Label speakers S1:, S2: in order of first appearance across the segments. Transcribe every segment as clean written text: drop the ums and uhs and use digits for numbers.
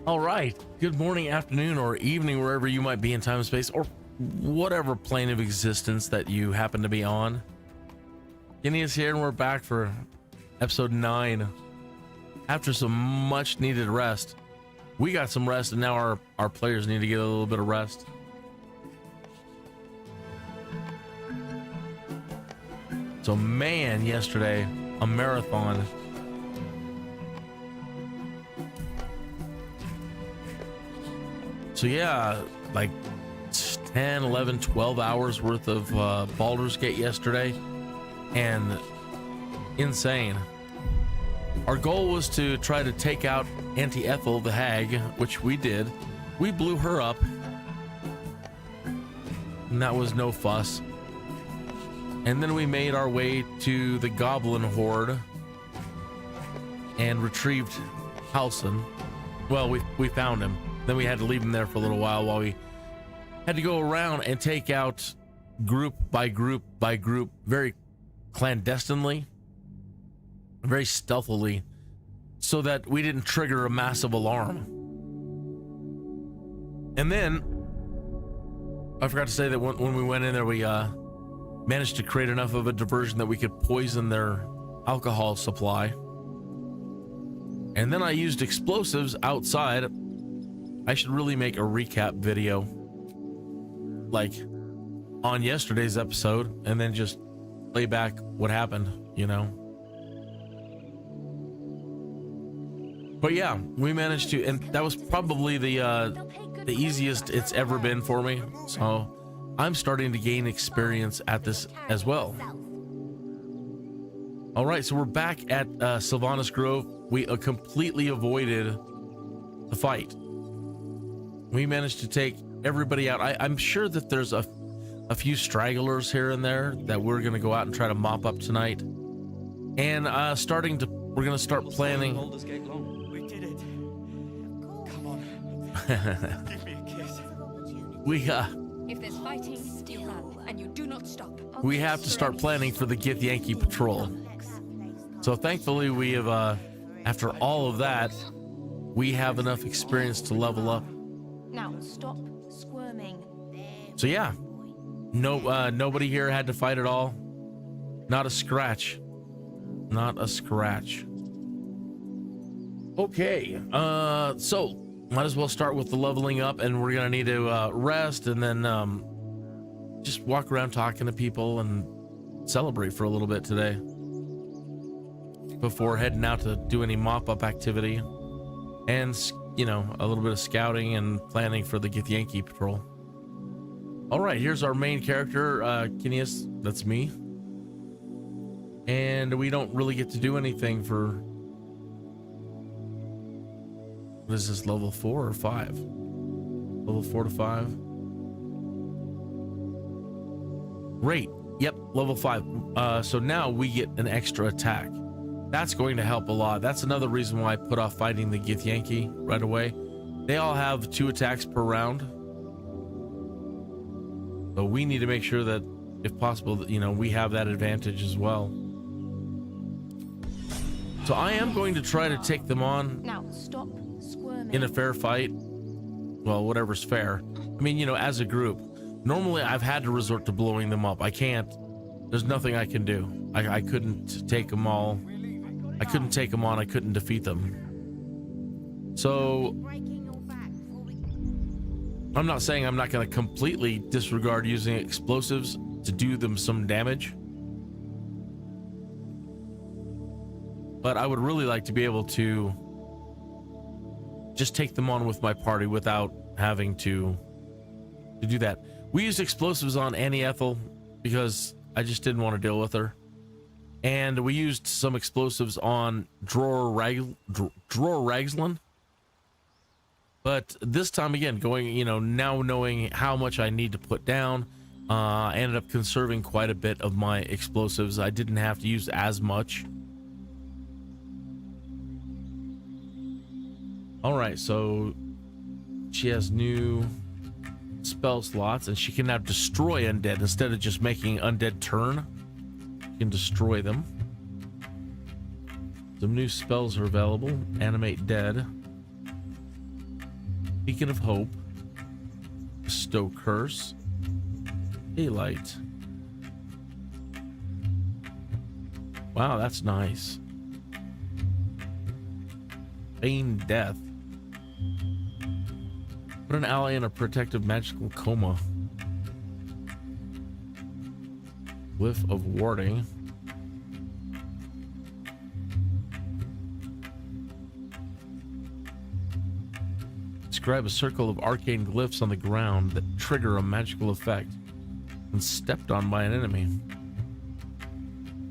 S1: All right, good morning, afternoon, or evening, wherever you might be in time and space, or whatever plane of existence that you happen to be on. Kenny is here, and we're back for episode 9. After some much needed rest, we got some rest, and now our players need to get a little bit of rest. So man, yesterday, a marathon. So yeah, like 10, 11, 12 hours worth of Baldur's Gate yesterday, and insane. Our goal was to try to take out Auntie Ethel, the hag, which we did. We blew her up, and that was no fuss. And then we made our way to the Goblin Horde and retrieved Halson. Well, we found him. Then we had to leave him there for a little while we had to go around and take out group by group by group, very clandestinely, very stealthily, so that we didn't trigger a massive alarm. And then I forgot to say that when we went in there, we managed to create enough of a diversion that we could poison their alcohol supply. And then I used explosives outside. I should really make a recap video like on yesterday's episode and then just play back what happened, you know. But yeah, we managed to, and that was probably the easiest it's ever been for me. So I'm starting to gain experience at this as well. All right, so we're back at Sylvanas Grove. We completely avoided the fight. We managed to take everybody out. I'm sure that there's a few stragglers here and there that we're going to go out and try to mop up tonight. And we're going to start planning.
S2: We did it. Come on. Give me a kiss.
S3: If there's fighting, you run, and you do not stop.
S1: We have to start planning for the GITHYANKI Patrol. So thankfully we have, after all of that, we have enough experience to level up.
S3: Now stop squirming.
S1: So yeah, nobody here had to fight at all. Not a scratch. Not a scratch. Okay, so might as well start with the leveling up, and we're gonna need to rest and then just walk around talking to people and celebrate for a little bit today before heading out to do any mop-up activity and, you know, a little bit of scouting and planning for the GITHYANKI Patrol. All right, here's our main character, Kinius. That's me. And we don't really get to do anything for, what is this, level 4 or 5? Level 4 to 5. Great. Yep, level 5. So now we get an extra attack. That's going to help a lot. That's another reason why I put off fighting the GITHYANKI right away. They all have 2 attacks per round. So we need to make sure that, if possible, that, you know, we have that advantage as well. So I am going to try to take them on.
S3: Now stop squirming.
S1: In a fair fight. Well, whatever's fair. I mean, you know, as a group. Normally I've had to resort to blowing them up. I can't. There's nothing I can do. I couldn't take them all. I couldn't take them on. I couldn't defeat them. So I'm not saying I'm not going to completely disregard using explosives to do them some damage. But I would really like to be able to just take them on with my party without having to do that. We used explosives on Auntie Ethel because I just didn't want to deal with her. And we used some explosives on Drawer Ragslin. But this time again, going, you know, now knowing how much I need to put down, I ended up conserving quite a bit of my explosives. I didn't have to use as much. All right, so she has new spell slots, and she can now destroy undead instead of just making undead turn. She can destroy them. Some new spells are available. Animate dead. Beacon of Hope. Bestow Curse. Daylight. Wow, that's nice. Feign Death. Put an ally in a protective magical coma. Whiff of Warding. Describe a circle of arcane glyphs on the ground that trigger a magical effect when stepped on by an enemy.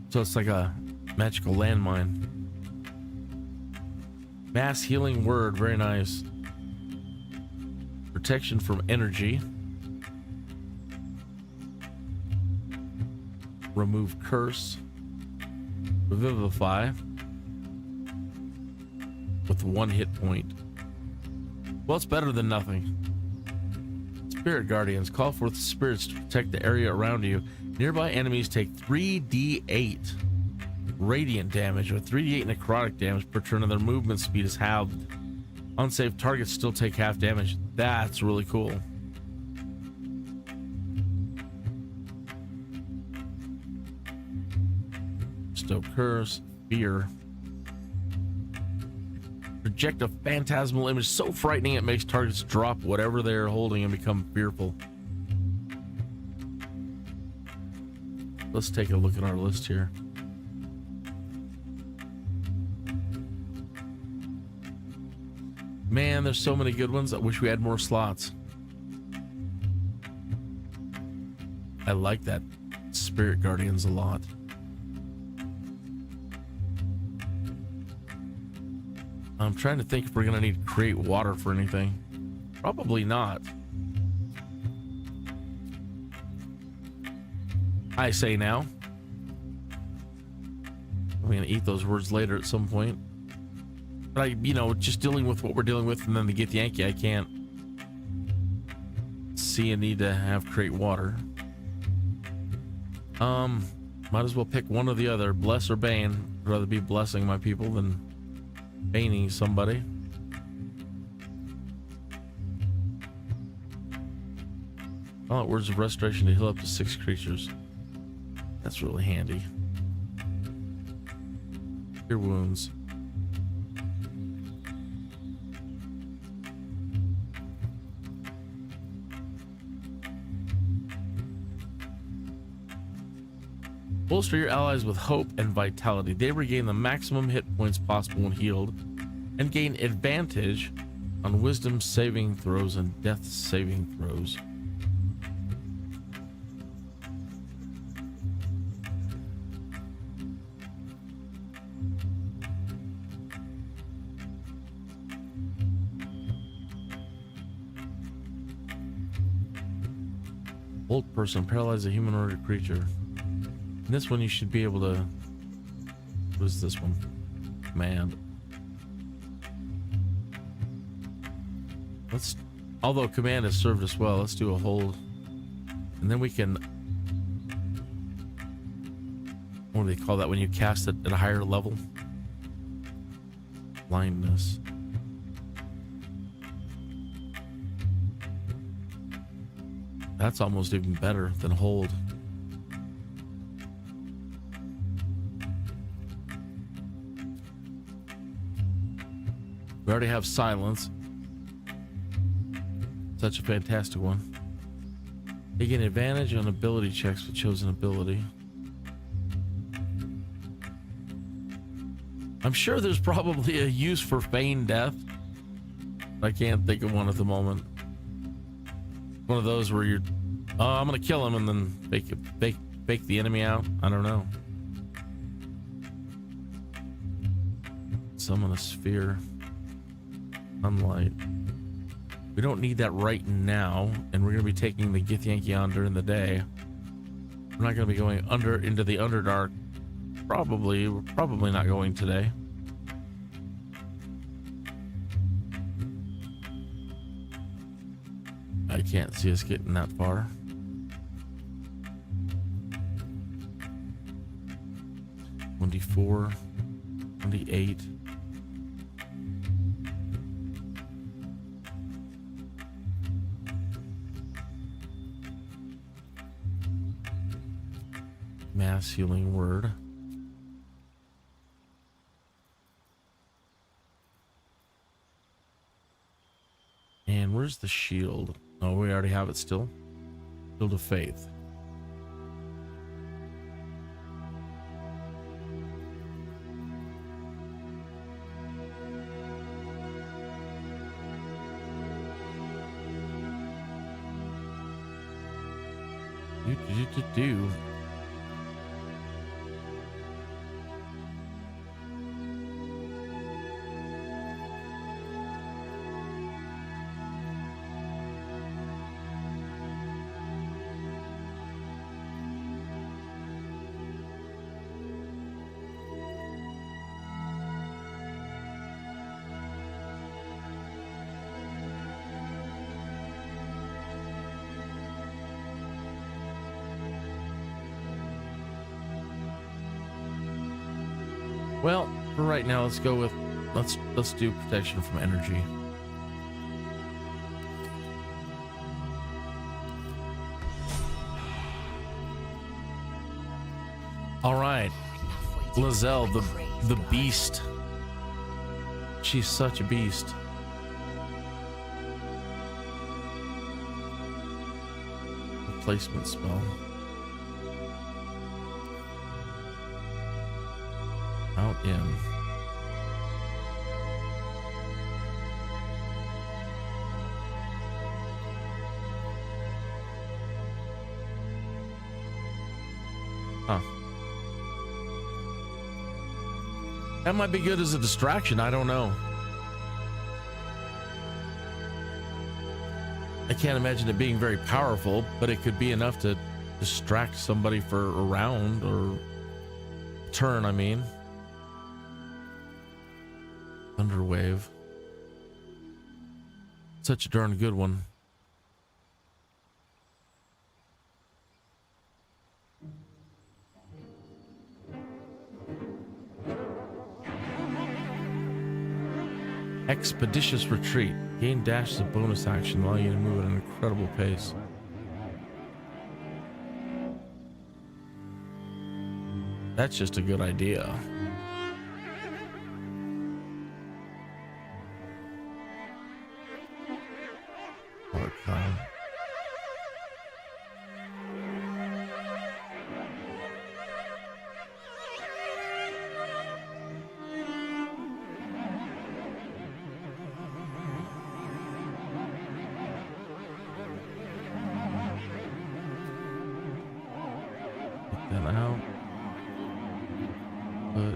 S1: So it's like a magical landmine. Mass healing word, very nice. Protection from energy. Remove curse. Revivify. With 1 hit point. Well, it's better than nothing. Spirit Guardians. Call forth spirits to protect the area around you. Nearby enemies take 3d8 radiant damage or 3d8 necrotic damage per turn, and their movement speed is halved. Unsafe targets still take half damage. That's really cool. Bestow Curse. Fear. Project a phantasmal image so frightening it makes targets drop whatever they are holding and become fearful. Let's take a look at our list here. Man, there's so many good ones. I wish we had more slots. I like that Spirit Guardians a lot. I'm trying to think if we're gonna need to create water for anything. Probably not. I say now. I'm gonna eat those words later at some point. But I, you know, just dealing with what we're dealing with, and then the Githyanki, I can't see a need to have create water. Might as well pick one or the other, bless or bane. I'd rather be blessing my people than baning somebody. Oh, words of restoration to heal up to 6 creatures. That's really handy. Cure wounds. Bolster your allies with hope and vitality. They regain the maximum hit points possible when healed and gain advantage on wisdom saving throws and death saving throws. Bolt person, paralyze a humanoid creature. And this one you should be able to. What is this one? Command. Let's. Although command has served us well, let's do a hold, and then we can. What do they call that when you cast it at a higher level? Blindness. That's almost even better than hold. We already have silence. Such a fantastic one. They get advantage on ability checks with chosen ability. I'm sure there's probably a use for feign death. I can't think of one at the moment. One of those where you're, oh, I'm gonna kill him and then fake the enemy out. I don't know. Summon a sphere. Sunlight. We don't need that right now, and we're gonna be taking the Githyanki on during the day. We're not gonna be going into the Underdark. We're probably not going today. I can't see us getting that far. $24, $28. mass healing word. And where's the shield? Oh, we already have it still. Shield of faith. Do. Well, for right now, let's go with let's do protection from energy. All right, Lizelle, the beast. She's such a beast. Replacement spell. Out in. Huh. That might be good as a distraction. I don't know. I can't imagine it being very powerful, but it could be enough to distract somebody for a round or turn, I mean. Thunderwave. Such a darn good one. Expeditious retreat. Gain dash as a bonus action, allowing you to move at an incredible pace. That's just a good idea. Okay. Take that out. But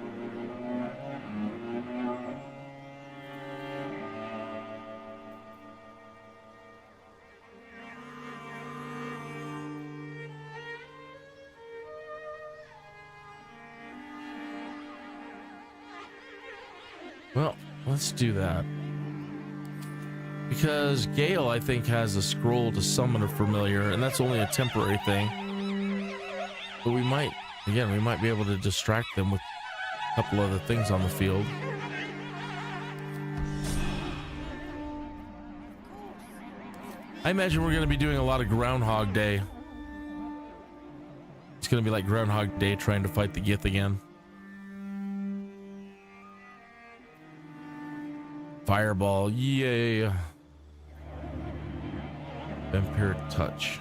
S1: well, let's do that. Because Gale, I think, has a scroll to summon a familiar, and that's only a temporary thing. But we might, again, we might be able to distract them with a couple other things on the field. I imagine we're going to be doing a lot of Groundhog Day. It's going to be like Groundhog Day trying to fight the Gith again. Fireball, yay. Vampiric touch.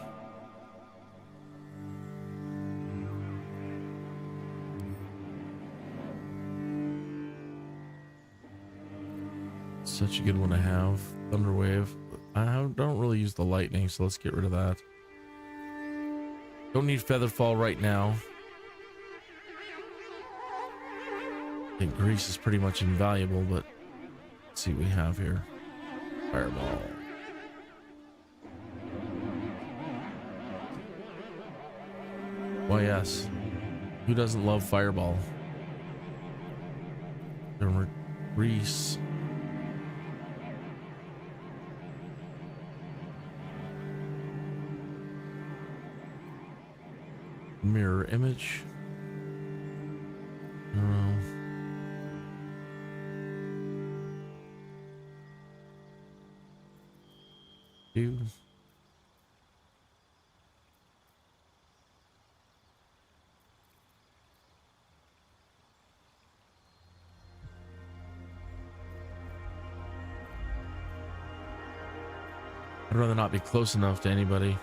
S1: Such a good one to have. Thunderwave. I don't really use the lightning, so let's get rid of that. Don't need Featherfall right now. I think Grease is pretty much invaluable, but let's see what we have here. Fireball. Why, yes. Who doesn't love Fireball? Grease. Mirror image. Two. I'd rather not be close enough to anybody.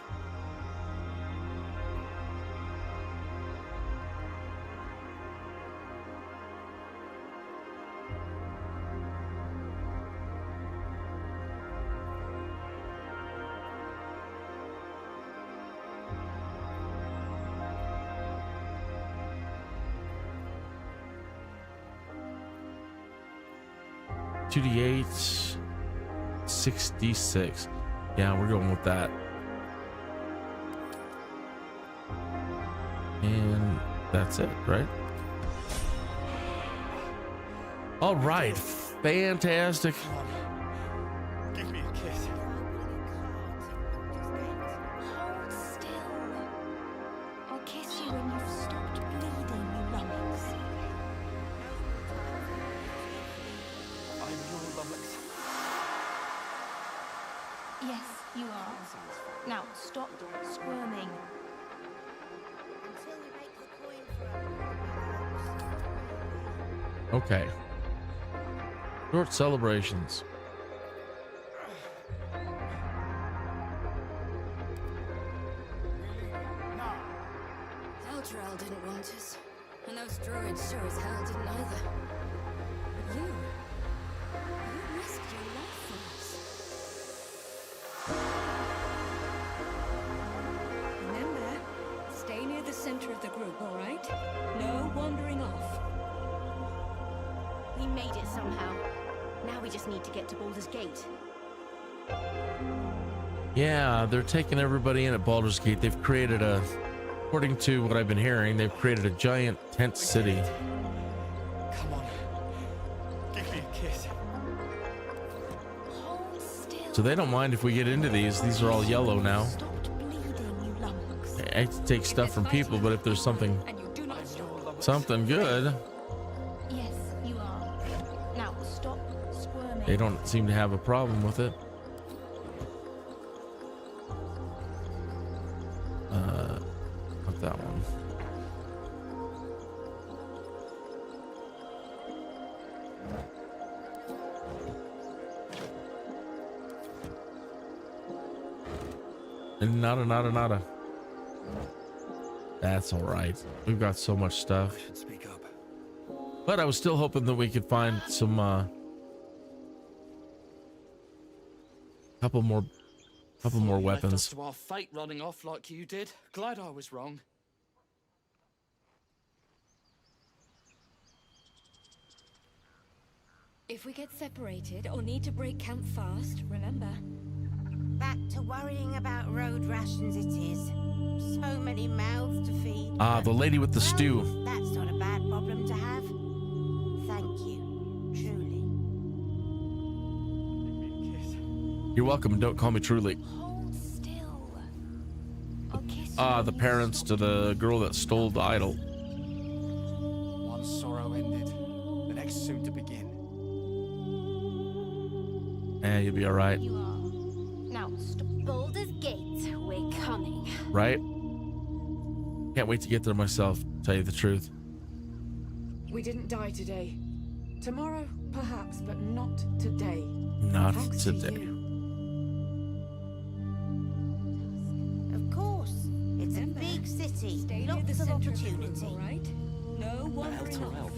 S1: $2d8, 66. Yeah, we're going with that. And that's it, right? All right, fantastic.
S2: Come on. Give me a kiss.
S3: Hold still. I'll kiss you when you've stopped bleeding, you lummox.
S2: I'm your lummox.
S3: Yes, you are. Now stop squirming.
S4: Until we make the coin for
S1: Okay. Short celebrations.
S3: Eldrell didn't want us, and those druids sure as hell didn't either. But you risked your life for us. Remember, stay near the center of the group, all right? No wandering off.
S4: We made it somehow. Now we just need to get to Baldur's Gate.
S1: Yeah, they're taking everybody in at Baldur's Gate. They've created a, according to what I've been hearing, they've created a giant tent city.
S2: Come on. Give me a kiss.
S3: Hold still.
S1: So they don't mind if we get into these. These are all yellow now.
S3: Stopped bleeding, you lummox.
S1: I hate to take stuff from people, but if there's something
S3: And you do not stop.
S1: something good,
S3: Yes, you are. Now stop squirming.
S1: they don't seem to have a problem with it. Not that one. And nada. That's all right. We've got so much stuff.
S2: I should speak up.
S1: But I was still hoping that we could find some couple more
S5: Left us
S1: weapons.
S5: to our fate running off like you did. Glad I was wrong.
S3: If we get separated or need to break camp fast, remember.
S4: Back to worrying about road rations it is. So many mouths to feed.
S1: Ah, the lady with the
S4: Well,
S1: stew.
S4: That's not a bad problem to have. Thank you, truly.
S2: Give me a kiss.
S1: You're welcome, and don't call me truly.
S3: Hold still. I'll kiss you.
S1: Ah, the parents to the girl that stole the idol.
S2: One sorrow ended, the next soon to begin.
S1: Eh, you'll be all right,
S3: You are. Now stop.
S4: Baldur's Gate, we're coming.
S1: right? Can't wait to get there myself, to tell you the truth.
S6: We didn't die today. Tomorrow, perhaps, but not today.
S1: Not
S6: Thanks to
S1: today.
S6: you.
S4: Of course, it's a
S3: Remember,
S4: big city.
S3: Stay near the
S4: Lots of
S3: center of the group,
S4: opportunity.
S3: all right? No wandering off.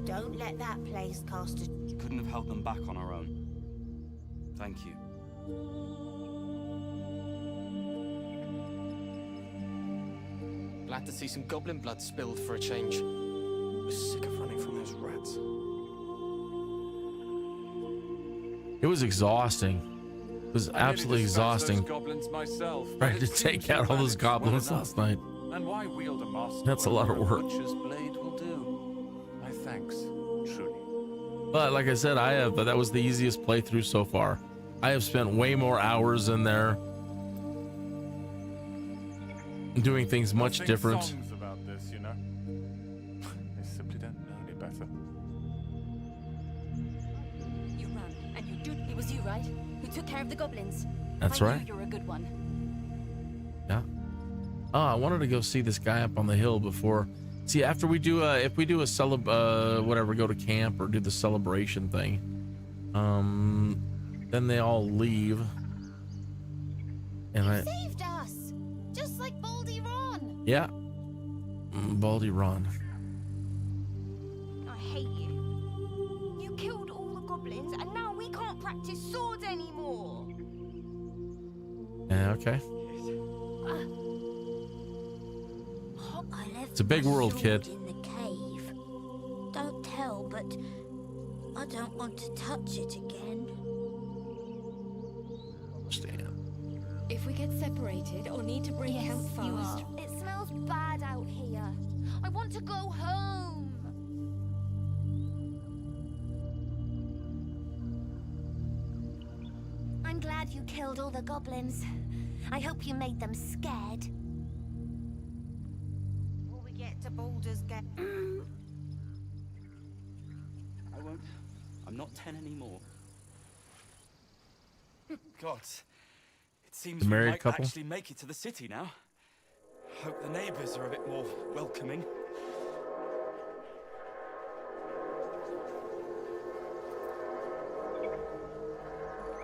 S4: Don't let that place cast a
S7: Couldn't have held them back on our own. Thank you.
S5: Glad to see some goblin blood spilled for a change.
S2: We're sick of running from those rats.
S1: It was exhausting. It was absolutely exhausting
S8: Goblins myself, but
S1: trying
S8: it
S1: to
S8: seems
S1: take
S8: we've
S1: out all those
S8: managed well
S1: goblins
S8: enough.
S1: last night.
S8: And why wield a master?
S1: That's a lot of
S8: when
S1: work.
S8: A butcher's blade will do. My thanks, truly.
S1: But like I said, that was the easiest playthrough so far. I have spent way more hours in there doing things much
S8: Sing
S1: different.
S8: songs about this, you know. They simply don't know any better.
S3: You run, and you do.
S4: It was you, right? Who took care of the goblins?
S1: That's
S4: I
S1: right.
S4: knew you're a good one.
S1: Yeah. Oh, I wanted to go see this guy up on the hill before. See, after we do if we do a whatever, go to camp or do the celebration thing, then they all leave. And
S4: You
S1: I,
S4: saved us, just like Baldy Ron.
S1: yeah, Baldy Ron.
S4: I hate you. You killed all the goblins, and now we can't practice swords anymore.
S1: Yeah, okay.
S9: I left
S1: It's a big
S9: my
S1: world,
S9: sword
S1: kid.
S9: in the cave. Don't tell, but I don't want to touch it again.
S1: Understand.
S3: If we get separated or need to bring camp fast,
S4: It smells bad out here. I want to go home. I'm glad you killed all the goblins. I hope you made them scared. Before we get to Baldur's Gate.
S7: I won't. I'm not 10 anymore.
S2: God, it seems
S1: The
S2: we
S1: married
S2: might
S1: couple?
S2: actually make it to the city now. Hope the neighbors are a bit more welcoming.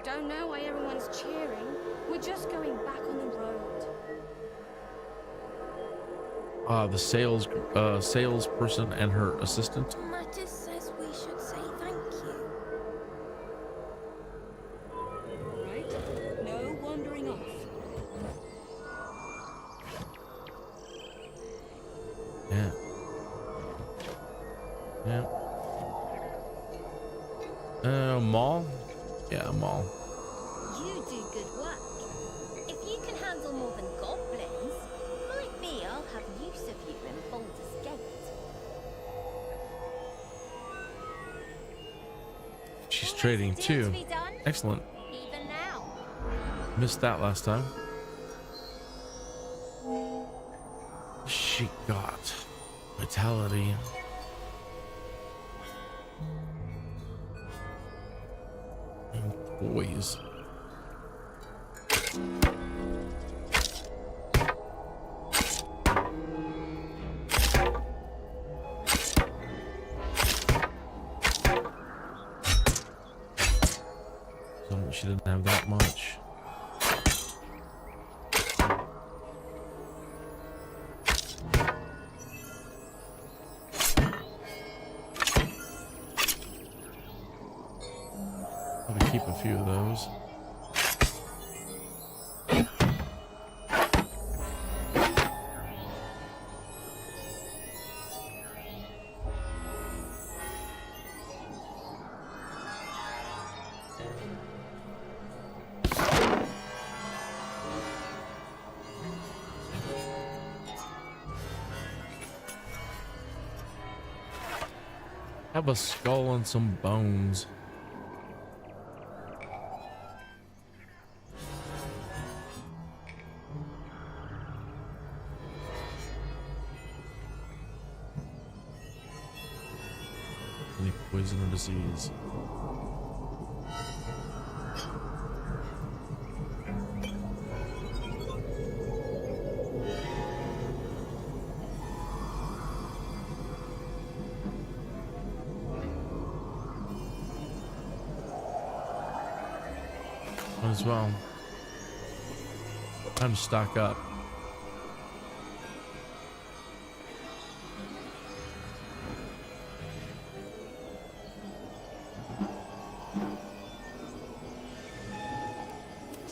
S3: don't know why everyone's cheering. We're just going back on the road.
S1: The salesperson and her assistant.
S9: Mattis says we should say thank you.
S3: Right? No wandering off.
S1: Yeah. Yeah. Mall? Yeah, mall.
S9: You do good work. If you can handle more than goblins, might be I'll have use of you in Baldur's Gate.
S1: She's
S9: Always
S1: trading
S9: a deal
S1: too.
S9: to be done,
S1: Excellent.
S9: even now.
S1: Missed that last time. She got vitality. And toys. So she didn't have that much. Probably keep a few of those. Have a skull and some bones. Any poison or disease. Might as well. Time to stock up.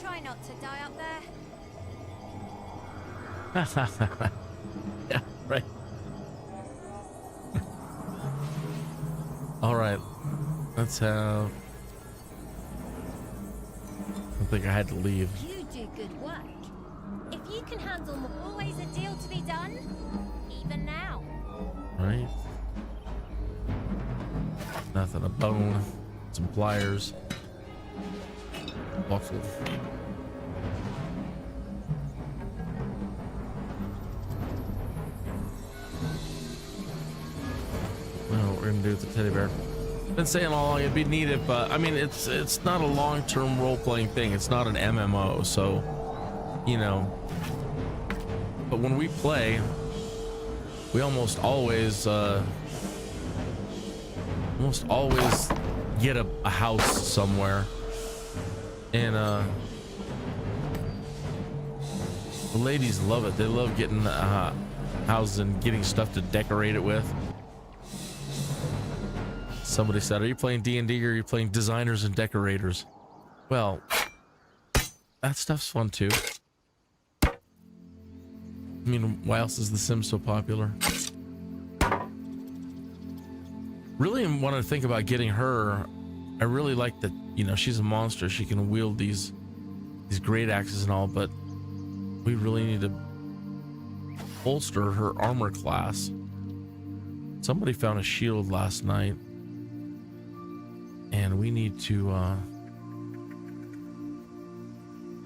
S4: Try not to die up there.
S1: Yeah, right. All right, let's have. I think I had to leave.
S9: You do good work. If you can handle more, always a deal to be done, even now.
S1: Right? Nothing. A bone, some pliers, buckle. I don't know what we're gonna do with the teddy bear. Been saying all along it'd be needed, but I mean it's not a long-term role-playing thing. It's not an MMO, so you know. But when we play, we almost always get a house somewhere. And the ladies love it. They love getting houses and getting stuff to decorate it with. Somebody said, are you playing D&D or are you playing designers and decorators? Well, that stuff's fun too. I mean, why else is The Sims so popular? Really want to think about getting her. I really like that, you know, she's a monster. She can wield these great axes and all, but we really need to bolster her armor class. Somebody found a shield last night, and we need to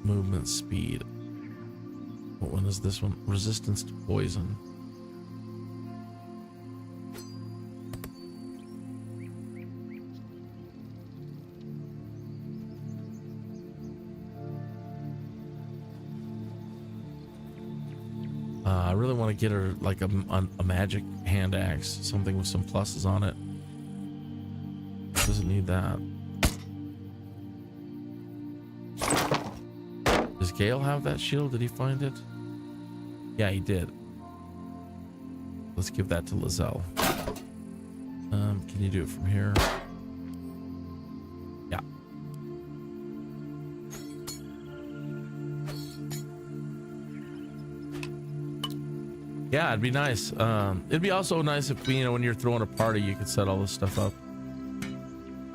S1: movement speed. What one is this one? Resistance to poison. I really want to get her like a magic hand axe, something with some pluses on it. Doesn't need that. Does Gale have that shield? Did he find it? Yeah, he did. Let's give that to Lizelle. Can you do it from here? Yeah. Yeah, it'd be nice. It'd be also nice if, you know, when you're throwing a party, you could set all this stuff up.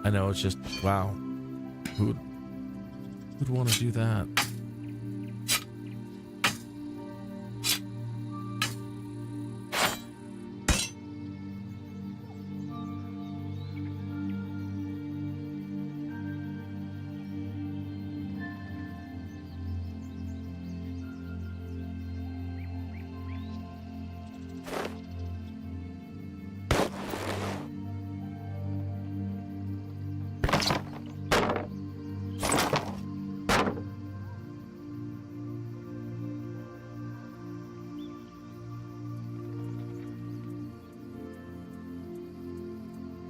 S1: I know, it's just, wow. Who'd want to do that?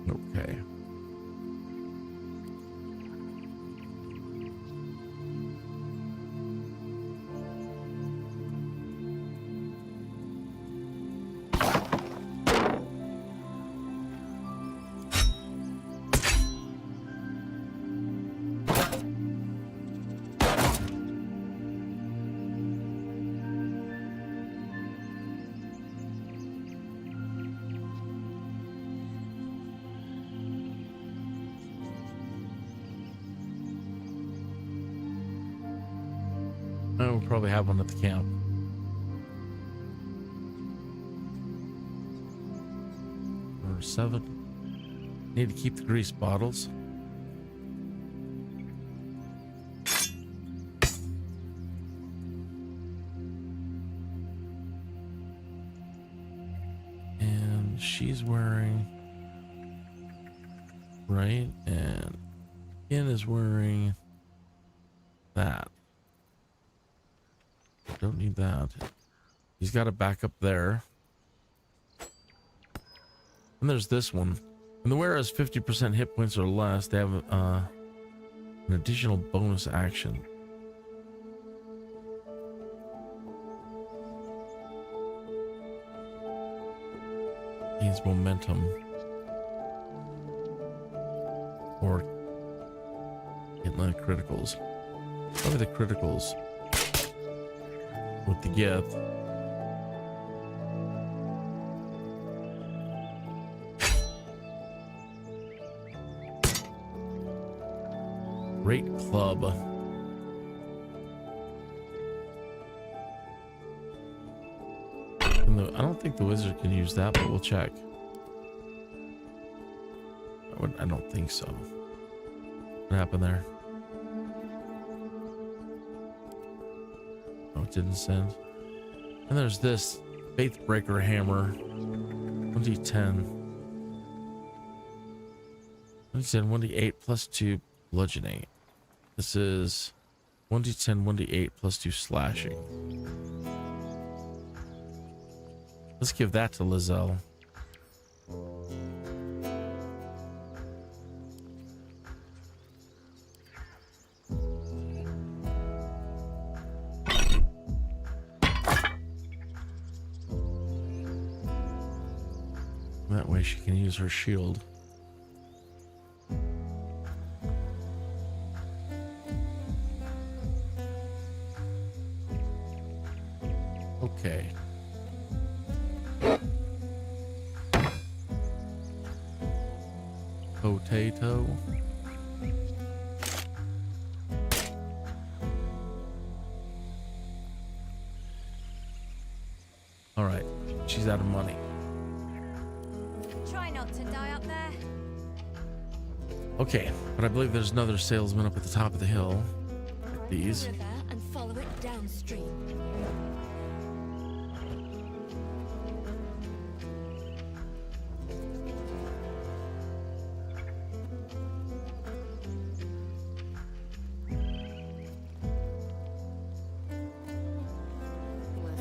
S1: Okay. We'll probably have one at the camp. Number 7. Need to keep the grease bottles. And she's wearing right, and Ken is wearing that. Don't need that. He's got a backup there. And there's this one. When the wearer has 50% hit points or less, they have an additional bonus action. Gains momentum. Or get like criticals. Probably the criticals. With the gift. Great club. And I don't think the wizard can use that, but we'll check. I don't think so. What happened there? Oh, it didn't send. And there's this Faithbreaker hammer. 1d10. 1d10, 1d8 plus 2 bludgeoning. This is 1d10, 1d8 plus 2 slashing. Let's give that to Lizelle. That way she can use her shield. Okay. Potato. All right, she's out of money.
S3: Try not to die up there.
S1: Okay, but I believe there's another salesman up at the top of the hill. These.
S3: River and follow it downstream.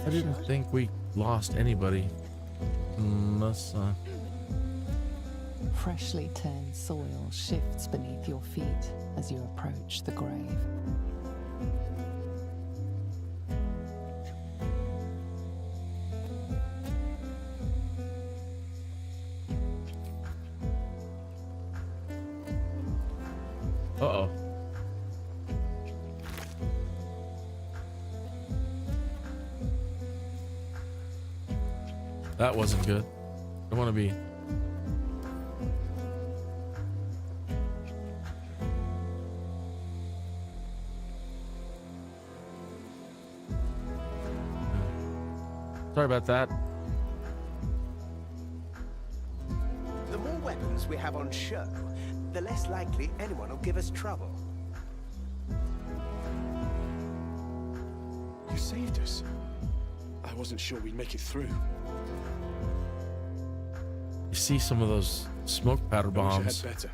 S1: I didn't think we lost anybody. Unless,
S10: Freshly turned soil shifts beneath your feet as you approach the grave.
S1: uh-oh. That wasn't good. I want to be. Sorry about that.
S11: The more weapons we have on show, the less likely anyone will give us trouble.
S2: You saved us. I wasn't sure we'd make it through.
S1: You see some of those smoke powder
S2: I wish I
S1: bombs.
S2: had better,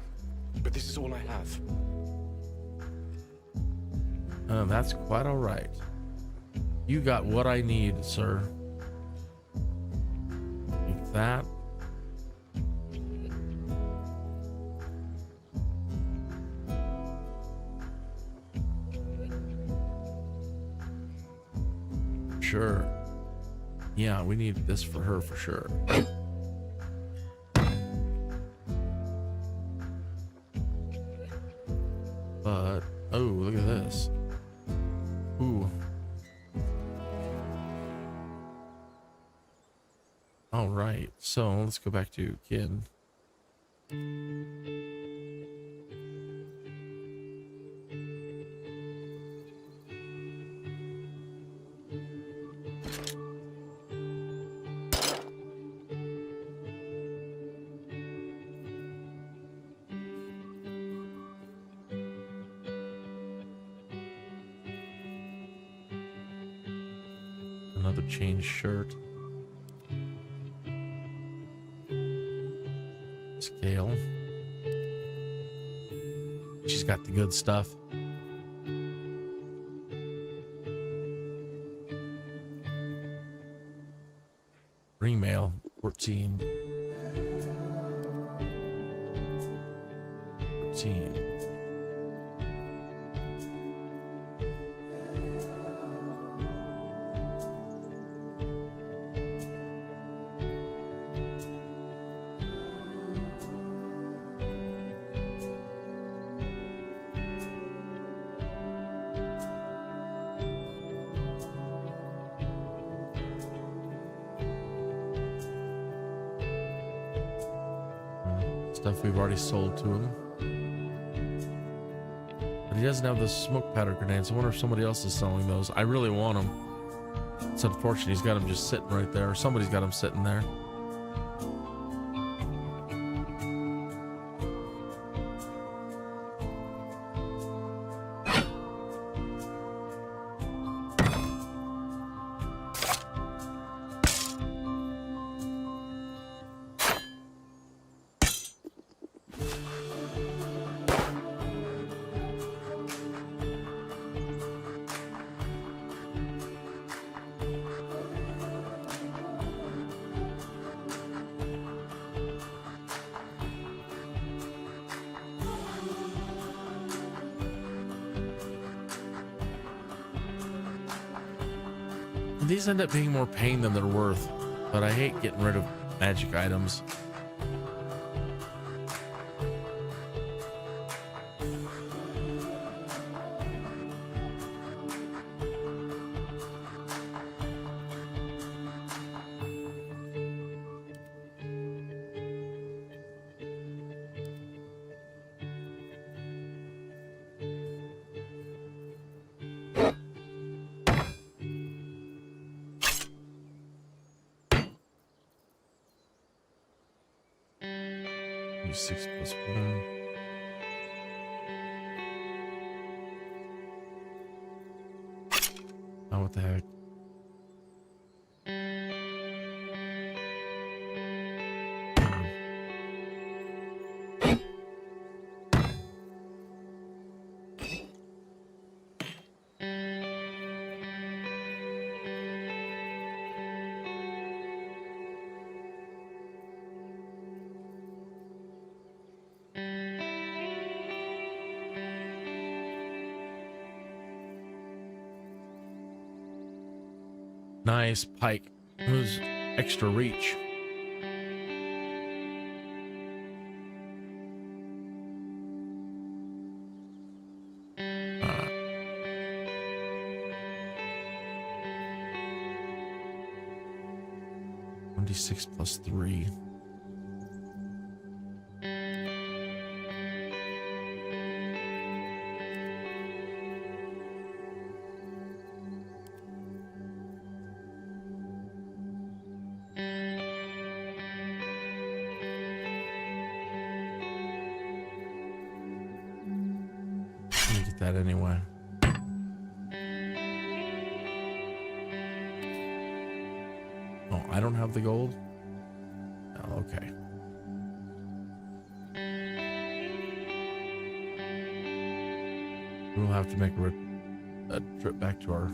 S2: but this is all I have.
S1: That's quite all right. You got what I need, sir. Like that. Sure. Yeah, we need this for her for sure. But, oh, look at this. Ooh. All right, so let's go back to Kin. Another chain shirt. Scale. She's got the good stuff. Ring mail 14. 14. Stuff we've already sold to him. But he doesn't have the smoke powder grenades. I wonder if somebody else is selling those. I really want them. It's unfortunate he's got them just sitting right there. Or somebody's got them sitting there. These end up being more pain than they're worth, but I hate getting rid of magic items. 6 plus 1. Oh, what the heck? Nice pike. Who's extra reach? Uh, 26 plus 3. That anyway. Oh, I don't have the gold? Oh, okay. We'll have to make a trip back to our...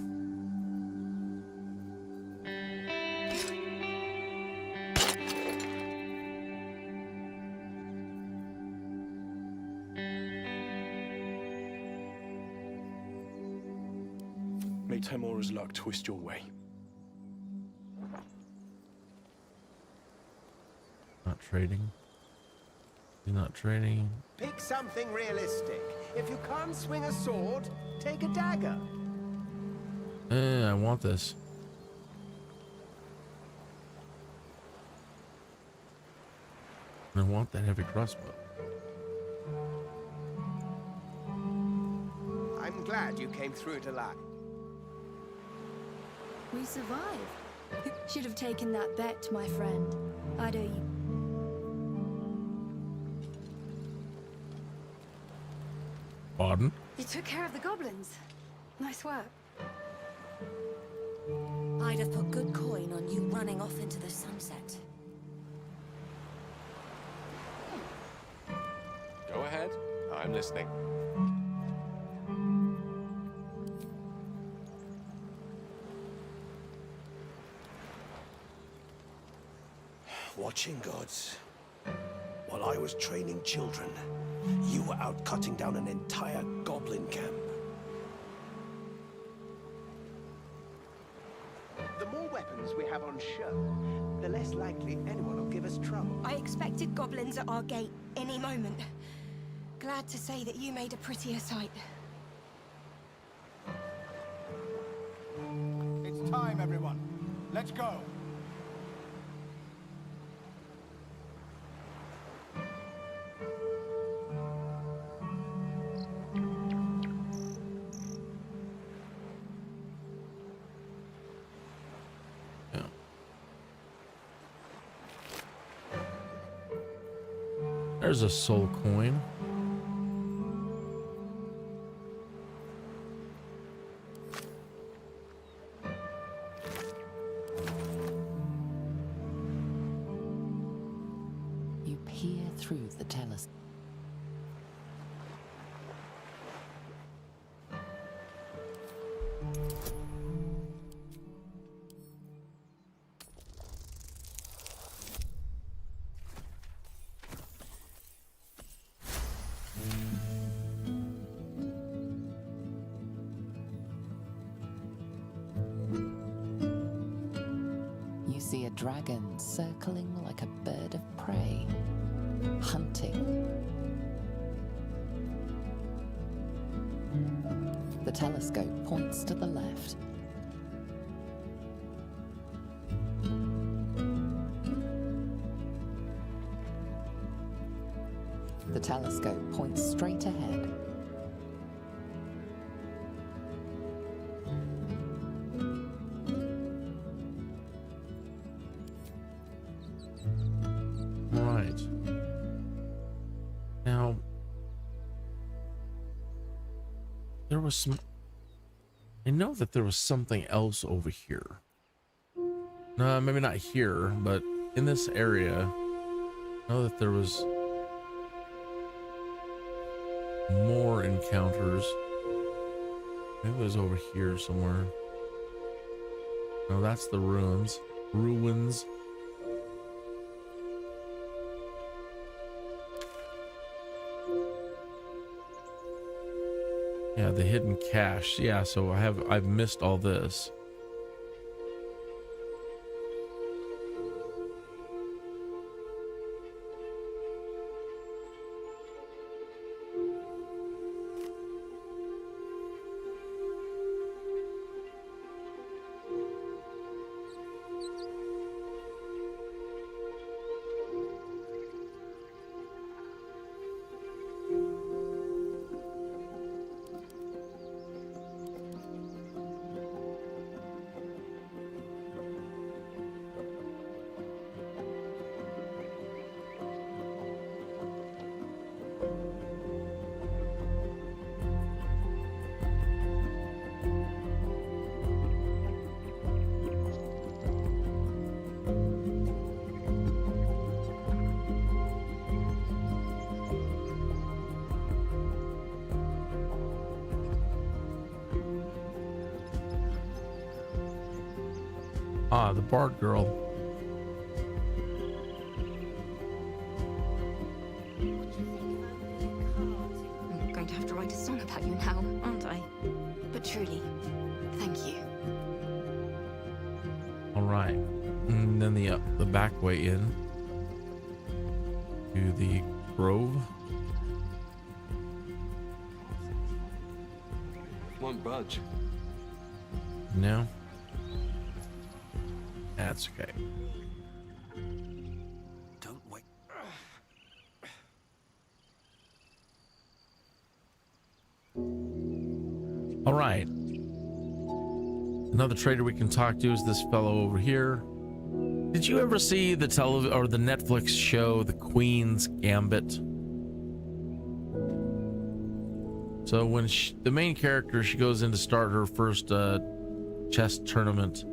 S8: May Temora's luck twist your way.
S1: Not trading. You're not trading.
S11: Pick something realistic. If you can't swing a sword, take a dagger.
S1: I want this. I want that heavy crossbow.
S11: I'm glad you came through it alive.
S3: We survived. Should have taken that bet, my friend. I'd owe you.
S1: Pardon?
S3: You took care of the goblins. Nice work.
S4: I'd have put good coin on you running off into the sunset.
S12: Go ahead. I'm listening.
S11: Watching gods. While I was training children, you were out cutting down an entire goblin camp. The more weapons we have on show, the less likely anyone will give us trouble.
S4: I expected goblins at our gate any moment. Glad to say that you made a prettier sight.
S2: It's time, everyone. Let's go.
S1: There's a soul coin.
S10: You peer through the telescope. See a dragon circling like a bird of prey, hunting. The telescope points to the left. The telescope points straight ahead.
S1: there was some... I know that there was something else over here. No, maybe not here, but in this area, I know that there was more encounters. Maybe it was over here somewhere. No, that's the ruins. Ruins. Yeah, the hidden cache. Yeah, so I've missed all this. Ah, the Bard girl.
S3: I'm going to have to write a song about you now, aren't I? But truly, thank you.
S1: All right, and then the back way in to the grove.
S12: Won't budge.
S1: No. That's okay.
S11: Don't wait.
S1: All right. Another trader we can talk to is this fellow over here. Did you ever see the the Netflix show The Queen's Gambit? So when the main character, she goes in to start her first chess tournament,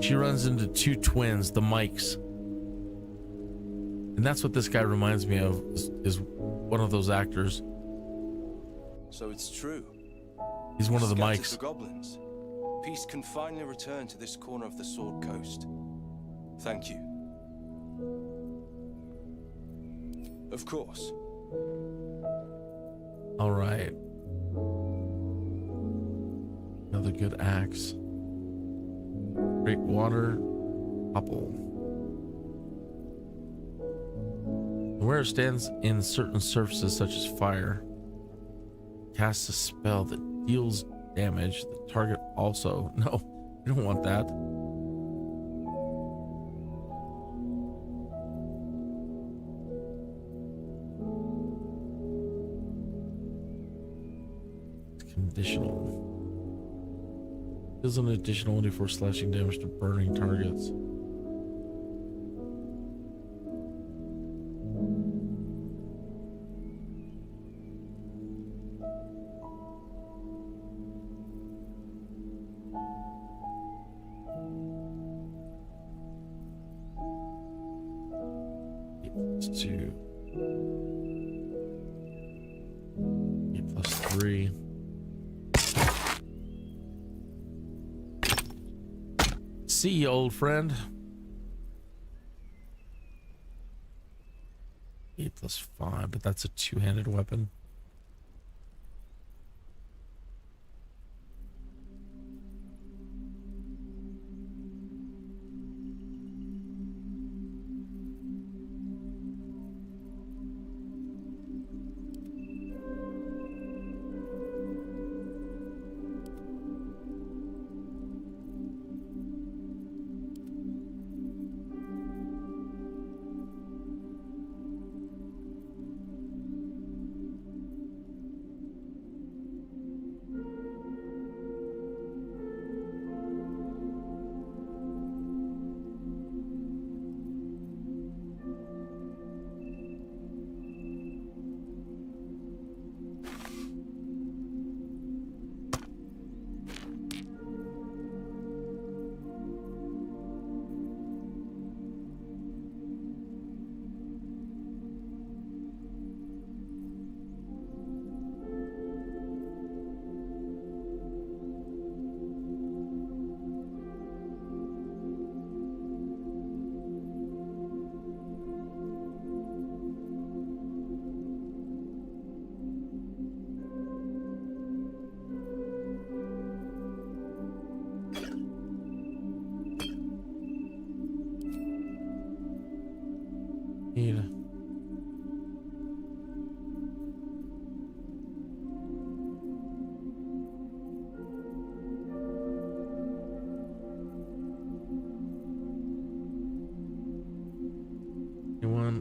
S1: she runs into two twins, the Mikes. And that's what this guy reminds me of, is one of those actors.
S11: So it's true.
S1: He's one of the
S11: Scattered
S1: Mikes.
S11: the goblins. Peace can finally return to this corner of the Sword Coast. Thank you. Of course.
S1: All right. Another good axe. Great water. Apple. Where it stands in certain surfaces such as fire, casts a spell that deals damage. The target also. No, you don't want that. It's conditional. Deals an additional only for slashing damage to burning targets. Two. 8 plus 3. See you, old friend. 8 plus 5, but that's a two-handed weapon. Need anyone?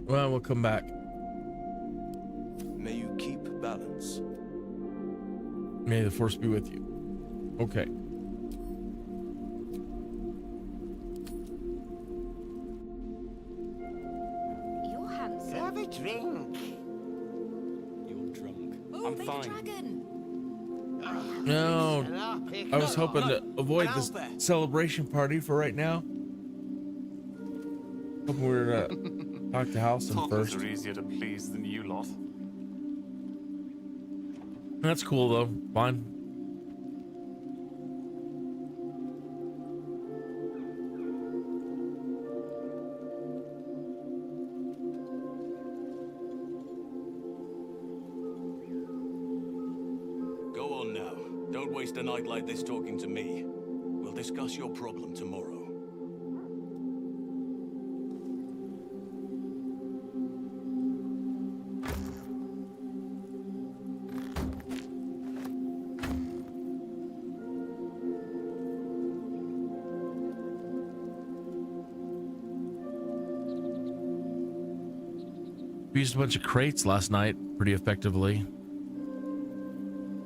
S1: Well, we'll come back.
S11: May you keep balance.
S1: May the force be with you. Okay.
S4: You're handsome.
S2: Have a drink.
S5: You're drunk.
S3: Oh,
S5: I'm
S3: big
S5: fine.
S3: dragon.
S1: No, I was hoping to avoid
S2: Get
S1: this
S2: out there.
S1: celebration party for right now. Hoping we were to talk to Halson
S8: Toddlers
S1: first.
S8: are easier to please than you lot.
S1: That's cool though. Fine.
S11: Go on now. Don't waste a night like this talking to me. We'll discuss your problem tomorrow.
S1: We used a bunch of crates last night pretty effectively.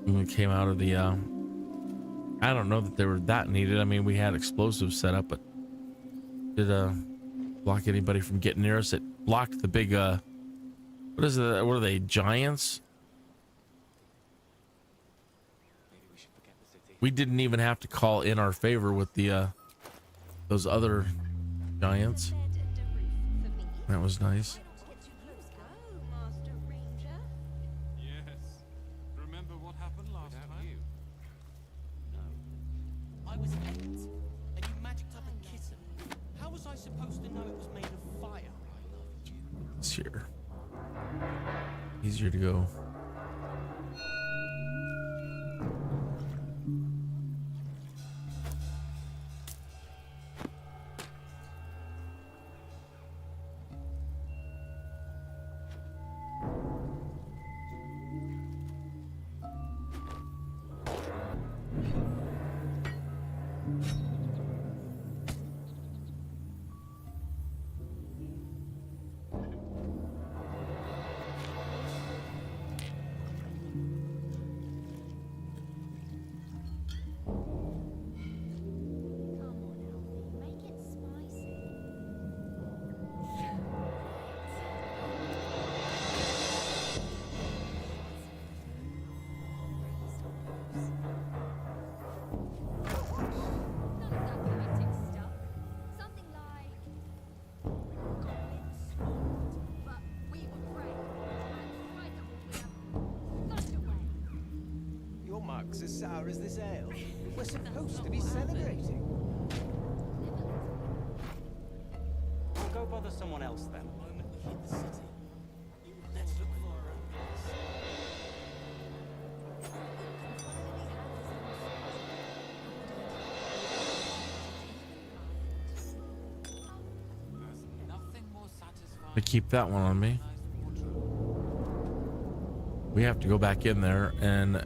S1: When we came out of the I don't know that they were that needed. I mean, we had explosives set up, but did block anybody from getting near us. It blocked the big what is it? What are they, giants?
S5: Maybe we should forget the city.
S1: We didn't even have to call in our favor with the those other giants. That was nice.
S2: Yes. Remember what happened last time?
S13: I was 8, and you magicked up a kitten. How was I supposed to know it was made of fire?
S1: It's here. Easier to go.
S13: Your mug's as sour as this ale. We're supposed to be celebrating.
S7: We'll go bother someone else then.
S13: The moment we hit the city, let's look for our own place.
S2: Nothing more satisfying.
S1: To keep that one on me. We have to go back in there, and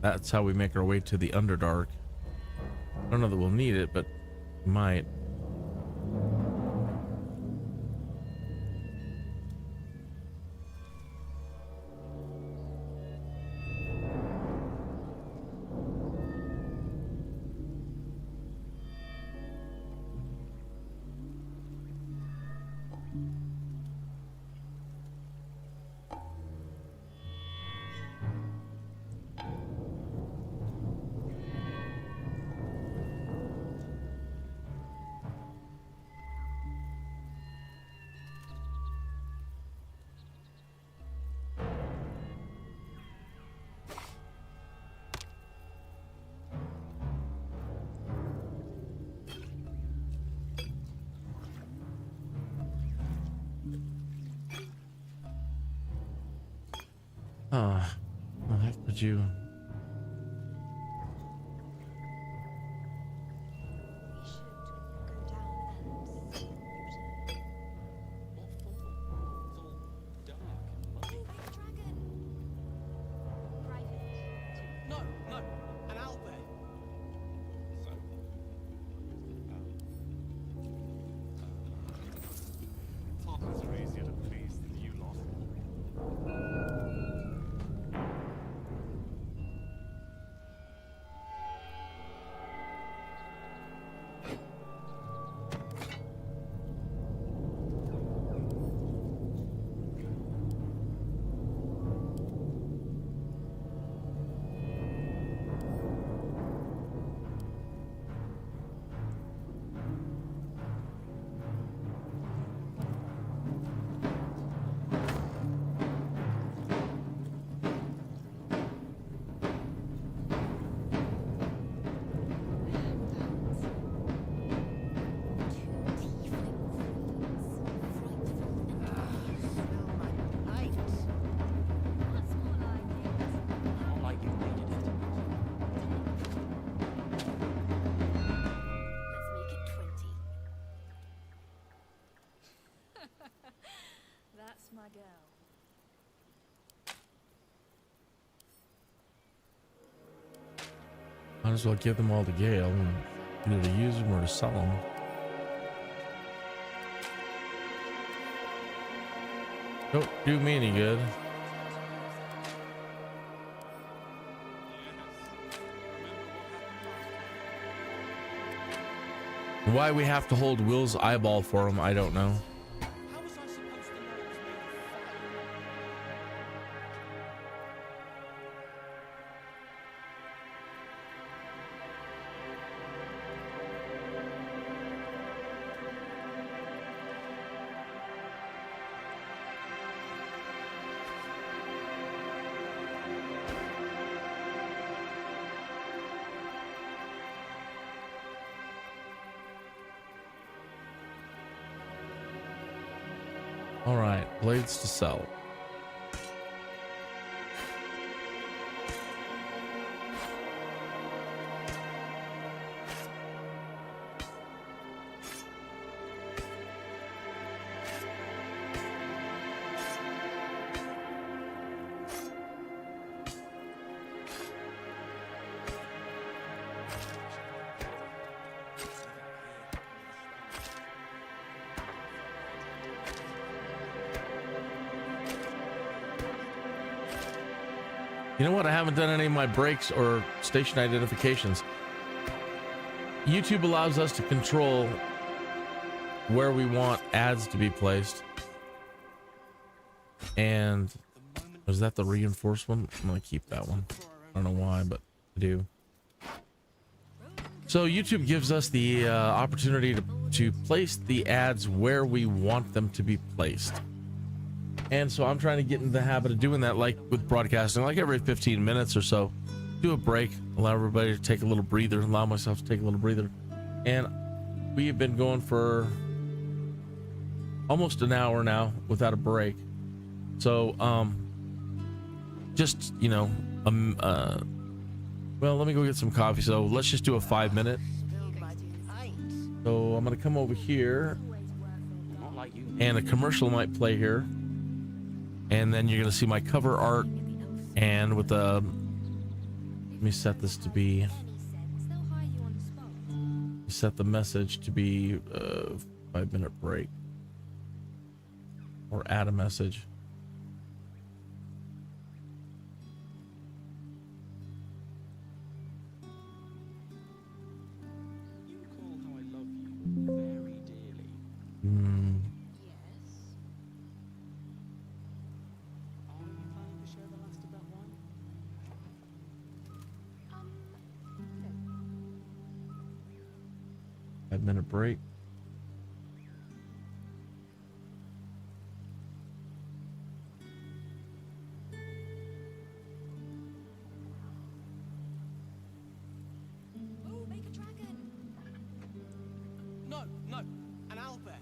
S1: that's how we make our way to the Underdark. I don't know that we'll need it, but we might. Oh, the heck would you?
S9: my girl.
S1: Might as well give them all to Gale, either to use them or to sell them. Don't do me any good. Why we have to hold Will's eyeball for him, I don't know.
S13: How was I supposed to know it was made
S1: All right, blades to sell. You know what? I haven't done any of my breaks or station identifications. YouTube allows us to control where we want ads to be placed. And was that the reinforced one? I'm gonna keep that one. I don't know why, but I do. So YouTube gives us the opportunity to place the ads where we want them to be placed. And so I'm trying to get into the habit of doing that, like with broadcasting, like every 15 minutes or so. Do a break, allow everybody to take a little breather, allow myself to take a little breather. And we have been going for almost an hour now without a break. So, just, you know, well, let me go get some coffee. So let's just do a 5-minute. So I'm going to come over here and a commercial might play here. And then you're going to see my cover art, and with the, let me set this to be, set the message to be 5-minute break, or add a message.
S13: You recall how I love you very dearly. Are you planning to share the last of that wine?
S1: No. 5-minute break.
S13: Oh, make a dragon! No, no, an owlbear.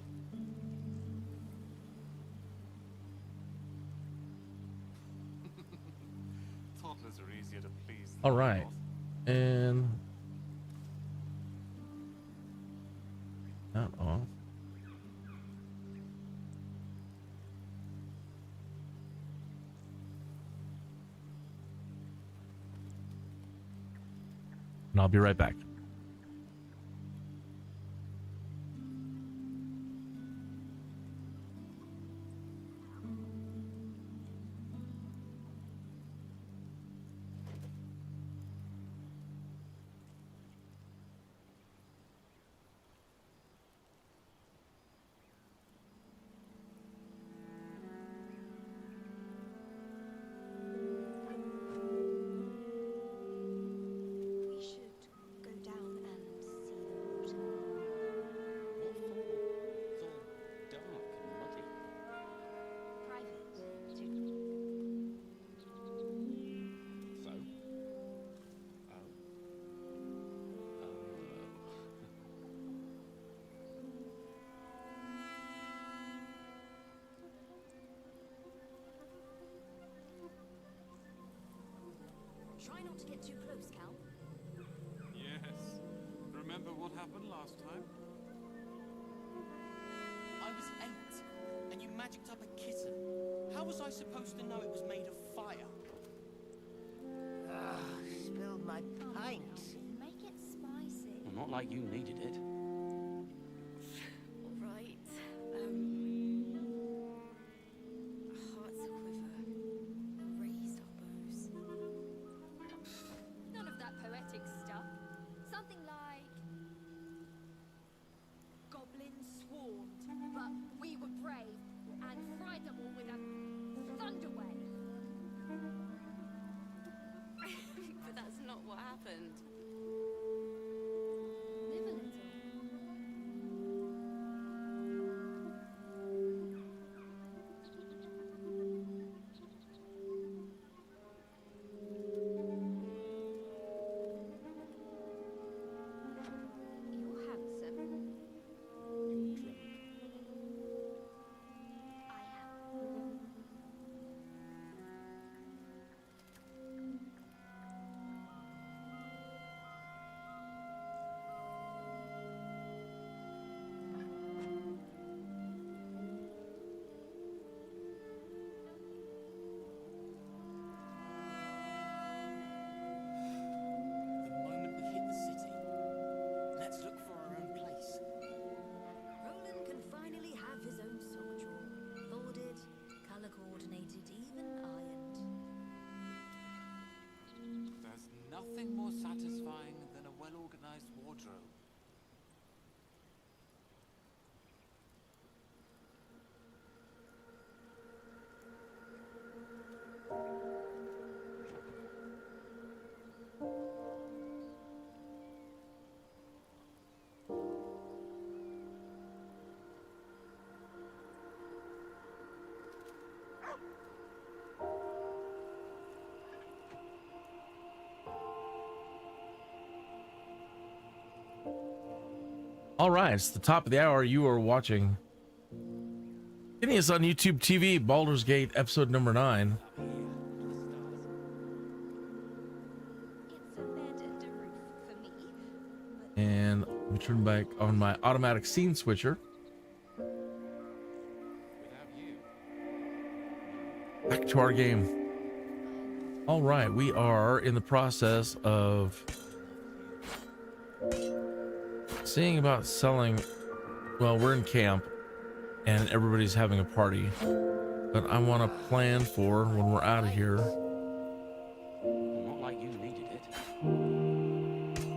S8: Toddlers are easier to please than
S1: All right. And that off. And I'll be right back.
S3: We should go down and see the water.
S5: What for? It's all dark and muddy.
S3: Private. To
S5: So? Oh.
S3: try not to get too close, Cal.
S8: Yes. Remember what happened last time?
S13: I was 8, and you magicked up a kitten. I supposed to know it was made of fire?
S4: Spilled my pint.
S9: Make it spicy.
S7: Well, not like you needed it.
S3: All right. Hearts a quiver. Raised our bows.
S9: None of that poetic stuff. Something like goblins swarmed, but we were brave and fried them all with a thunder wave.
S3: But that's not what happened.
S9: Live a little. You're handsome. Drink. I am.
S13: The moment we hit the city, let's look for our own place.
S3: Roland can finally have his own sock drawer. Folded, color coordinated, even ironed.
S5: There's nothing more satisfying than a well-organized wardrobe.
S1: All right, it's the top of the hour. You are watching getting us on YouTube TV, Baldur's Gate, episode number 9.
S9: It's a bed and a roof for me.
S1: And let me turn back on my automatic scene switcher. Back to our game. All right, we are in the process of seeing about selling. Well, we're in camp and everybody's having a party, but I want to plan for when we're out of here.
S7: Not like you needed it.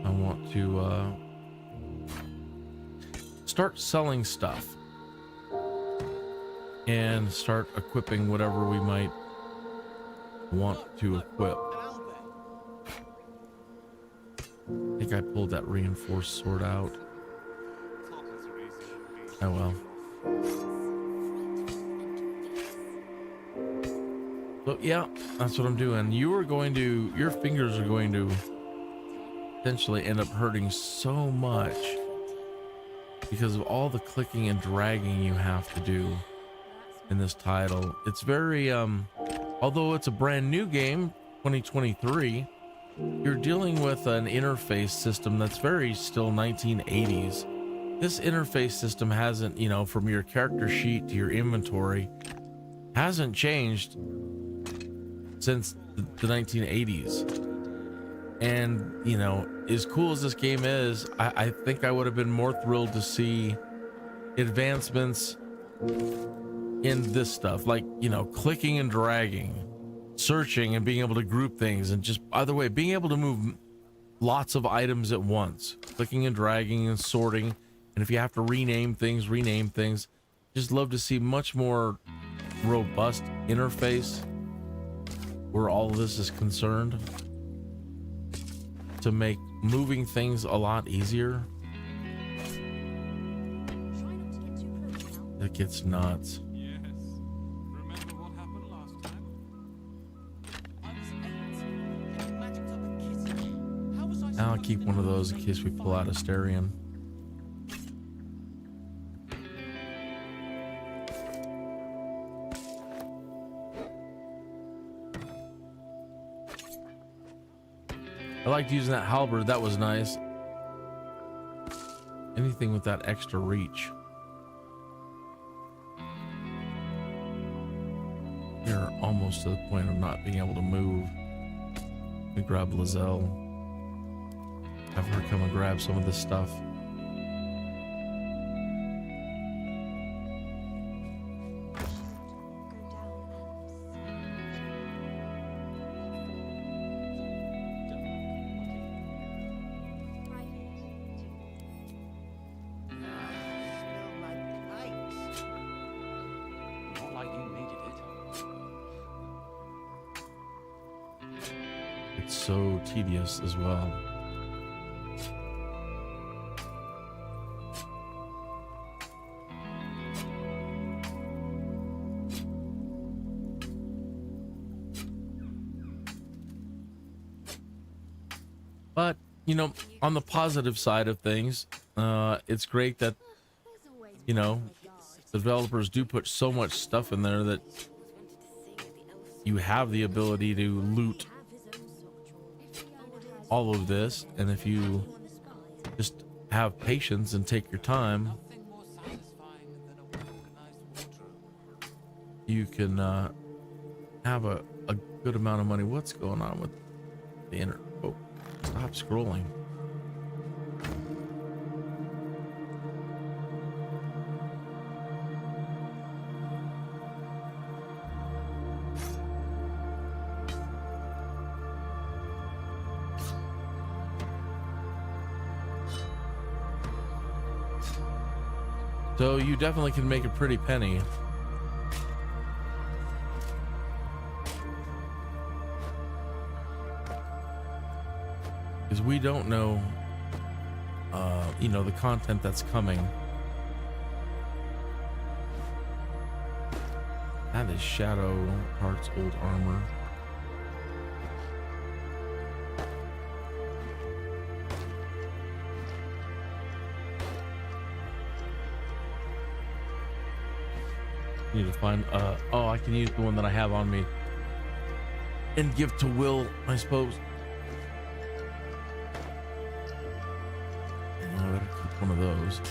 S1: I want to start selling stuff and start equipping whatever we might want to equip. I think I pulled that reinforced sword out. Oh well. So yeah, that's what I'm doing. Your fingers are going to potentially end up hurting so much because of all the clicking and dragging you have to do in this title. It's very although it's a brand new game, 2023, you're dealing with an interface system that's very still 1980s. This interface system hasn't, you know, from your character sheet to your inventory, hasn't changed since the 1980s. And, you know, as cool as this game is, I think I would have been more thrilled to see advancements in this stuff, like, you know, clicking and dragging, searching and being able to group things, and just, by the way, being able to move lots of items at once, clicking and dragging and sorting. And if you have to rename things. Just love to see much more robust interface where all of this is concerned to make moving things a lot easier. It gets nuts.
S8: Yes. Remember what happened last time?
S13: I was 8 and you magicked up a kitten. How was I supposed
S1: I'll keep
S13: to
S1: one of
S13: know
S1: those
S13: it
S1: in
S13: was
S1: case we
S13: made of
S1: pull out
S13: fire?
S1: Asterion. I liked using that halberd. That was nice. Anything with that extra reach. You're almost to the point of not being able to move. We grab Lizelle. Have her come and grab some of this stuff.
S7: Not like you needed it.
S1: It's so tedious as well. But, you know, on the positive side of things, it's great that, you know, the developers do put so much stuff in there that you have the ability to loot all of this. And if you just have patience and take your time, you can have a good amount of money. What's going on with the internet? Oh, stop scrolling. So you definitely can make a pretty penny. Because we don't know, you know, the content that's coming. That is Shadow Heart's old armor. Need to find oh, I can use the one that I have on me and give to Will, I suppose. I gotta keep one of those.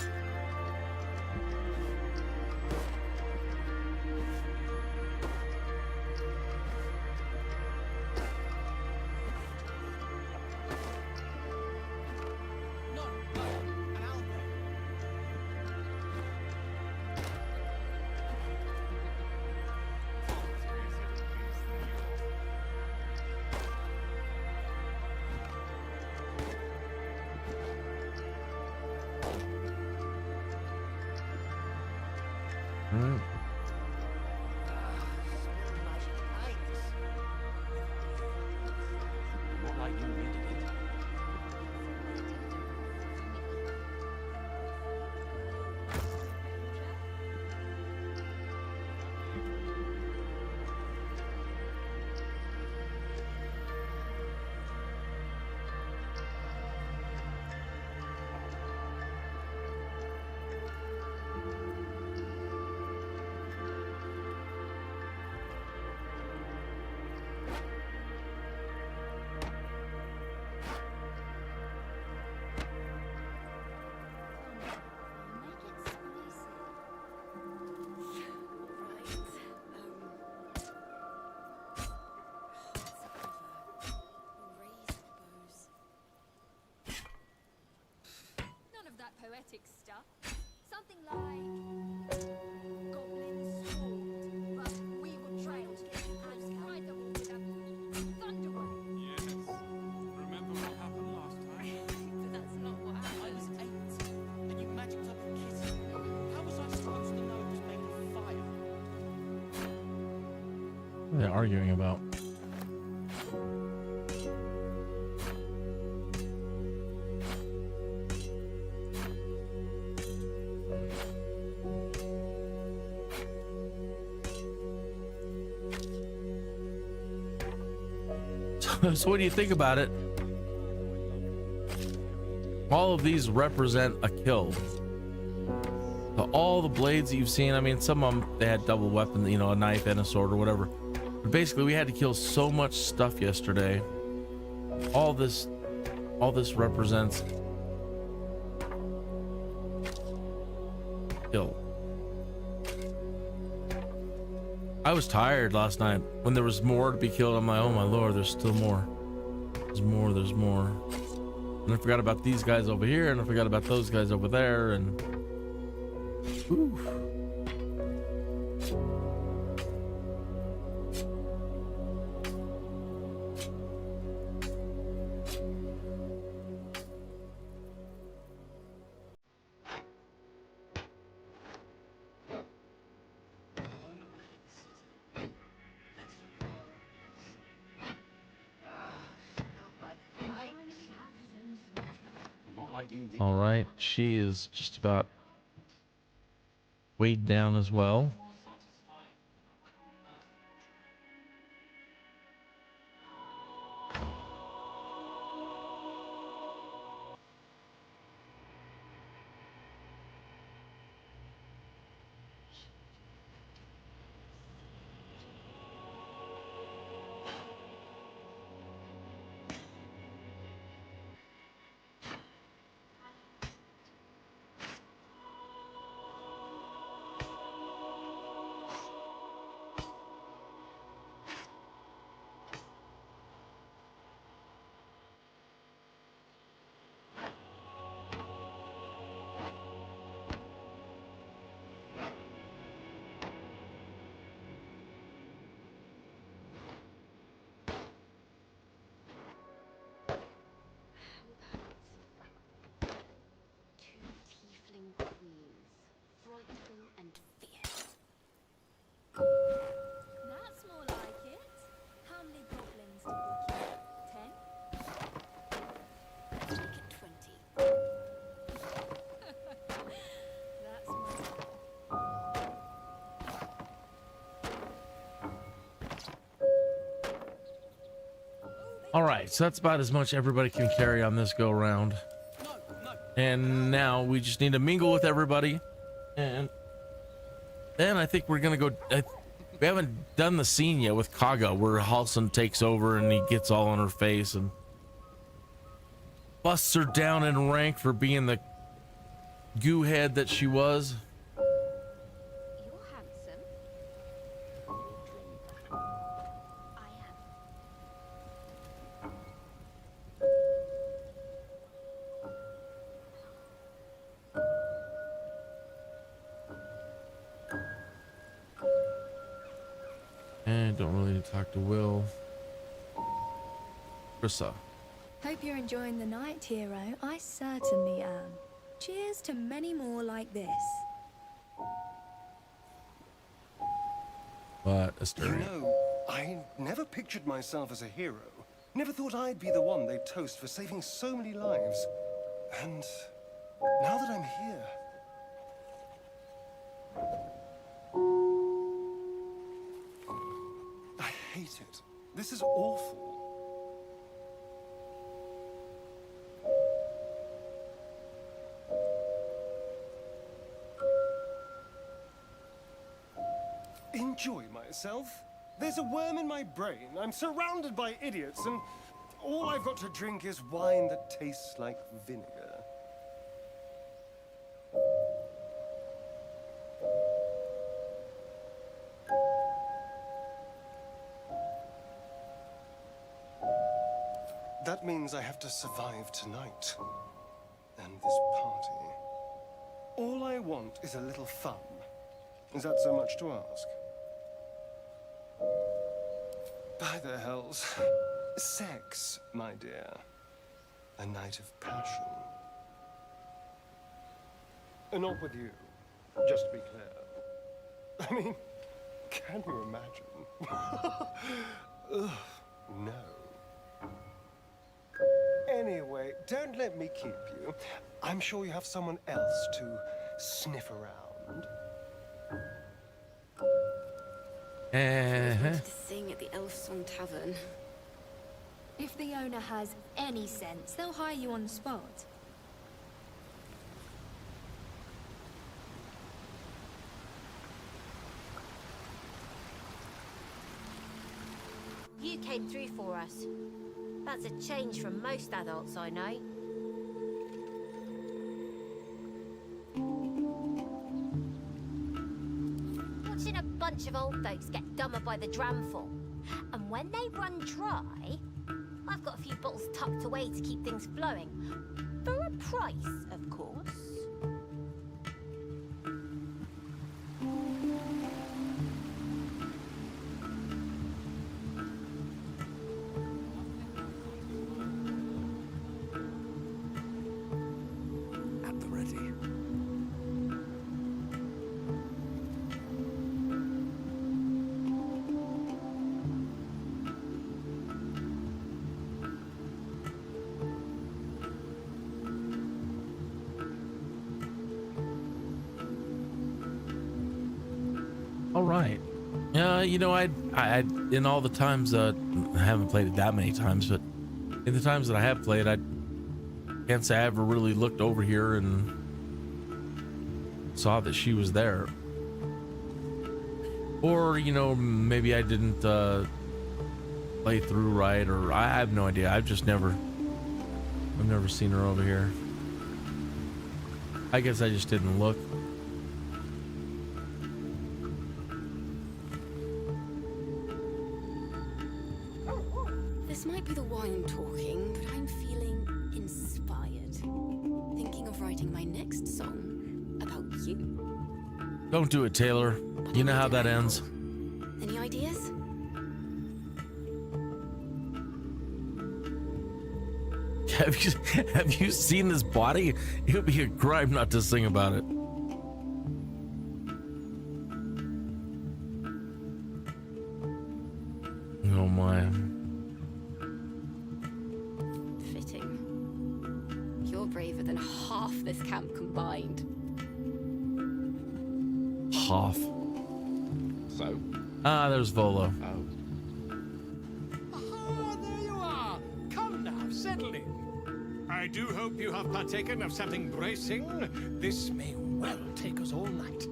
S7: Not like you needed it.
S3: None of that poetic stuff. Something like Goblin's Horde. But we were trailed and cried them all with a thunderwave.
S8: Yes. Remember what happened last time?
S13: But that's not what happened. I was 8, and you magicked up a kitten. How was I supposed to know it was made of fire?
S1: What are they arguing about? So what do you think about it? All of these represent a kill. So all the blades that you've seen, I mean, some of them, they had double weapon, you know, a knife and a sword or whatever. But basically, we had to kill so much stuff yesterday. All this represents kill. I was tired last night. When there was more to be killed, I'm like, oh my lord, there's still more. There's more, there's more. And I forgot about these guys over here, and I forgot about those guys over there, and... Ooh. All right, she is just about weighed down as well.
S3: That's more like it. How many goblins to book you? 10? Make it 20. That's
S1: All right, so that's about as much everybody can carry on this go round. And now we just need to mingle with everybody, and then I think we're gonna go. We haven't done the scene yet with Kaga, where Halson takes over and he gets all on her face and busts her down in rank for being the goo head that she was.
S3: You're handsome. I am.
S1: And don't really need to talk to Will. Krissa.
S14: Hope you're enjoying the night, hero. I certainly am. Cheers to many more like this.
S1: But Asturian.
S11: You know, I never pictured myself as a hero. Never thought I'd be the one they'd toast for saving so many lives. And now that I'm here... I hate it. This is awful. Enjoy myself? There's a worm in my brain. I'm surrounded by idiots, and all I've got to drink is wine that tastes like vinegar. That means I have to survive tonight. And this party. All I want is a little fun. Is that so much to ask? By the hells. Sex, my dear. A night of passion. Not with you, just to be clear. I mean, can you imagine? Ugh, no. Anyway, don't let me keep you. I'm sure you have someone else to sniff around.
S14: To sing at the Elf Song Tavern. If the owner has any sense, they'll hire you on the spot.
S9: You came through for us. That's a change from most adults I know. Watching seen a bunch of old folks get dumber by the dramful. And when they run dry, I've got a few bottles tucked away to keep things flowing. For a price, of course.
S2: At the ready.
S1: All right. You know, I in all the times, I haven't played it that many times, but in the times that I have played, I can't say I ever really looked over here and saw that she was there. Or, you know, maybe I didn't play through right, or I have no idea. I've never seen her over here. I guess I just didn't look.
S14: This might be the wine talking, but I'm feeling inspired. Thinking of writing my next song about you.
S1: Don't do it, Taylor. You know how that ends.
S14: Any ideas?
S1: Have you seen this body? It would be a crime not to sing about it. Oh my.
S14: Fitting. You're braver than half this camp combined.
S1: Half.
S12: So?
S1: Ah, there's Volo.
S12: Oh.
S2: Ah, there you are. Come now, settle in. I do hope you have partaken of something bracing. This may well take us all night.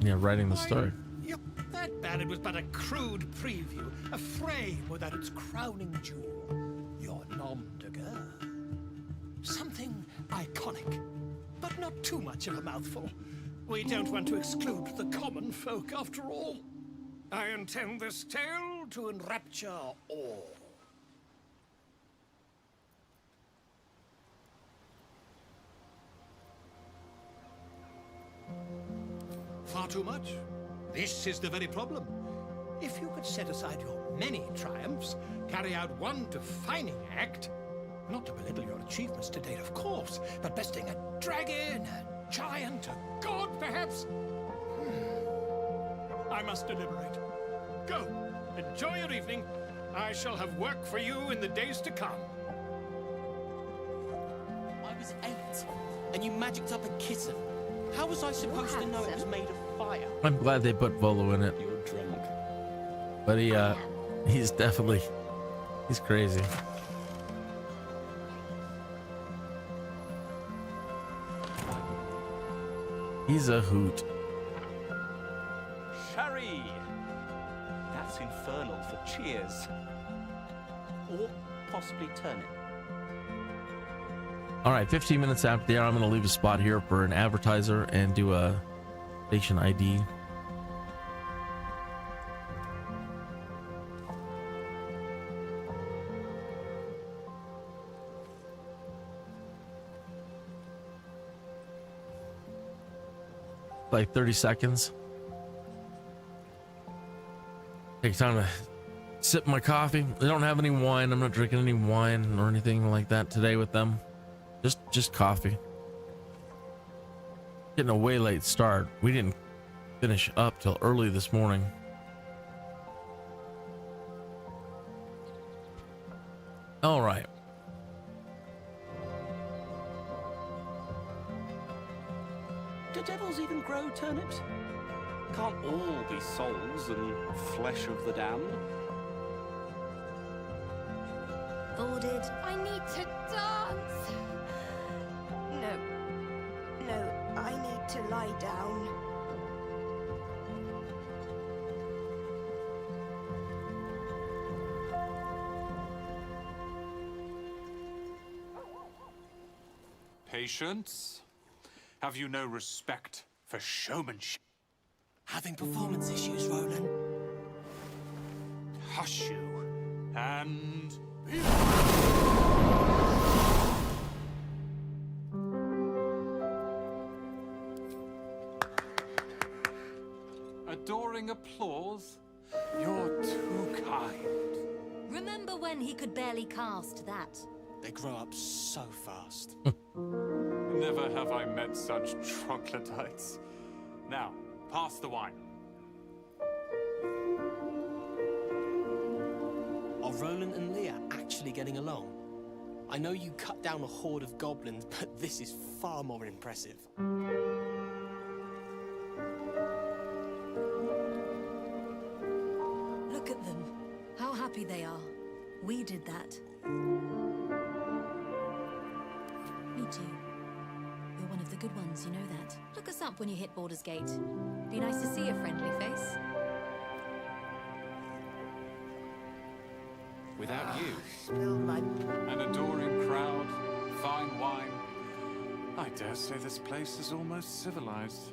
S1: Yeah, writing the story.
S2: Yep, that ballad was but a crude preview, a frame without its crowning jewel. Your nom de guerre. Something iconic, but not too much of a mouthful. We don't want to exclude the common folk, after all. I intend this tale to enrapture all. Far too much? This is the very problem. If you could set aside your many triumphs, carry out one defining act, not to belittle your achievements to date, of course, but besting a dragon, a giant, a god, perhaps? I must deliberate. Go, enjoy your evening. I shall have work for you in the days to come.
S13: I was 8, and you magicked up a kitten. How was I supposed to know it was made of fire?
S1: I'm glad they put Volo in it.
S13: You're drunk.
S1: But he's definitely, he's crazy. He's a hoot.
S7: Sherry! That's infernal for cheers. Or possibly turnip.
S1: All right, 15 minutes after the hour, I'm going to leave a spot here for an advertiser and do a station ID. Like 30 seconds. Take time to sip my coffee. They don't have any wine. I'm not drinking any wine or anything like that today with them. Just coffee. Getting a way late start. We didn't finish up till early this morning. All right.
S7: Do devils even grow turnips? Can't all be souls and flesh of the damned.
S3: Boarded.
S14: I need to dance.
S3: No, I need to lie down.
S8: Patience. Have you no respect for showmanship?
S2: Having performance issues, Roland.
S8: Hush you. And... Adoring applause? You're too kind.
S9: Remember when he could barely cast that?
S2: They grow up so fast.
S8: Never have I met such troglodytes. Now, pass the wine.
S2: Are Roland and Leah actually getting along? I know you cut down a horde of goblins, but this is far more impressive.
S15: Look at them. How happy they are. We did that.
S9: Me too. You're one of the good ones, you know that. Look us up when you hit Baldur's Gate. Be nice to see a friendly face.
S5: Without you.
S8: An adoring crowd, fine wine. I dare say this place is almost civilized.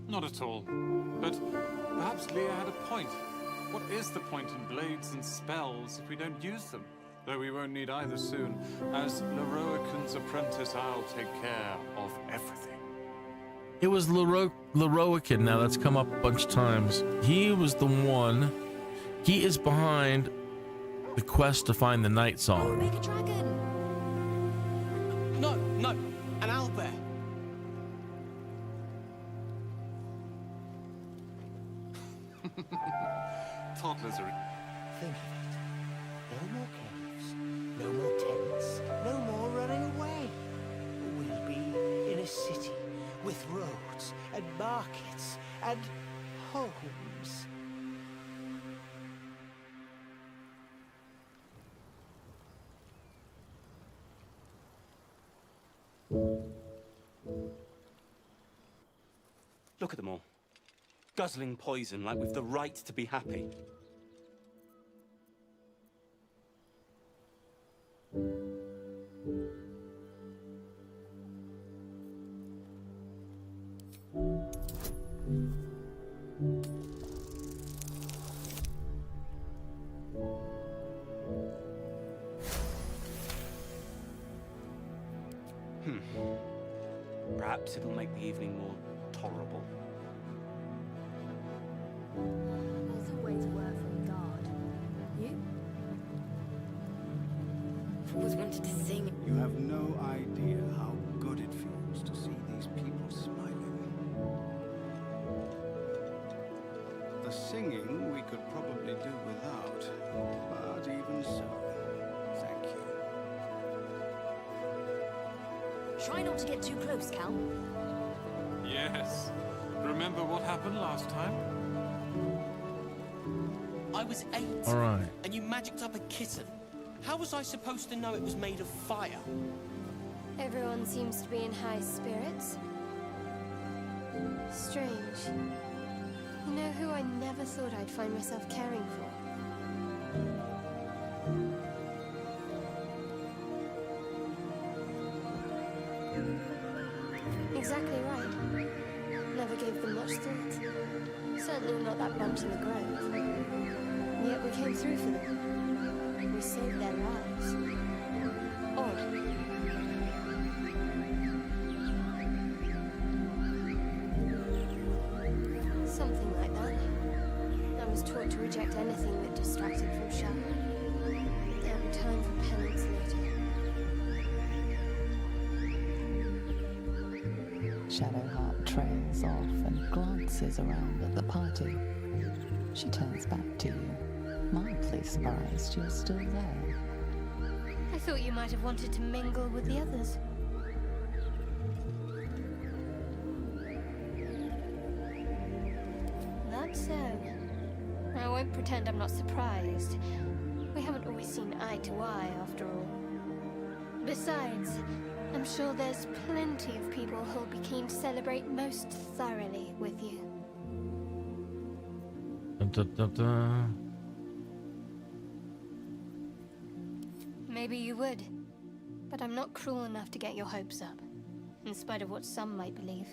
S8: Not at all. But perhaps Leah had a point. What is the point in blades and spells if we don't use them? Though we won't need either soon. As Leroican's apprentice, I'll take care of everything.
S1: It was Leroican now that's come up a bunch of times. He was the one. He is behind the quest to find the Night Song.
S9: Make a dragon.
S2: No, an owlbear.
S8: Toddlers are...
S2: Think of it. No more caves, no more tents, no more running away. We'll be in a city with roads and markets and homes.
S7: Look at them all. Guzzling poison like we've the right to be happy. Perhaps it'll make the evening more tolerable.
S3: There's always work from God. You?
S14: I've always wanted to sing.
S16: You have no idea how good it feels to see these people smiling. The singing we could probably do without, but even so, thank you.
S9: Try not to get too close, Cal.
S8: Yes. Remember what happened last time?
S2: I was 8.
S1: All right.
S2: And you magicked up a kitten. How was I supposed to know it was made of fire?
S3: Everyone seems to be in high spirits. Strange. You know who I never thought I'd find myself caring for? Exactly right. Never gave them much thought. Certainly not that bunch in the grove. Yet we came through for them. We saved their lives. Odd. Something like that. I was taught to reject anything that distracted from Shadow. There'll be time for penance later.
S10: Shadowheart trails off and glances around at the party. She turns back to you, mildly surprised you're still there.
S3: I thought you might have wanted to mingle with the others. That's so. I won't pretend I'm not surprised. We haven't always seen eye to eye, after all. Besides, I'm sure there's plenty of people who'll be keen to celebrate most thoroughly with you.
S1: Dun, dun, dun, dun.
S3: Maybe you would, but I'm not cruel enough to get your hopes up, in spite of what some might believe.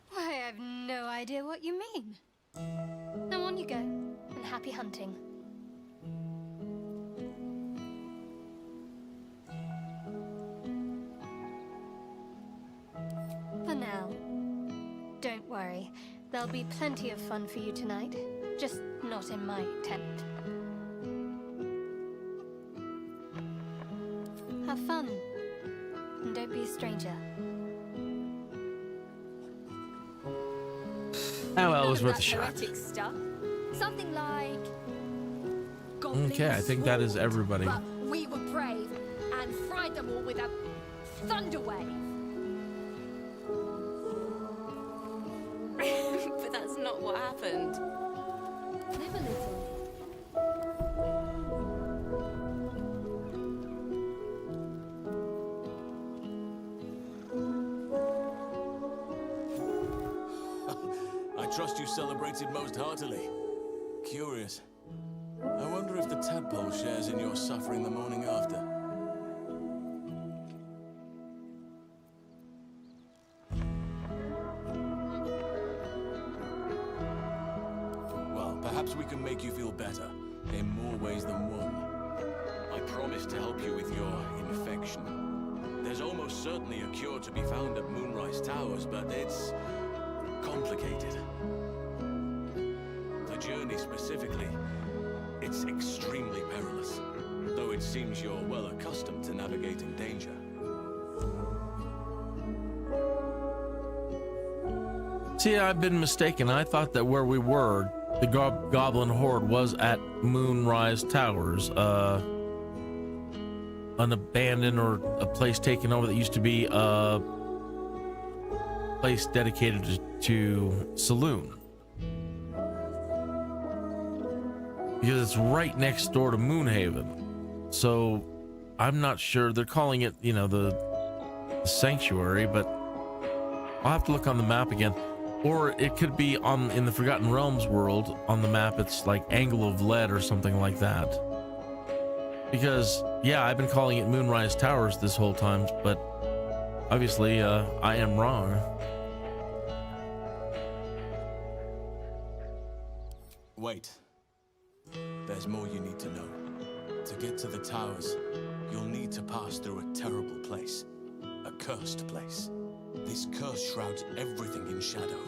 S3: Why, I have no idea what you mean. Now on you go, and happy hunting. For now, don't worry. There'll be plenty of fun for you tonight. Just not in my tent. Have fun. And don't be a stranger.
S1: Oh, well, it was worth a
S9: That
S1: shot.
S9: poetic stuff. Something like...
S1: Okay, I think that is everybody.
S9: But we were brave and fried them all with a thunder wave.
S14: But that's not what happened.
S9: Live a little.
S17: I trust you celebrated most heartily. Curious. I wonder if the tadpole shares in your suffering the morning after. Well, perhaps we can make you feel better, in more ways than one. I promise to help you with your infection. There's almost certainly a cure to be found at Moonrise Towers, but it's complicated. The journey specifically, it's extremely perilous, though it seems you're well accustomed to navigating danger.
S1: See, I've been mistaken. I thought that where we were, the Goblin Horde was at Moonrise Towers, an abandoned or a place taken over that used to be a place dedicated to saloon. Because it's right next door to Moonhaven. So I'm not sure. They're calling it, you know, the sanctuary, but I'll have to look on the map again. Or it could be in the Forgotten Realms world on the map. It's like Angle of Lead or something like that. Because, yeah, I've been calling it Moonrise Towers this whole time, but obviously I am wrong.
S17: Wait. There's more you need to know. To get to the towers, you'll need to pass through a terrible place. A cursed place. This curse shrouds everything in shadow.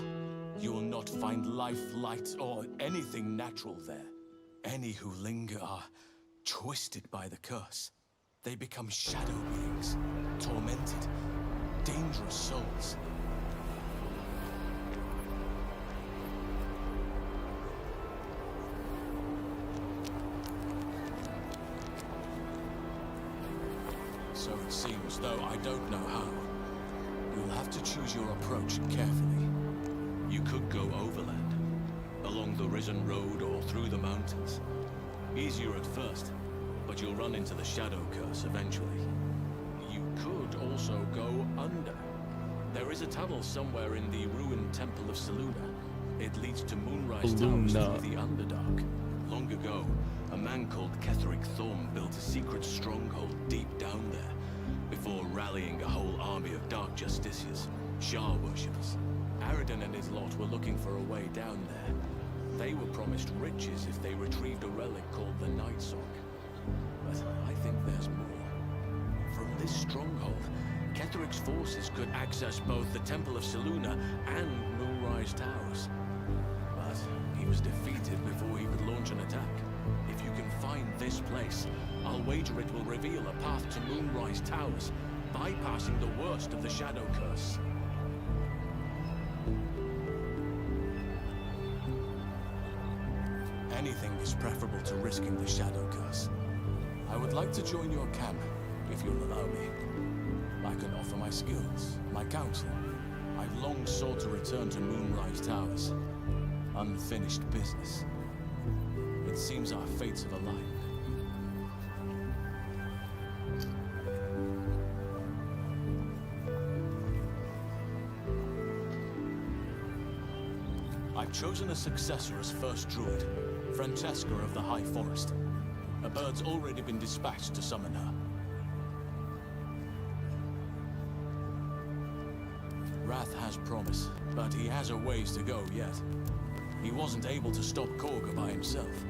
S17: You will not find life, light, or anything natural there. Any who linger are twisted by the curse. They become shadow beings, tormented, dangerous souls. So it seems, though I don't know how. You'll have to choose your approach carefully. You could go overland, along the Risen Road or through the mountains. Easier at first, but you'll run into the Shadow Curse eventually. You could also go under. There is a tunnel somewhere in the ruined Temple of Seluna. It leads to Moonrise Towers through the Underdark. Long ago, a man called Ketheric Thorm built a secret stronghold deep down there, before rallying a whole army of Dark Justiciars, Shah worshippers. Aridon and his lot were looking for a way down there. They were promised riches if they retrieved a relic called the Night Sock. But I think there's more. From this stronghold, Ketheric's forces could access both the Temple of Seluna and Moonrise Towers. But he was defeated before he could launch an attack. If you can find this place, I'll wager it will reveal a path to Moonrise Towers, bypassing the worst of the Shadow Curse. Anything is preferable to risking the Shadow Curse. I would like to join your camp, if you'll allow me. I can offer my skills, my counsel. I've long sought to return to Moonrise Towers. Unfinished business. It seems our fates have aligned. I've chosen a successor as first druid, Francesca of the High Forest. A bird's already been dispatched to summon her. Wrath has promise, but he has a ways to go yet. He wasn't able to stop Korga by himself.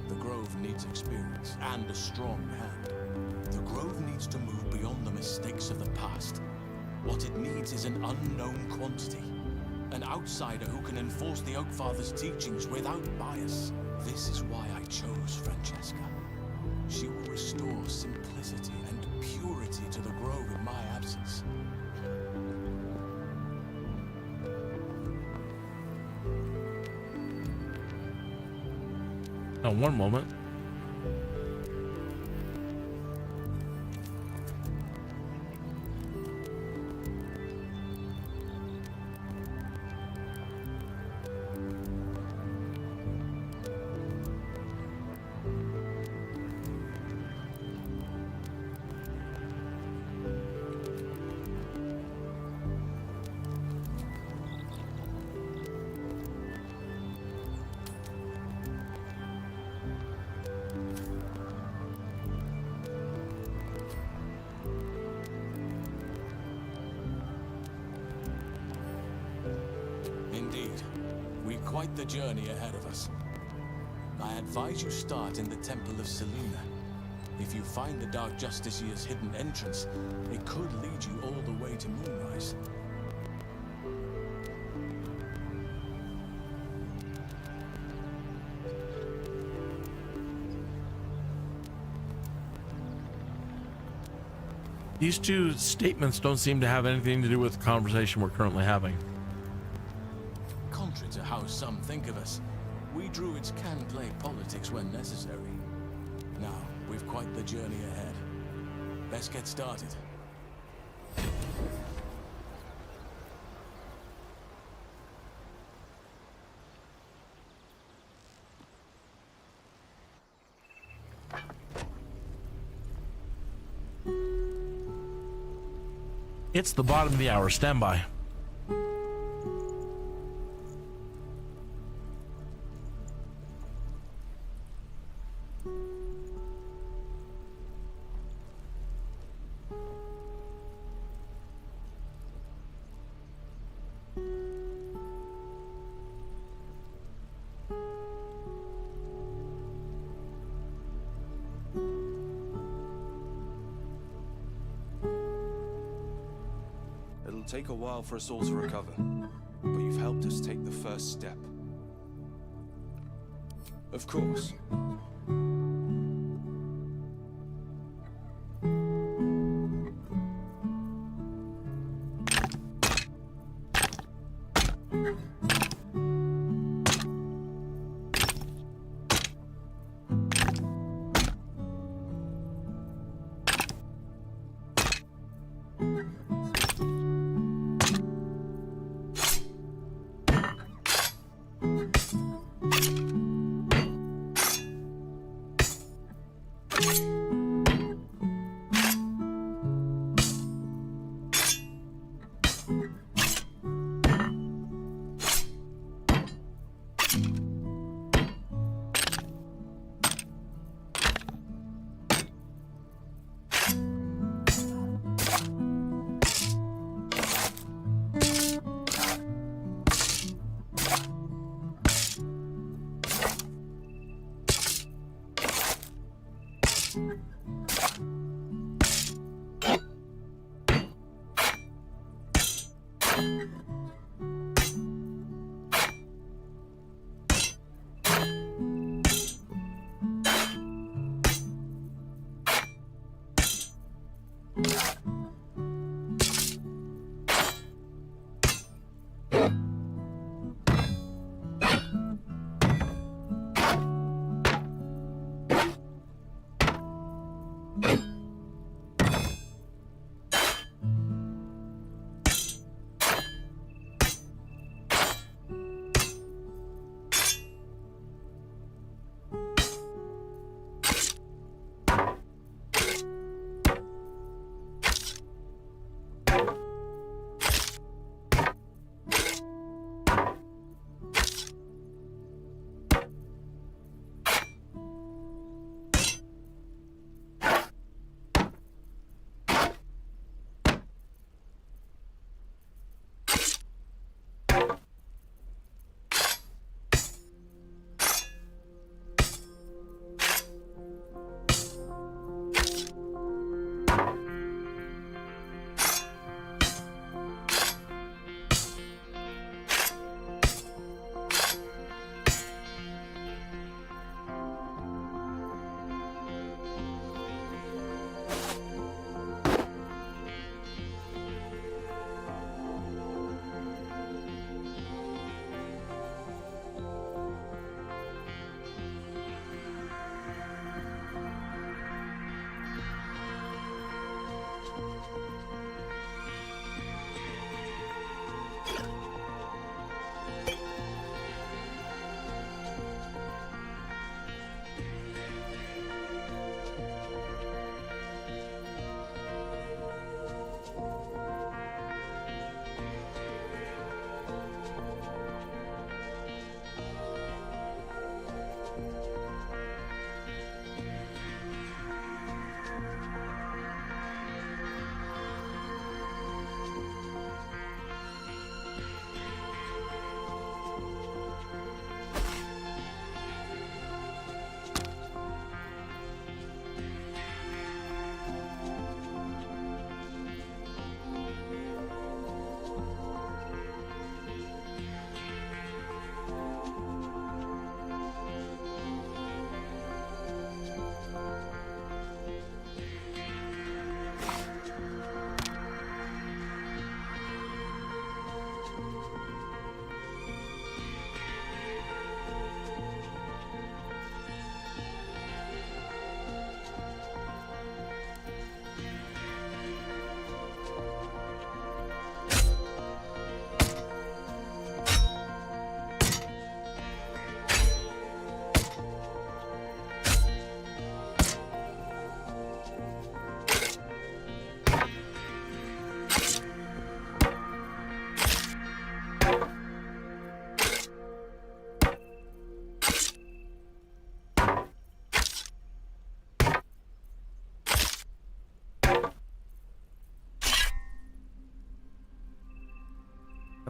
S17: The Grove needs experience and a strong hand. The Grove needs to move beyond the mistakes of the past. What it needs is an unknown quantity. An outsider who can enforce the Oakfather's teachings without bias. This is why I chose Francesca. She will restore simplicity and purity to the Grove in my absence.
S1: Now, one moment.
S17: Quite the journey ahead of us. I advise you start in the Temple of Selena. If you find the Dark Justiciar's hidden entrance, it could lead you all the way to Moonrise.
S1: These two statements don't seem to have anything to do with the conversation we're currently having.
S17: Contrary to how some think of us, we druids can play politics when necessary. Now, we've quite the journey ahead. Let's get started.
S1: It's the bottom of the hour. Stand by.
S11: It'll take a while for us all to recover, but you've helped us take the first step. Of course.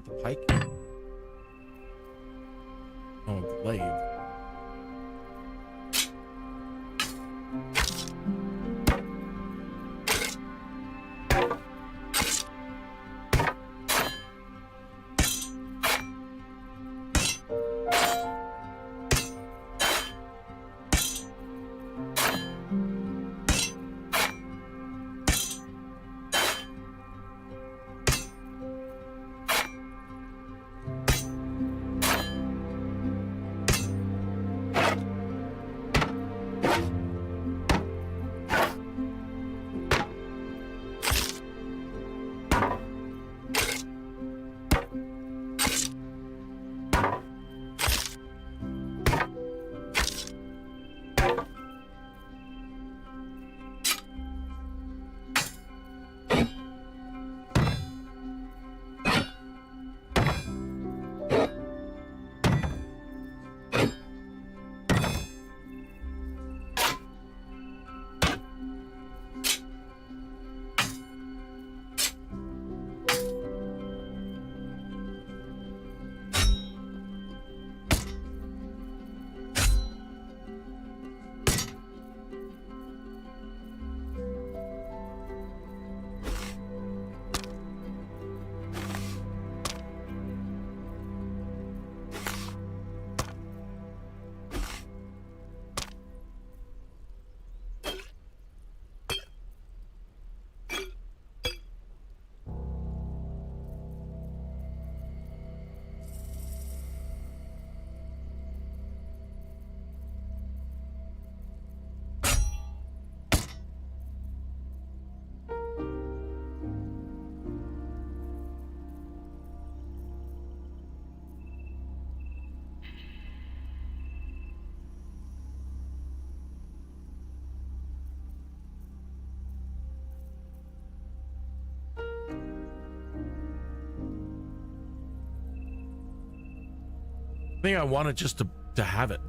S1: Not the pike. Oh, the glaive. I think I wanted just to have it.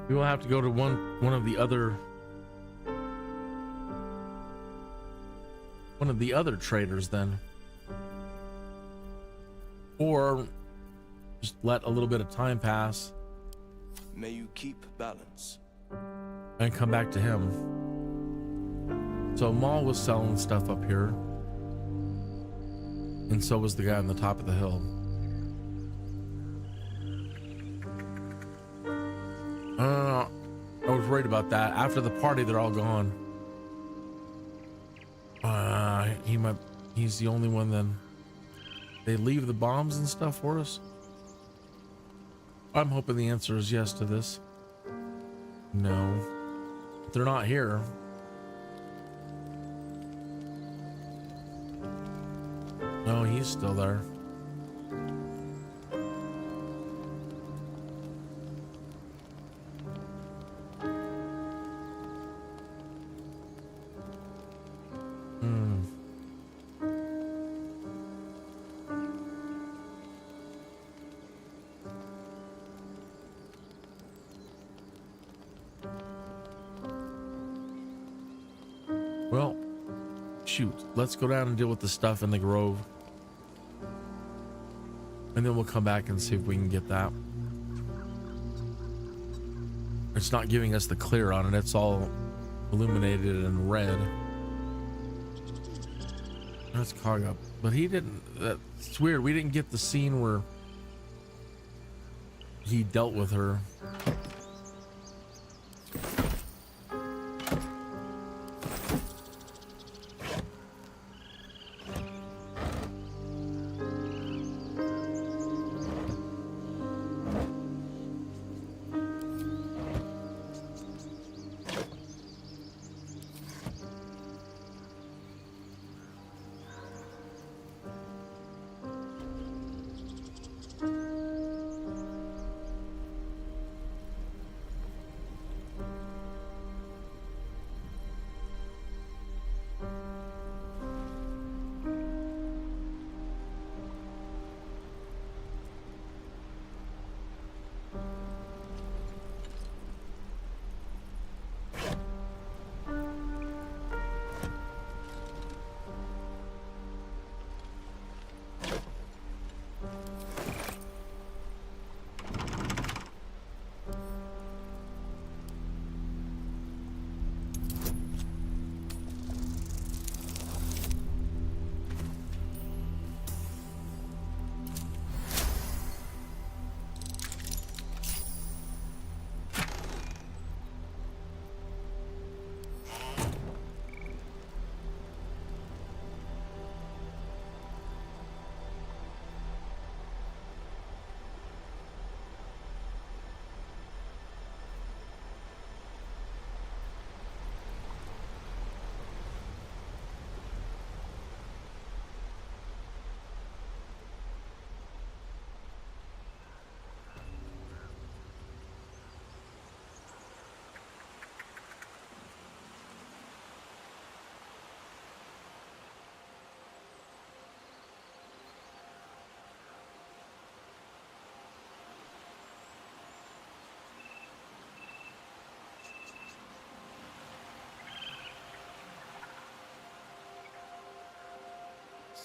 S1: We will have to go to one of the other traders then, or just let a little bit of time pass.
S18: May you keep balance.
S1: And come back to him. So Maul was selling stuff up here, and so was the guy on the top of the hill. I was was worried about that. After the party, they're all gone. He's the only one then. They leave the bombs and stuff for us? I'm hoping the answer is yes to this. No. They're not here. No, he's still there. Well, shoot. Let's go down and deal with the stuff in the grove. And then we'll come back and see if we can get that. It's not giving us the clear on it. It's all illuminated in red. That's Cog Up. But he didn't... It's weird. We didn't get the scene where he dealt with her.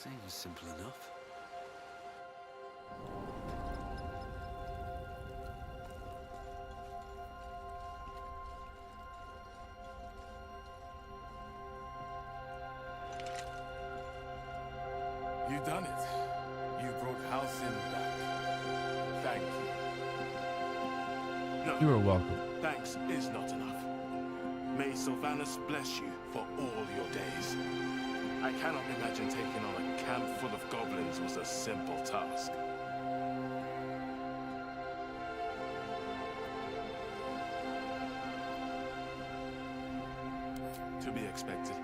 S7: Seems simple enough.
S19: You done it. You brought Halcyon back. Thank you. No.
S1: You are welcome.
S19: Thanks is not enough. May Sylvanus bless you for all your days. I cannot imagine taking on a camp full of goblins was a simple task. To be expected.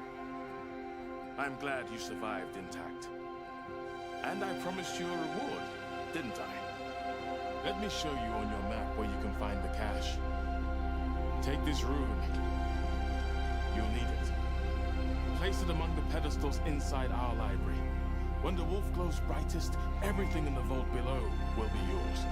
S19: I'm glad you survived intact. And I promised you a reward, didn't I? Let me show you on your map where you can find the cache. Take this rune. You'll need it. Place it among the pedestals inside our library. When the wolf glows brightest, everything in the vault below will be yours.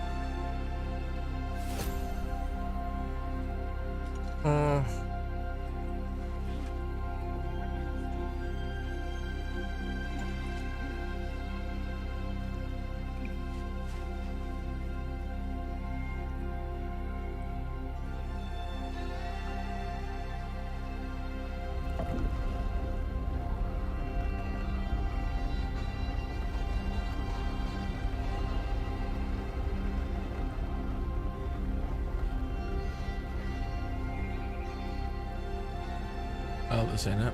S1: No, this ain't it.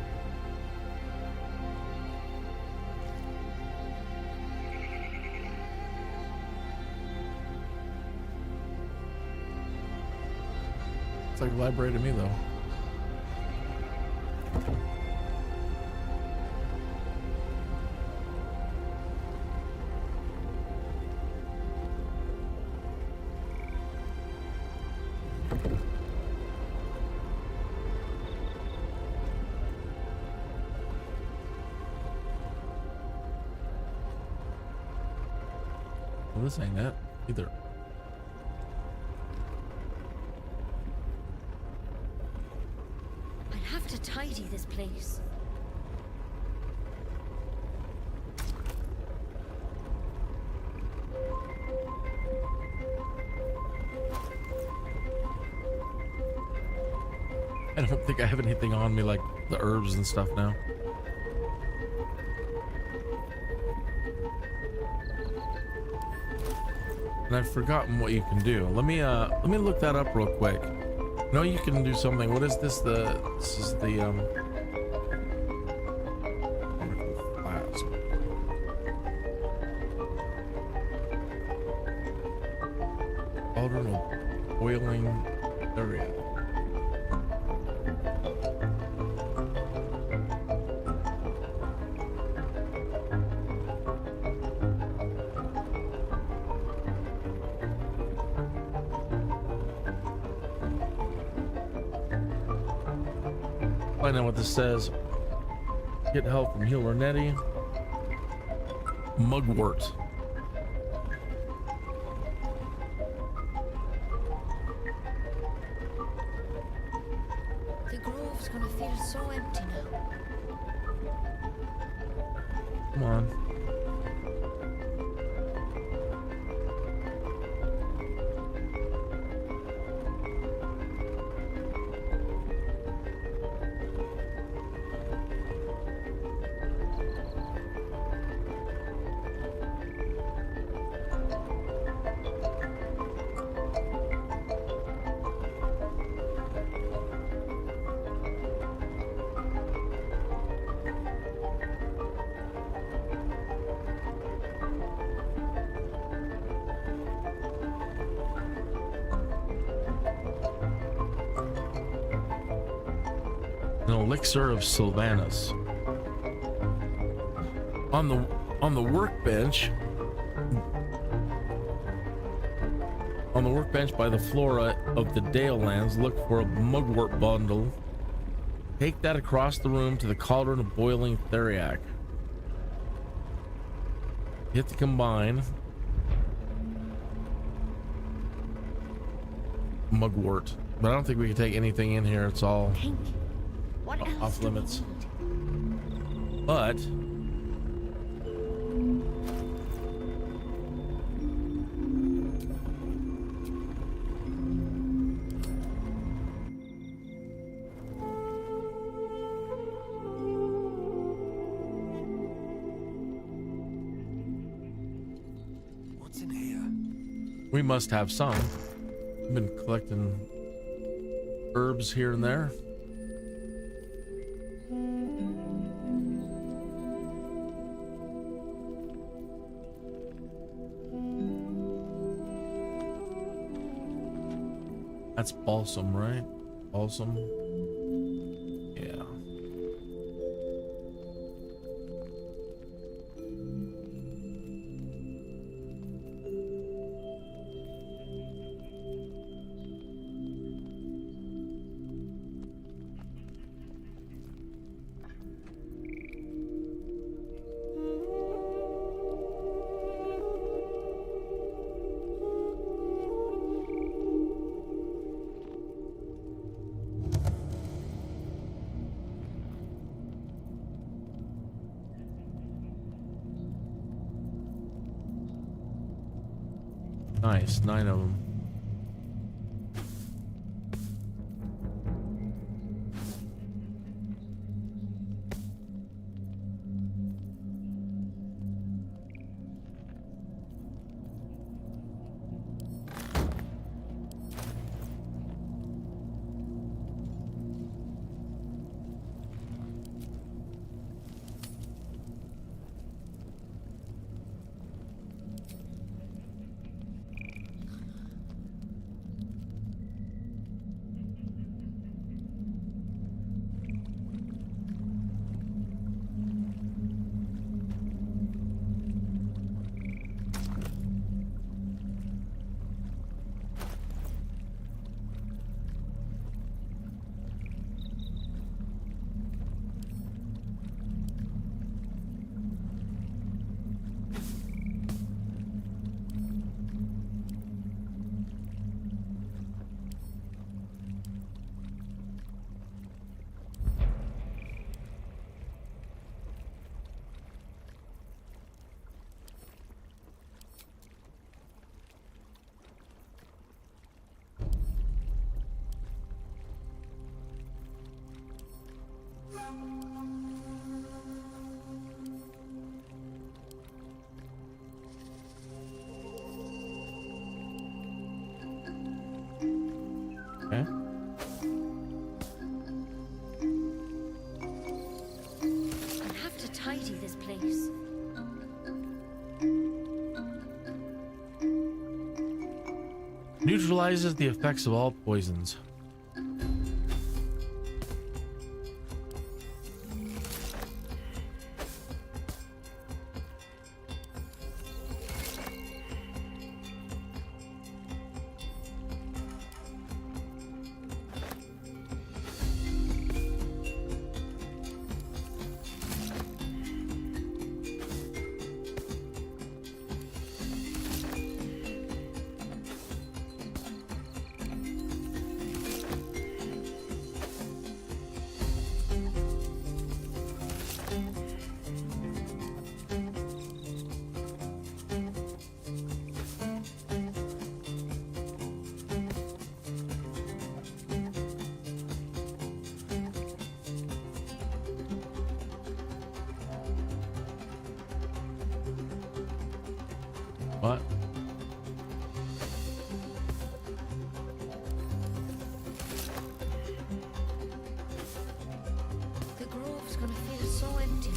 S1: It's like library to me though. Well, this ain't it either.
S15: I'll have to tidy this place.
S1: I don't think I have anything on me like the herbs and stuff now. And I've forgotten what you can do. Let me look that up real quick. No, you can do something. What is this? This is the flask. Cauldron of boiling area. Find out what this says. Get help from Healer Nettie. Mugwort.
S15: The grove's gonna feel so empty now.
S1: Come on. An elixir of Sylvanus. On the workbench. On the workbench by the flora of the Dale lands, look for a mugwort bundle. Take that across the room to the cauldron of boiling theriac. Hit the combine. Mugwort. But I don't think we can take anything in here. It's all off limits. But
S2: What's in here?
S1: we must have some. We've been collecting herbs here and there. That's balsam, right? Balsam. Yeah. Nice, 9 of them. Neutralizes the effects of all poisons. What?
S15: The grove's gonna feel so empty.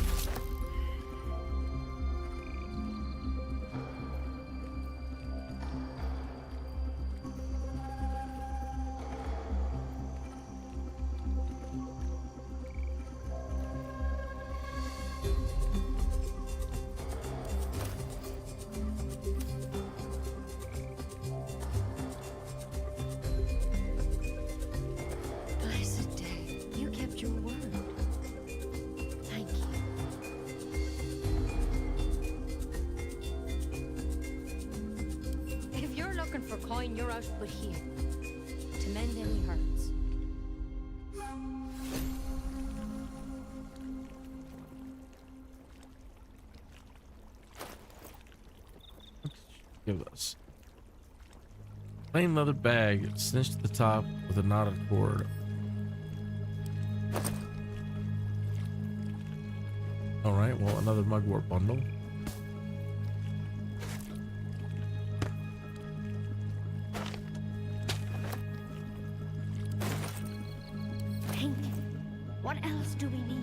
S15: Blessed day, you kept your word. Thank you. If you're looking for coin, you're out but here to mend any hurts.
S1: Give us plain leather bag cinched at the top with a knotted cord. All right, well, another mugwort bundle.
S15: Thank you. What else do we need?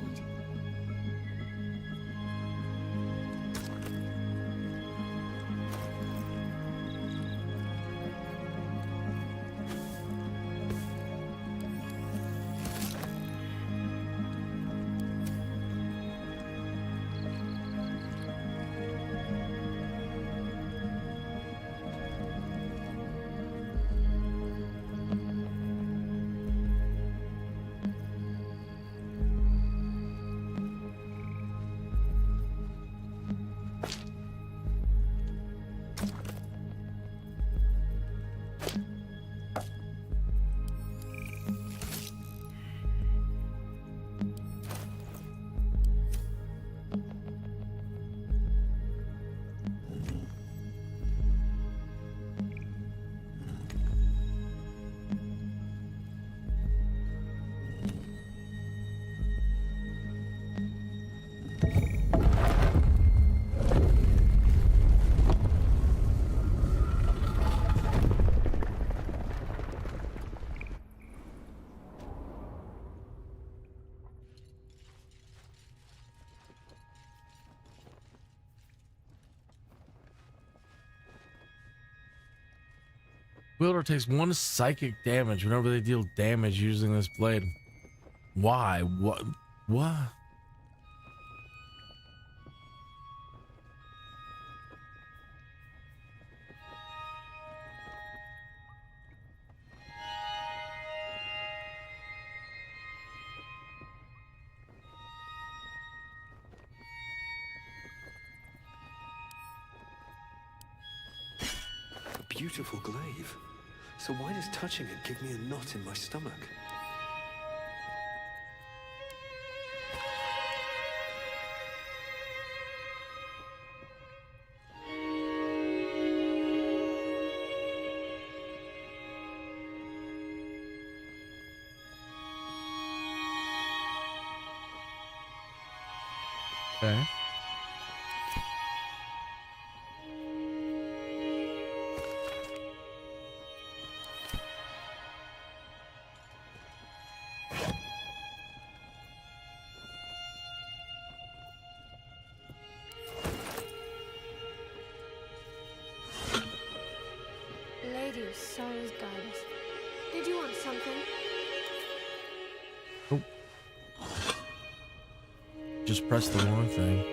S1: Wielder takes 1 psychic damage whenever they deal damage using this blade. Why? What? What?
S11: A beautiful glaive. So why does touching it give me a knot in my stomach?
S1: Okay.
S3: Lady of Sorrows guide us. Did you want something?
S1: Oh. Just press the wrong thing.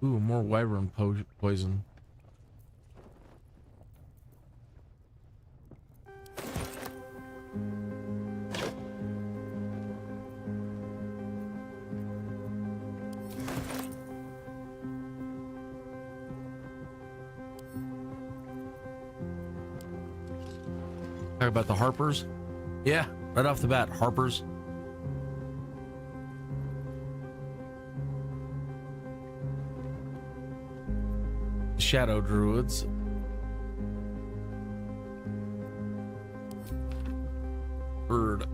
S1: Ooh, more wyvern poison. Talk about the Harpers? Yeah, right off the bat, Harpers. Shadow druids. Bird.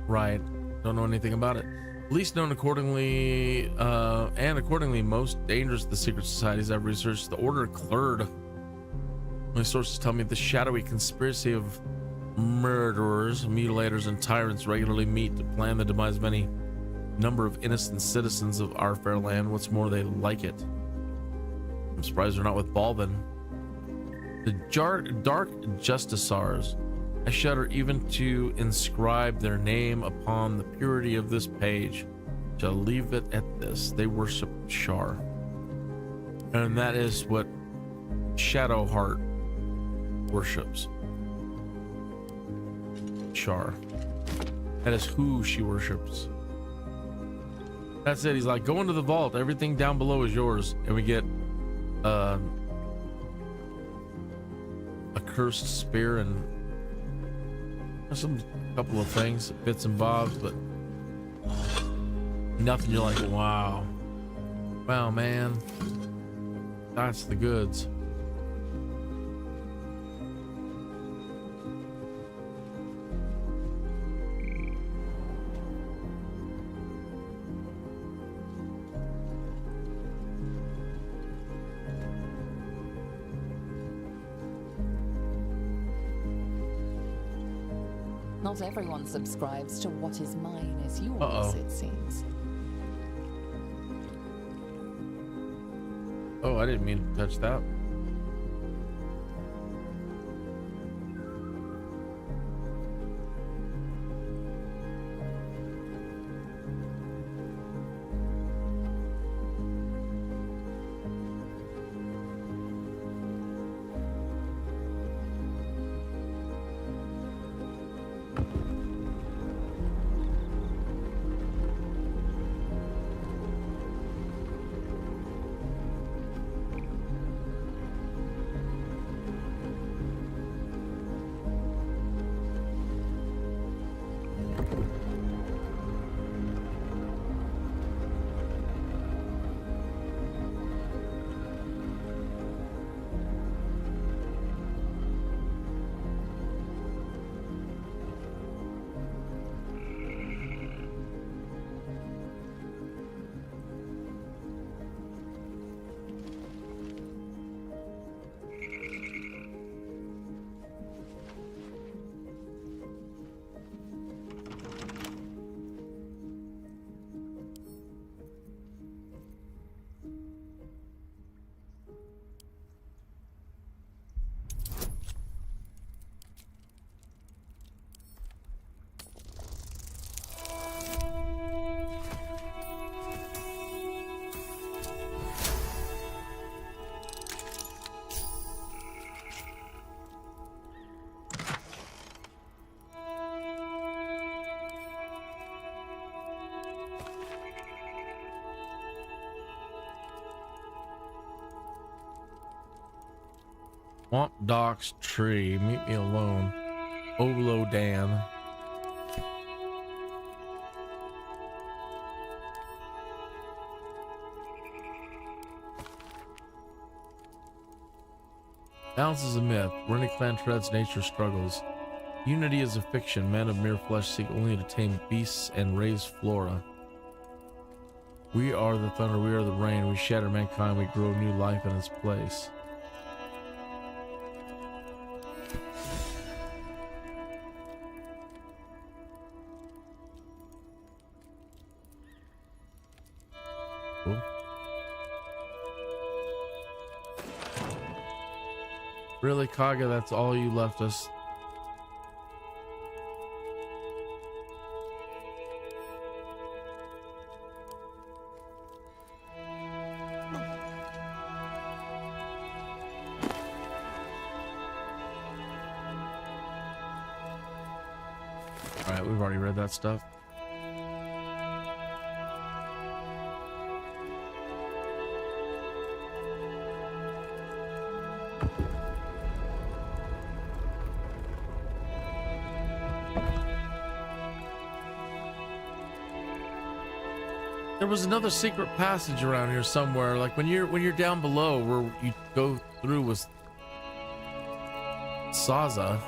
S1: Right. Don't know anything about it. Least known accordingly, and accordingly most dangerous of the secret societies I've researched, the Order Clerd. My sources tell me the shadowy conspiracy of murderers, mutilators, and tyrants regularly meet to plan the demise of any number of innocent citizens of our fair land. What's more, they like it. I'm surprised they're not with Baldwin. The dark justiciars. I shudder even to inscribe their name upon the purity of this page. Shall leave it at this. They worship Shar. And that is what Shadowheart worships. Shar. That is who she worships. That's it. He's like, go into the vault. Everything down below is yours. And we get a cursed spear and some couple of things, bits and bobs, but nothing you're like, wow, man, that's the goods.
S10: Not everyone subscribes to what is mine is yours, it seems.
S1: Oh, I didn't mean to touch that. Swamp Docks Tree. Meet me alone. Olo Dan. Balance is a myth. Runic clan treads nature struggles. Unity is a fiction. Men of mere flesh seek only to tame beasts and raise flora. We are the thunder, we are the rain. We shatter mankind, we grow new life in its place. Cool. Really, Kaga, that's all you left us? Alright, we've already read that stuff. There was another secret passage around here somewhere, like when you're down below where you go through with Saza.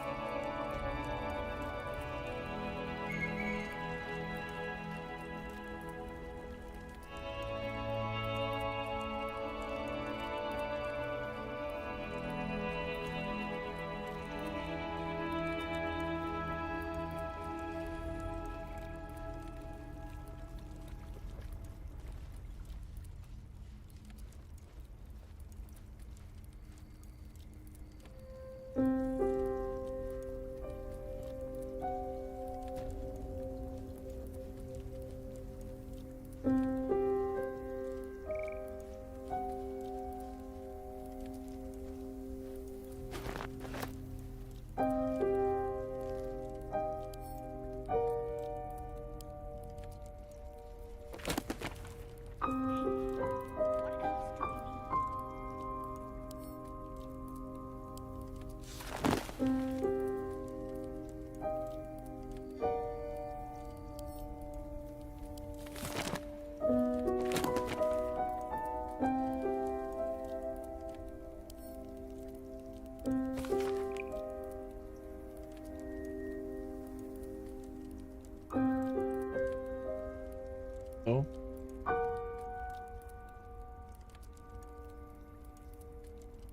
S1: Oh.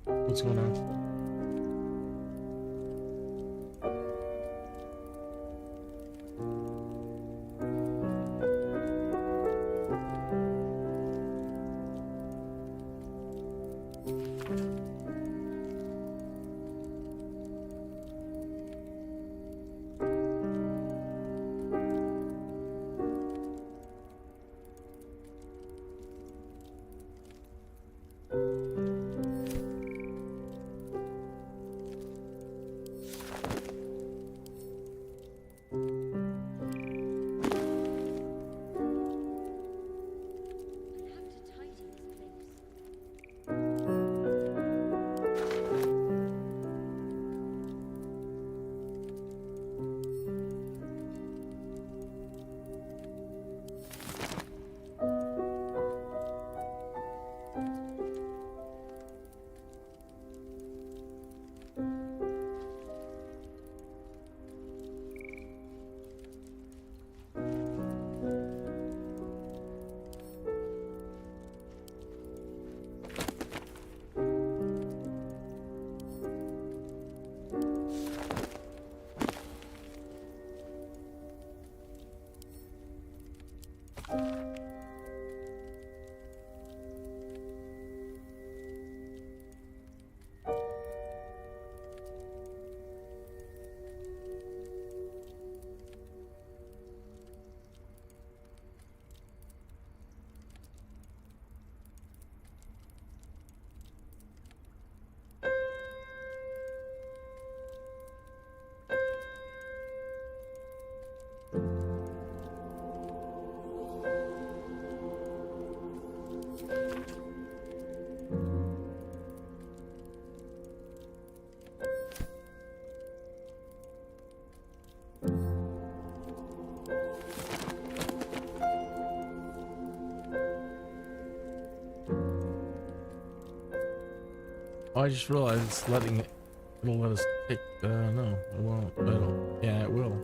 S1: What's going on? Oh, I just realized it's letting it. It'll let us take. No, it won't. It'll. Yeah, it will.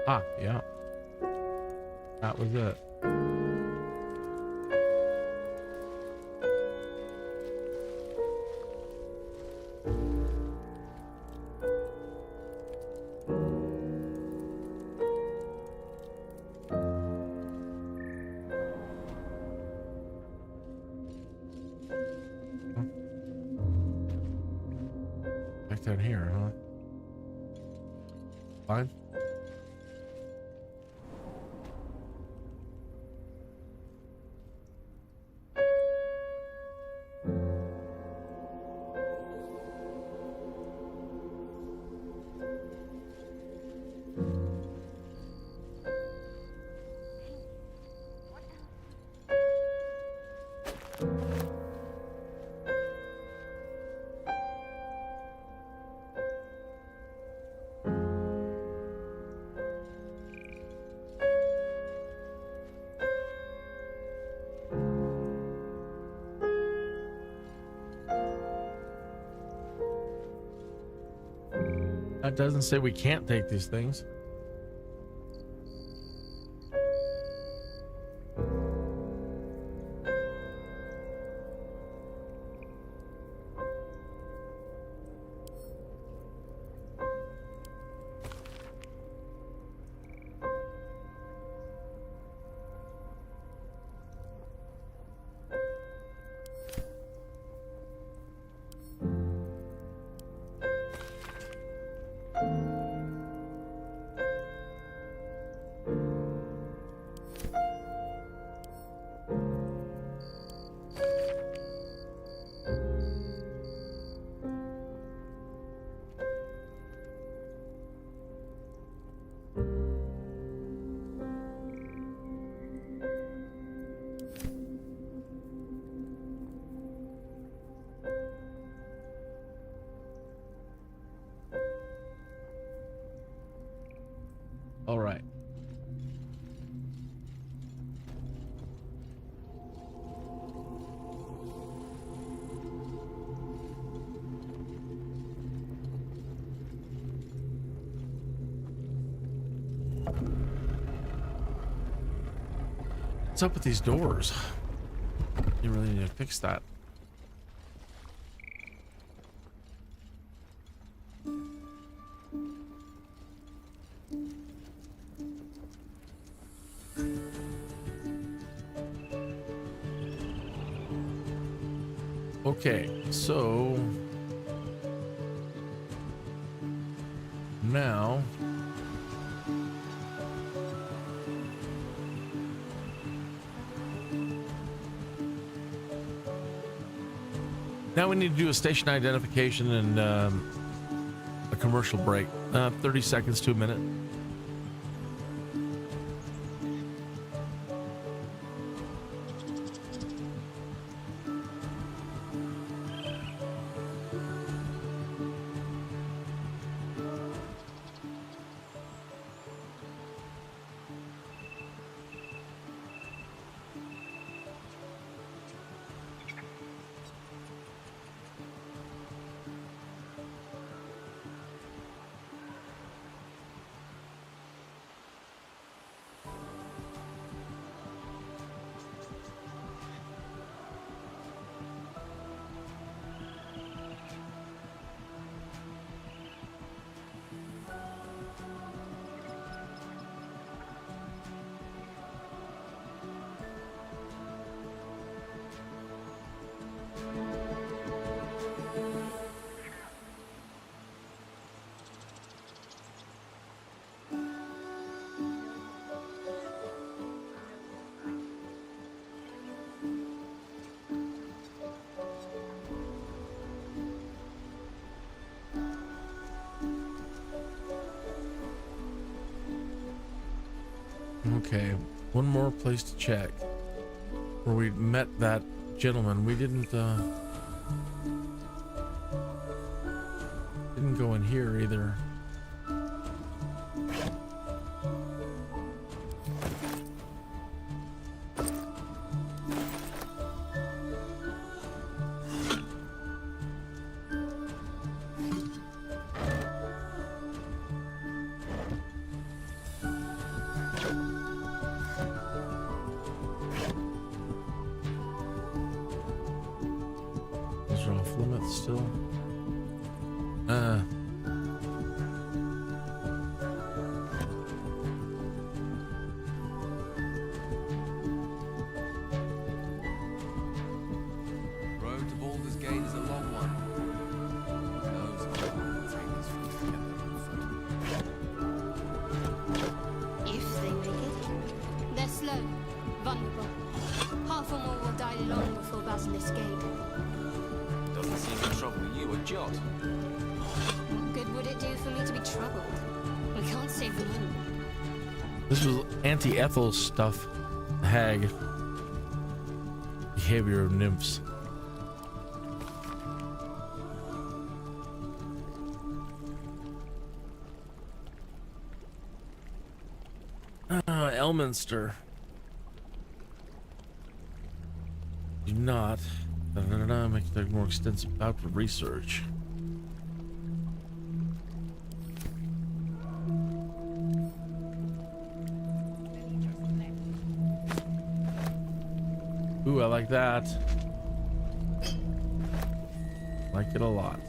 S1: Ah, yeah. That was it. Back down here, huh? Fine. That doesn't say we can't take these things. All right. What's up with these doors? You really need to fix that. Okay, so now we need to do a station identification and a commercial break. 30 seconds to a minute. Okay, one more place to check. Where we met that gentleman. We didn't go in here either. These are off limits still.
S20: Road to Baldur's Gate is a long one. Who knows how long it'll take us to get there on foot.
S3: If they make it. They're slow, vulnerable. Half or more will die long before Basilisk Gate.
S20: Doesn't seem to trouble you a jot.
S3: What good would it do for me to be troubled? We can't save them all.
S1: This was Auntie Ethel's stuff. Hag. Behavior of nymphs. Elminster. Do not. Make it more extensive bout of research. Ooh, I like that. Like it a lot.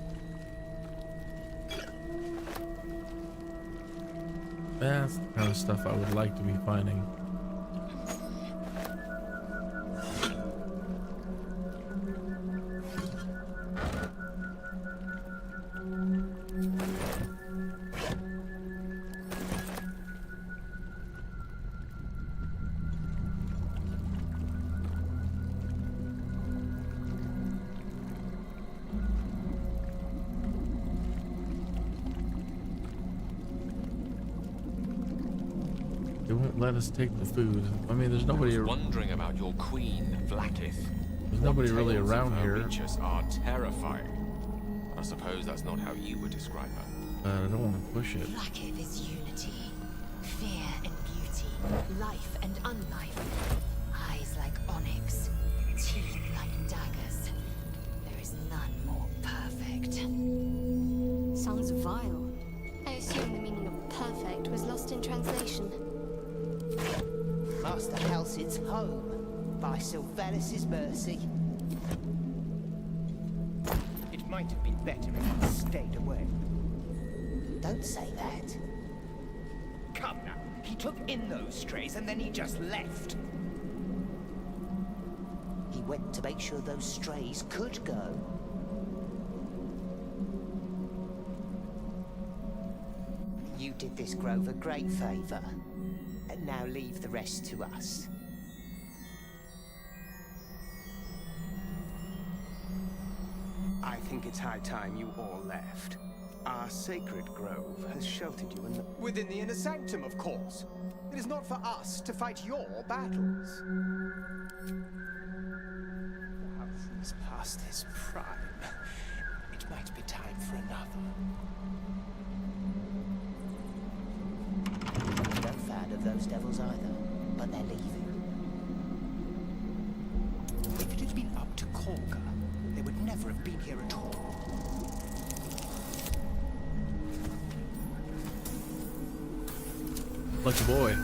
S1: That's the kind of stuff I would like to be finding. They won't let us take the food. I mean, there's nobody.
S17: Wondering about your queen, Vlaakith.
S1: There's nobody really
S17: Tales of
S1: around
S17: her
S1: here.
S17: Reaches are terrifying. I suppose that's not how you would describe her.
S1: I don't want to push it.
S21: Vlaakith is unity, fear and beauty, life and unlife. Eyes like onyx, teeth like daggers. There is none more perfect.
S3: Sounds vile. I assume the meaning of perfect was lost in translation.
S22: Master Halsid's home by Sylvanas' mercy.
S2: It might have been better if he'd stayed away.
S22: Don't say that.
S2: Come now, he took in those strays and then he just left.
S22: He went to make sure those strays could go. You did this grove a great favor. And now leave the rest to us.
S2: I think it's high time you all left. Our sacred grove has sheltered you within the inner sanctum, of course. It is not for us to fight your battles. He's past his prime. It might be time for another.
S22: No fan of those devils either, but they're leaving.
S2: If it had been up to Kolga, they would never have been here at all.
S1: Lucky boy.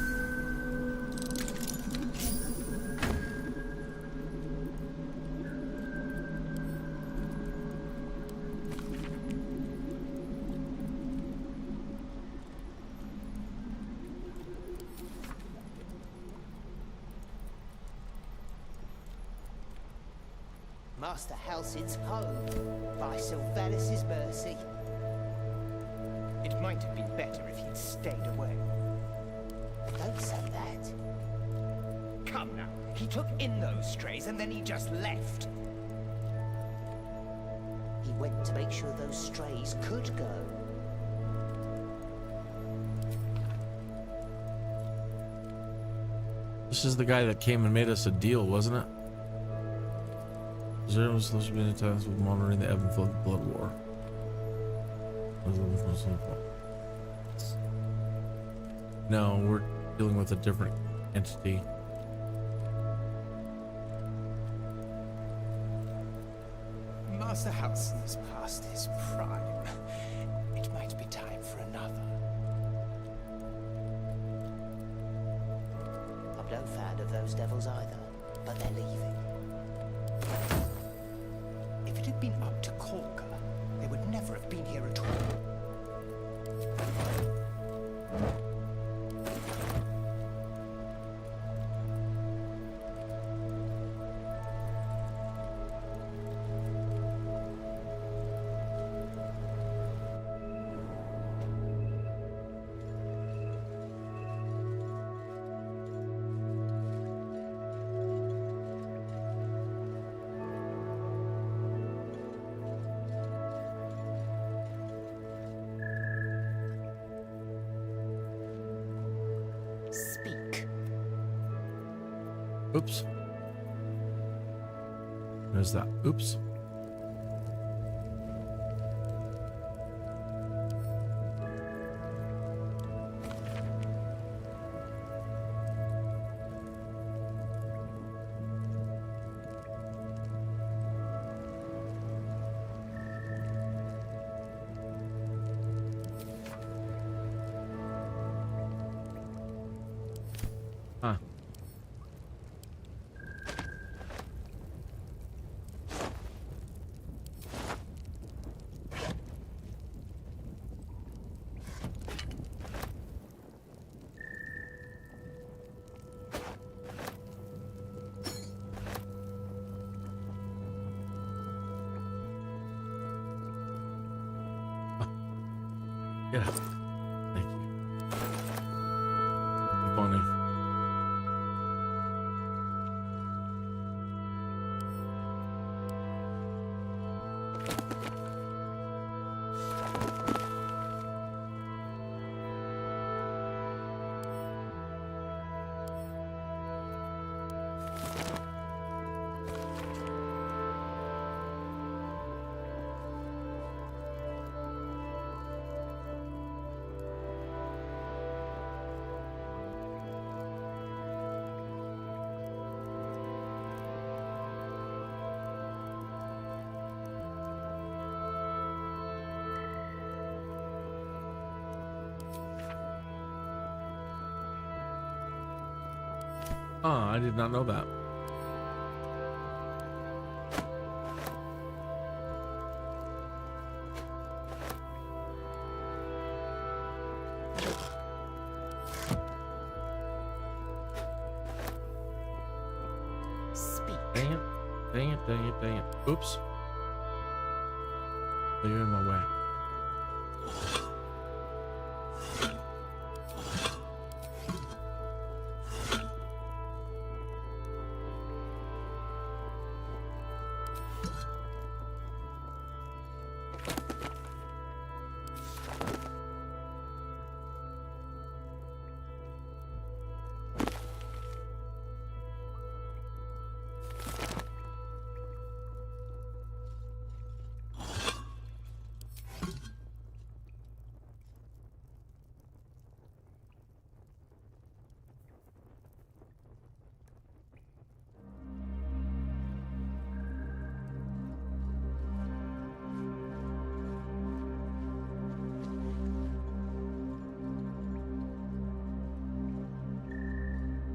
S22: Master Halsid's home by Sylvanas' mercy.
S2: It might have been better if he'd stayed away.
S22: Don't say that.
S2: Come now, he took in those strays and then he just left.
S22: He went to make sure those strays could go.
S1: This is the guy that came and made us a deal, wasn't it? Zero was supposed to be in times with monitoring the ebb and flow of the blood war. No, we're dealing with a different entity.
S2: Master Halson's past his prime. It might be time for another.
S22: I'm no fan of those devils either, but they're leaving.
S2: If it had been up to Corker, they would never have been here at all.
S22: Speak.
S1: Oops. There's that. Oops. Huh. Yeah. Thank you. Funny. I did not know that.
S22: Speak.
S1: Dang it. Dang it, dang it, dang it. Oops. You're in my way.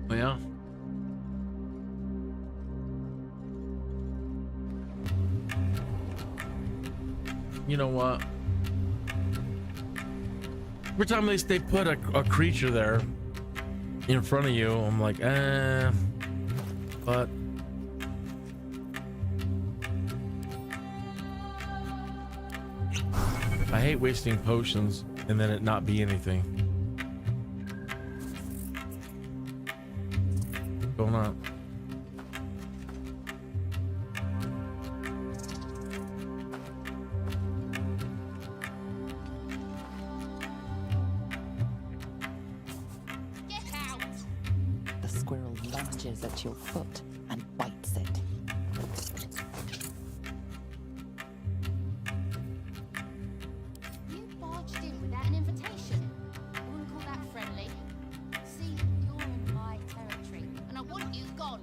S1: Yeah. You know what? Every time they put a creature there in front of you, I'm like, but I hate wasting potions and then it not be anything. What's going on?
S22: The squirrel
S10: lunges at your foot and bites it.
S9: You barged in without an invitation. I wouldn't call that friendly. See, you're in my territory, and I want you gone.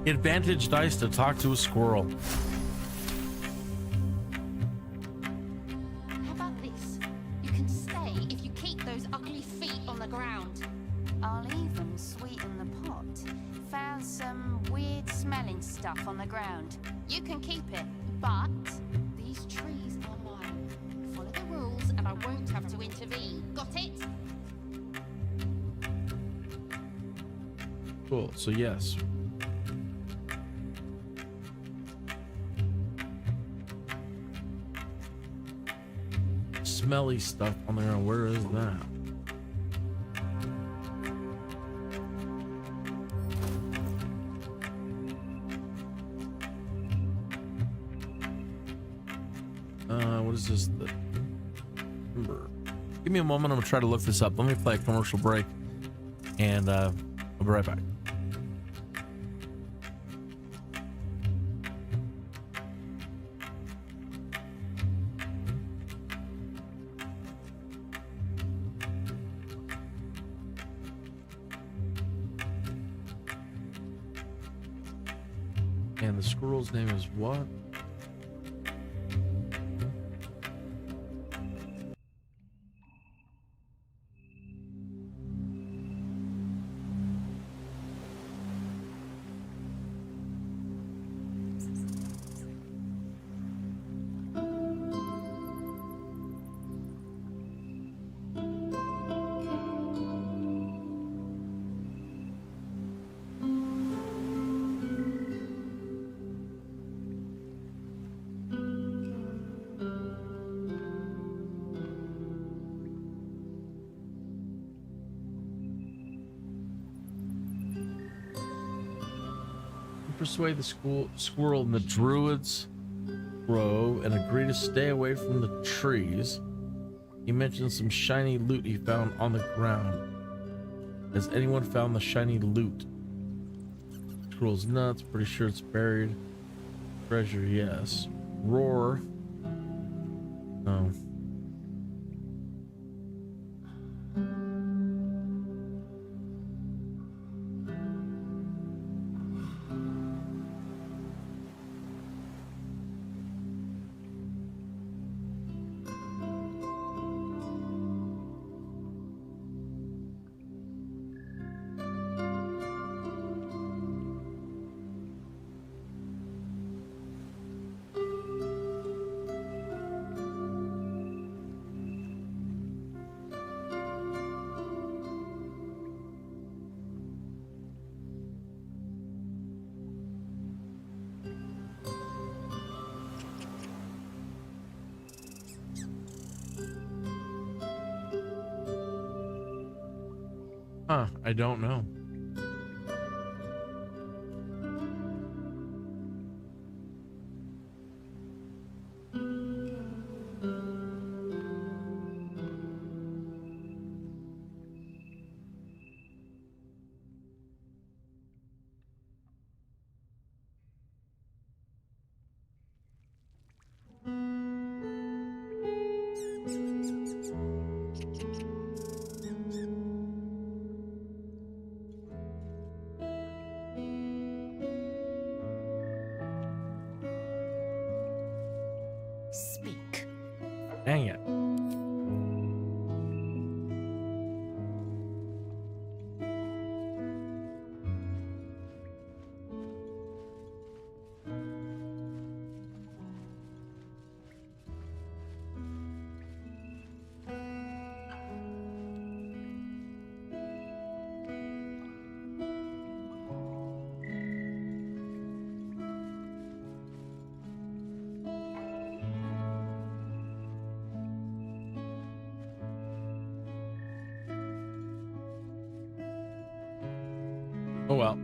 S1: Advantage dice to talk to a squirrel.
S9: How about this? You can stay if you keep those ugly feet on the ground.
S4: I'll even sweeten the pot. Found some weird smelling stuff on the ground.
S9: You can keep it, but these trees are mine. Follow the rules and I won't have to intervene. Got it?
S1: Cool, so yes. Smelly stuff on the ground. Where is that? What is this? The timber. Give me a moment. I'm gonna try to look this up. Let me play a commercial break, and I'll be right back. And the squirrel's name is what? Persuade the squirrel and the druids grow and agree to stay away from the trees. He mentioned some shiny loot he found on the ground. Has anyone found the shiny loot? Squirrel's nuts, pretty sure it's buried. Treasure, yes. Roar. No. Huh, I don't know.
S4: Speak.
S1: Dang it. Oh well.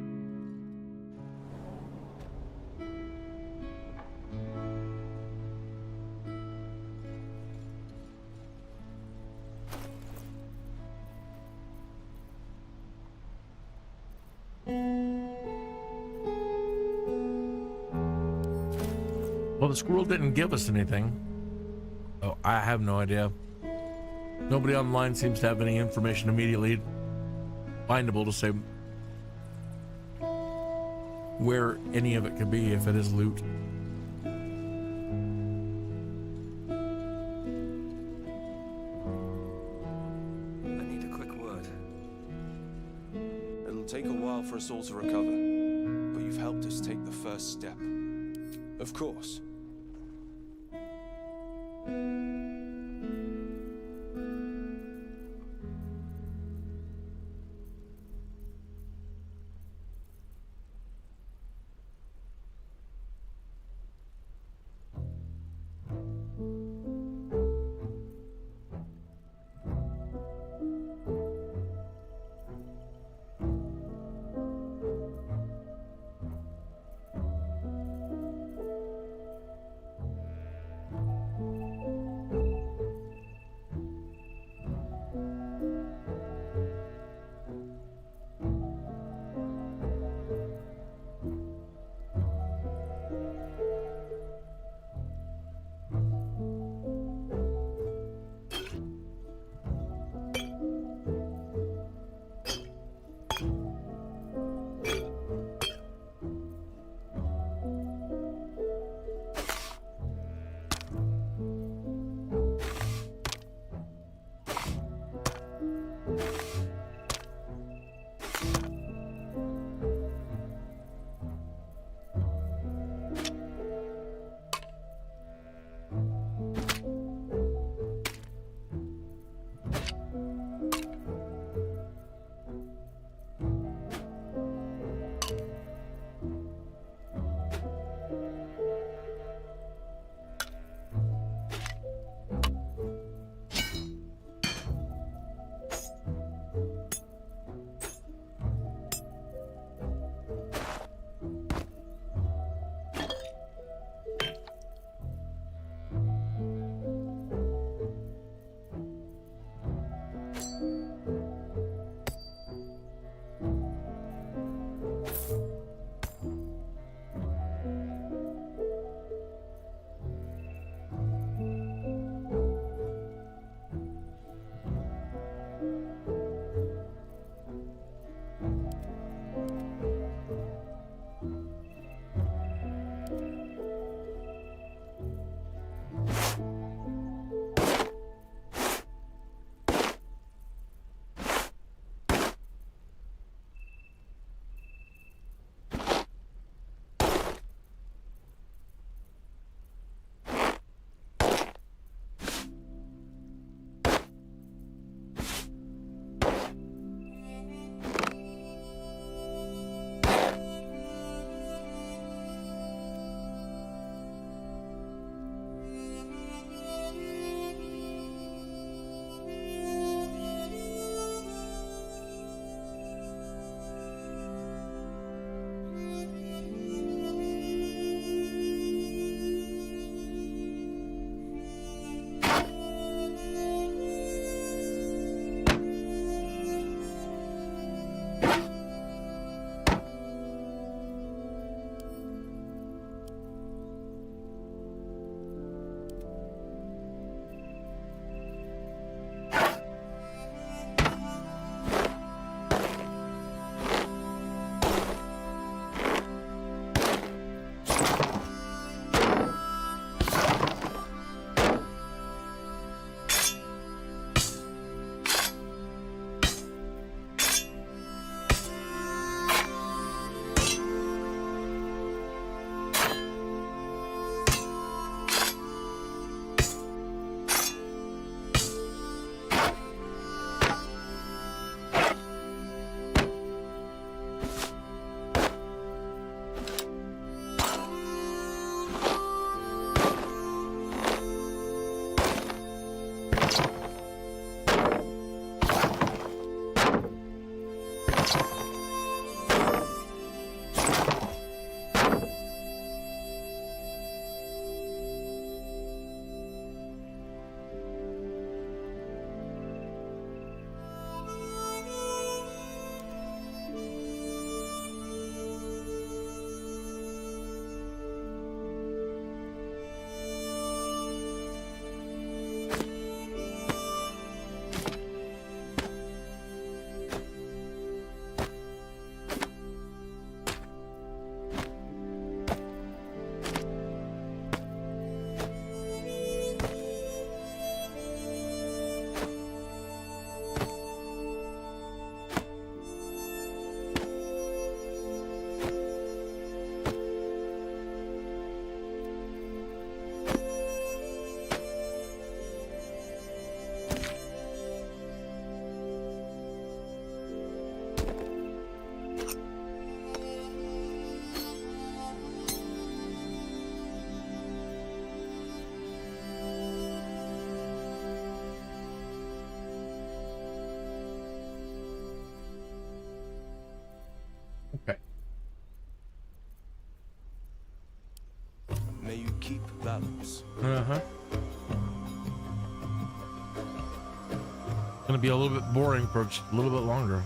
S1: Well, the squirrel didn't give us anything. Oh, I have no idea. Nobody online seems to have any information immediately findable to say where any of it could be if it is loot.
S18: I need a quick word. It'll take a while for us all to recover, but you've helped us take the first step. Of course. keep balance.
S1: Uh-huh. Gonna be a little bit boring for just a little bit longer.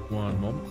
S1: One moment.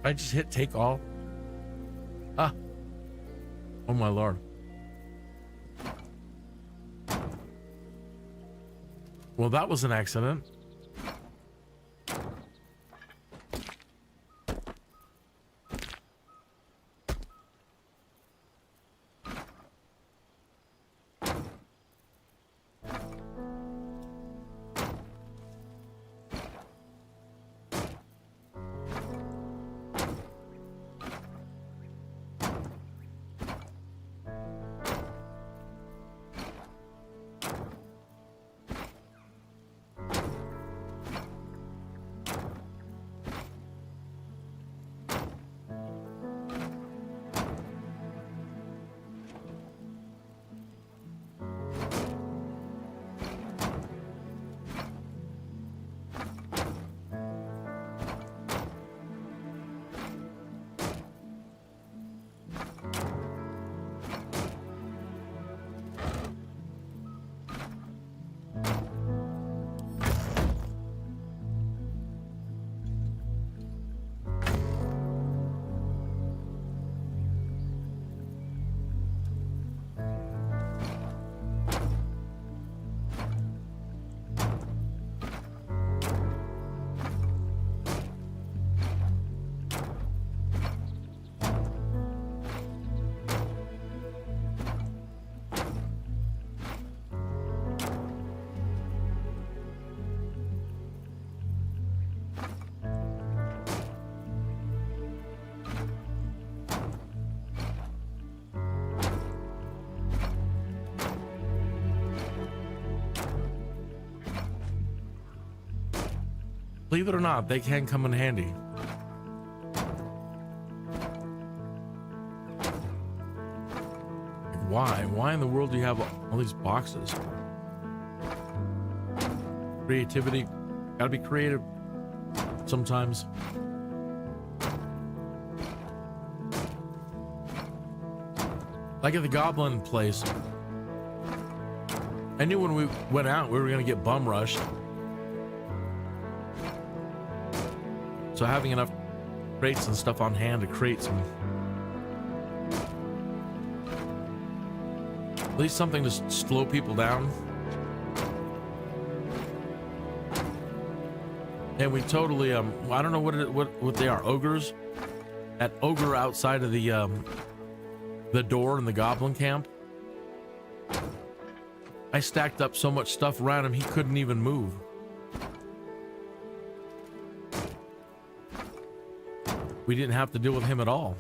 S1: I just hit take all. Ah. Oh my lord. Well, that was an accident. Believe it or not, they can come in handy. Like, why? Why in the world do you have all these boxes? Creativity. Gotta be creative sometimes. Like at the Goblin place, I knew when we went out we were gonna get bum rushed. So having enough crates and stuff on hand to create some, at least something to slow people down. And we totally, I don't know what they are, ogres? That ogre outside of the door in the goblin camp. I stacked up so much stuff around him, he couldn't even move. We didn't have to deal with him at all.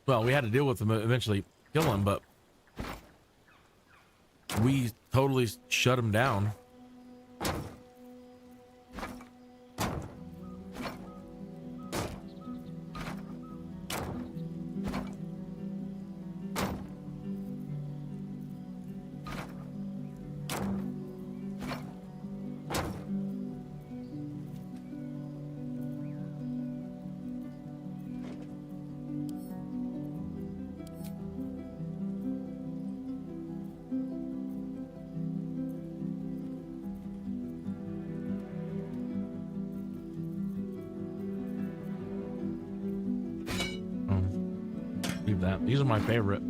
S1: Well, we had to deal with him, eventually kill him, but we totally shut him down. These are my favorite.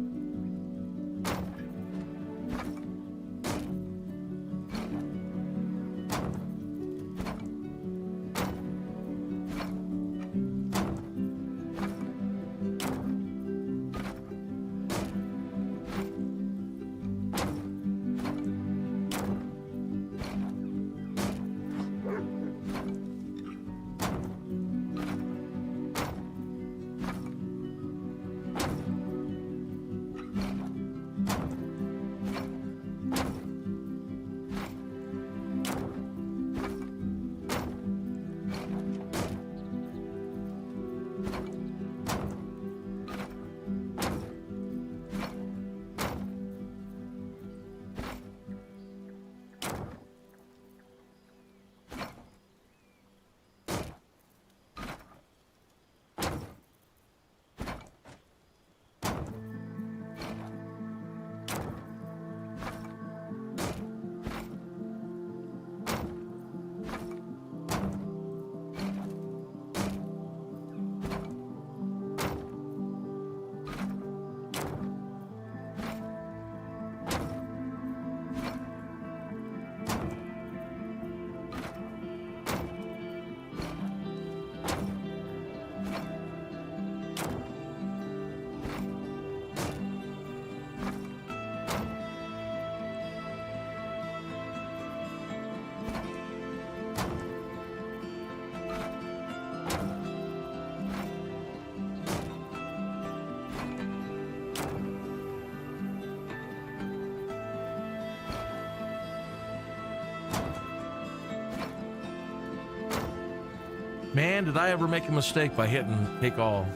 S1: Man, did I ever make a mistake by hitting take all?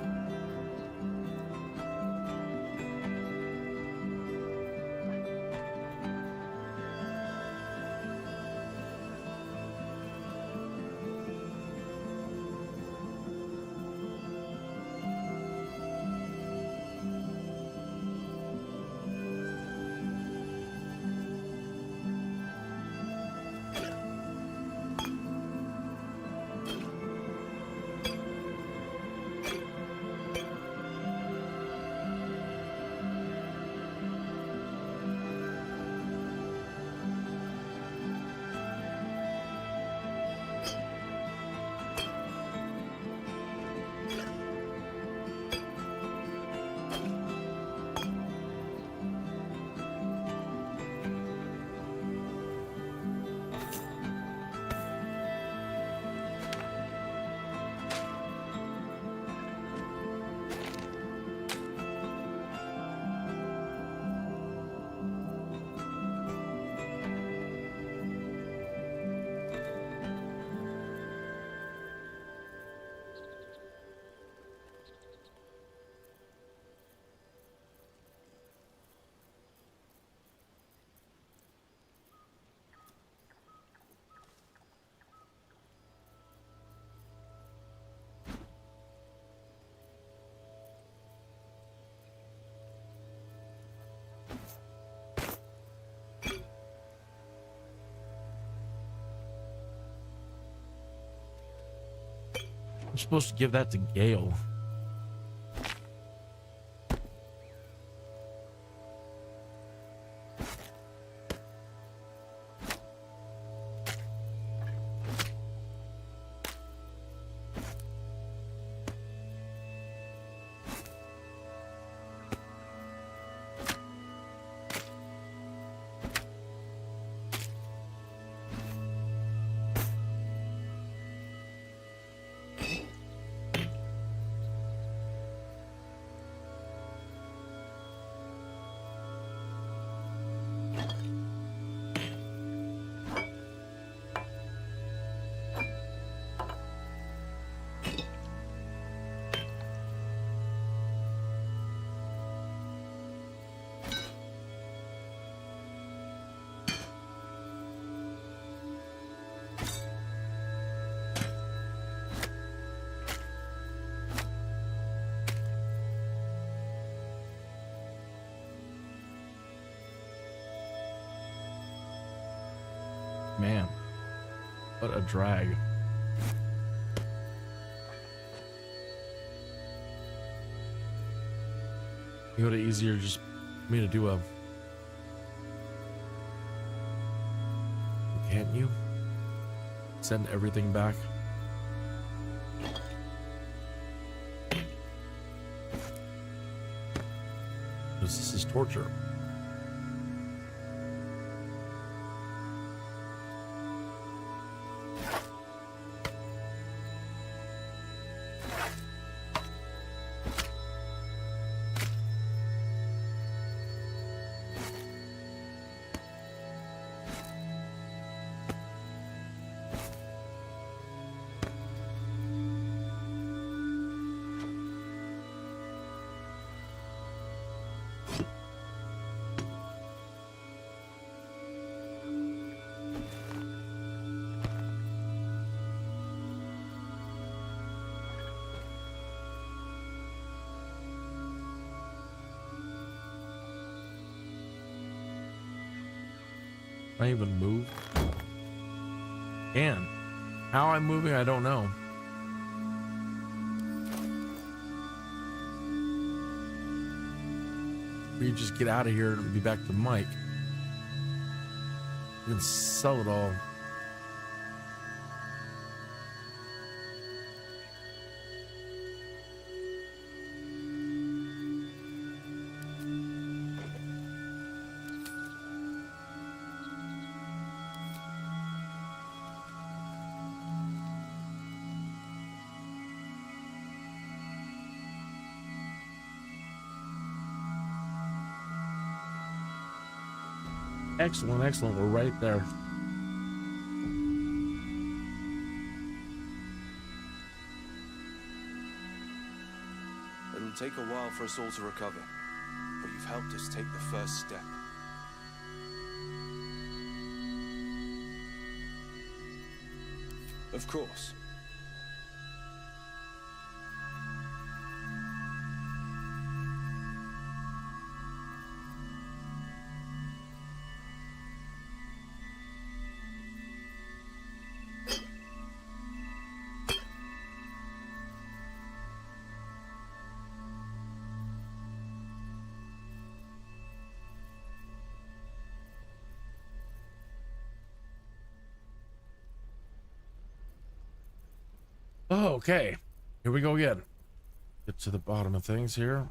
S1: I'm supposed to give that to Gale. Man, what a drag. You would have easier just me to do a. Can't you send everything back? Because this is torture. Can I even move? Can. How I'm moving, I don't know. We just get out of here and be back to Mike. We can sell it all. Excellent, excellent. We're right there.
S18: It'll take a while for us all to recover, but you've helped us take the first step. Of course.
S1: Oh, okay. Here we go again. Get to the bottom of things here.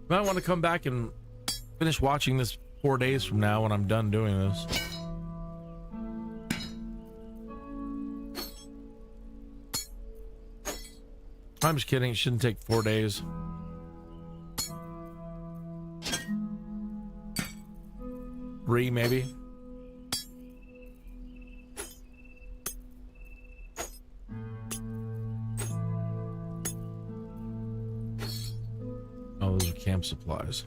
S1: Might want to come back and finish watching this 4 days from now when I'm done doing this. I'm just kidding. It shouldn't take 4 days. Three, maybe. Oh, those are camp supplies.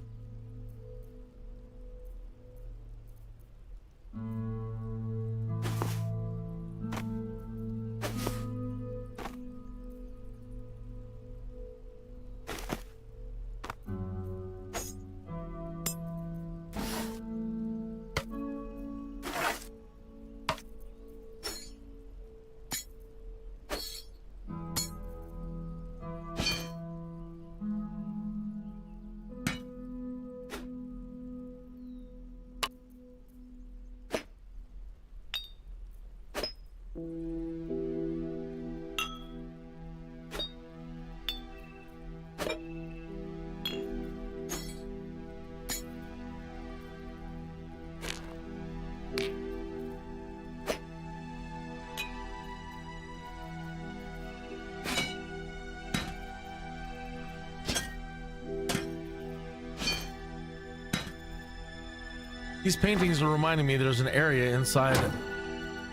S1: These paintings are reminding me there's an area inside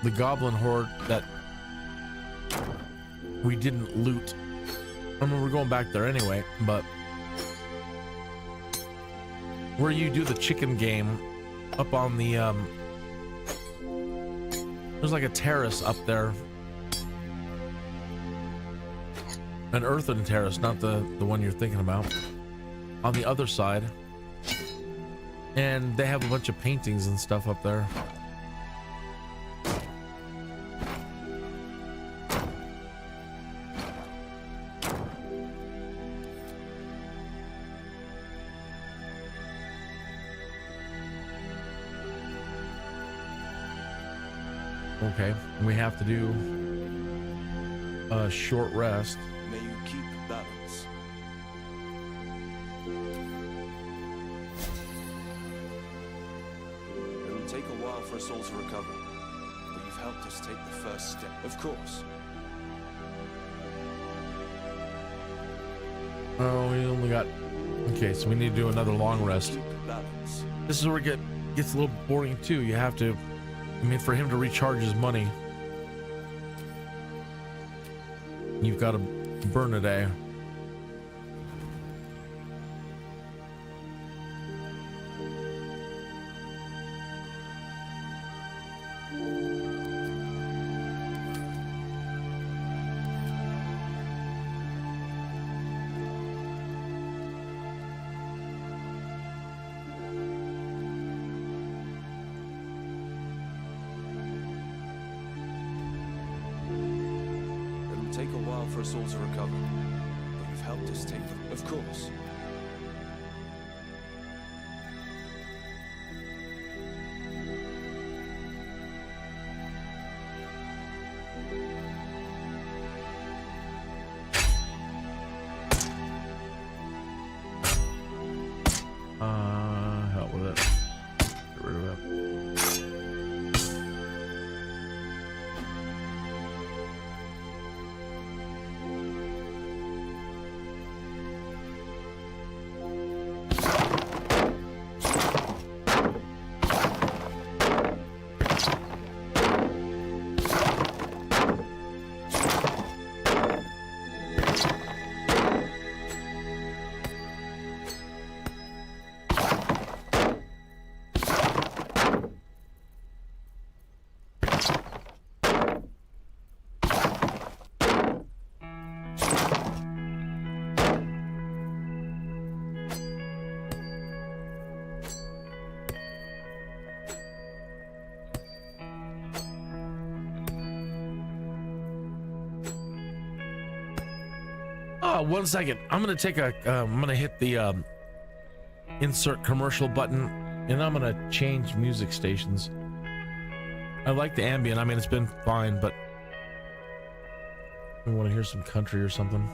S1: the Goblin Horde that we didn't loot. I mean, we're going back there anyway, but where you do the chicken game up on the there's like a terrace up there, an earthen terrace, not the one you're thinking about, on the other side. And they have a bunch of paintings and stuff up there. Okay, we have to do a short rest.
S18: May you keep balance. It will take a while for us all to recover, but you've helped us take the first step. Of course.
S1: Oh, we only got... Okay, so we need to do another long rest.
S18: Keep balance.
S1: This is where it gets a little boring too. You have to... I mean, for him to recharge his money, you've got to burn a day.
S18: Take a while for us all to recover, but you've helped us take them. Of course.
S1: Hell with it. Get rid of it. Oh, 1 second. I'm gonna take a. I'm gonna hit the insert commercial button, and I'm gonna change music stations. I like the ambient. I mean, it's been fine, but I want to hear some country or something.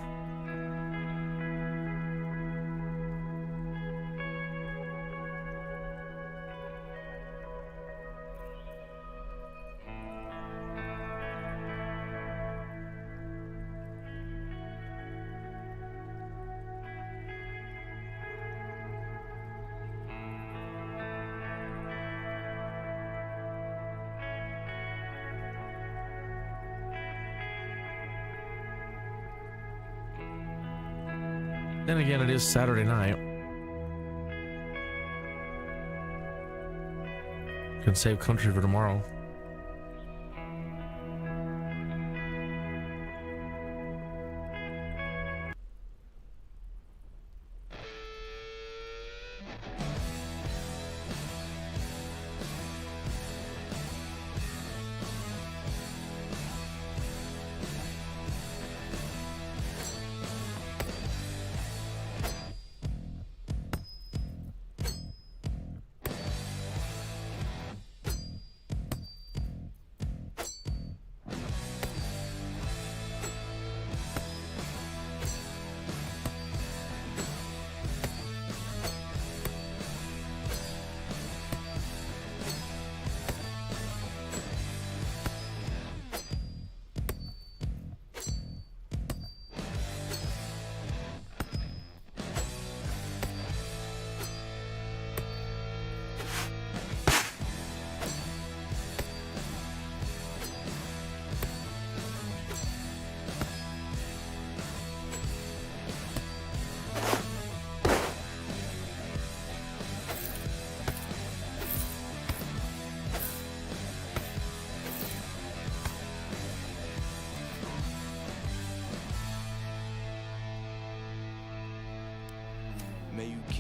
S1: Then again, it is Saturday night. Can save country for tomorrow.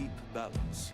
S18: keep balance.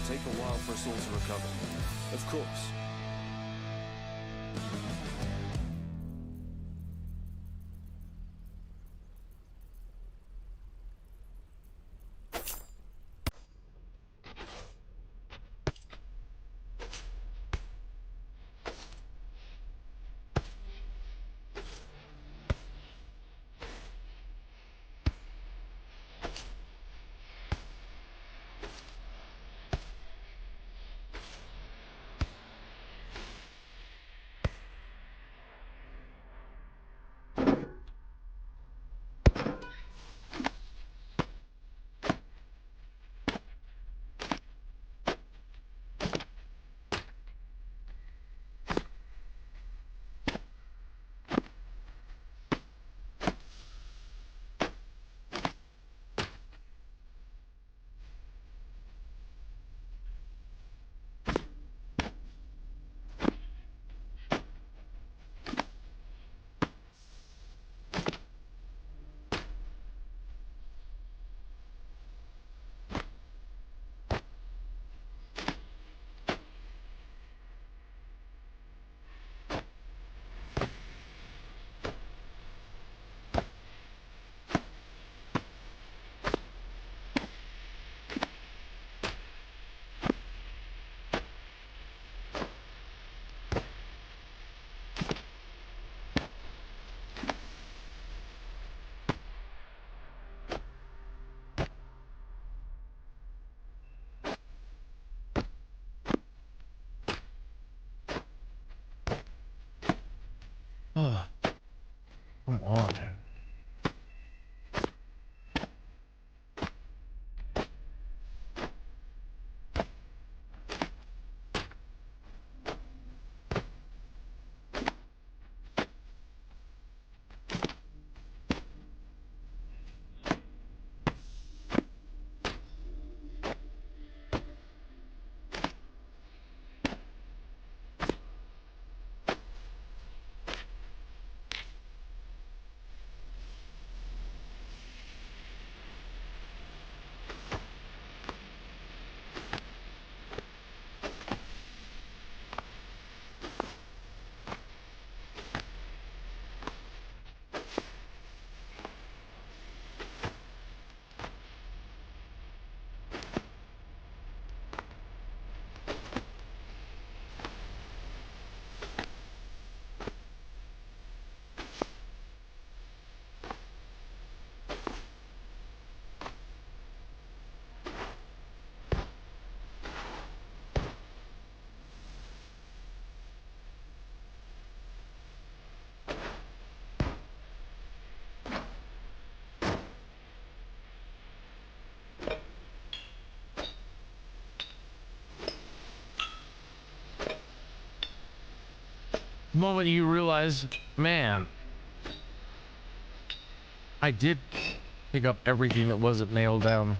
S18: Take a while for us all to recover. Of course.
S1: Oh, come on. The moment you realize, man, I did pick up everything that wasn't nailed down.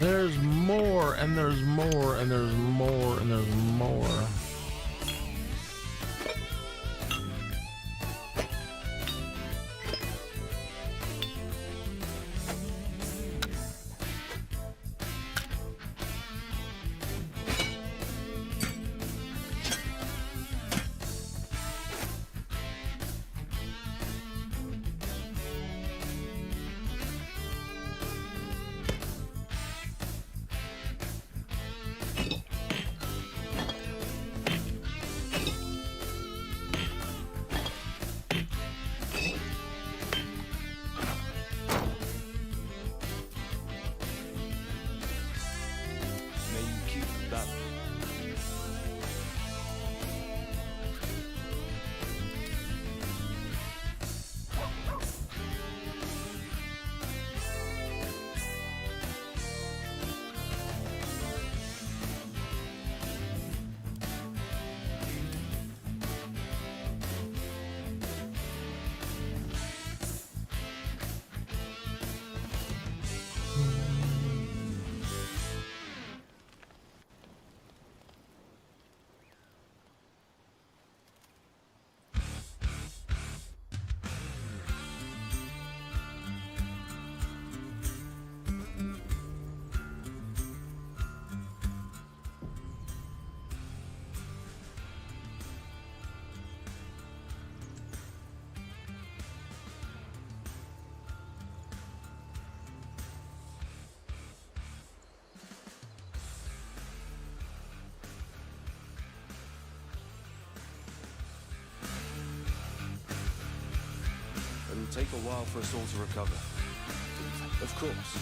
S1: There's more, and there's more, and there's more, and there's more.
S18: It'll take a while for us all to recover. Of course.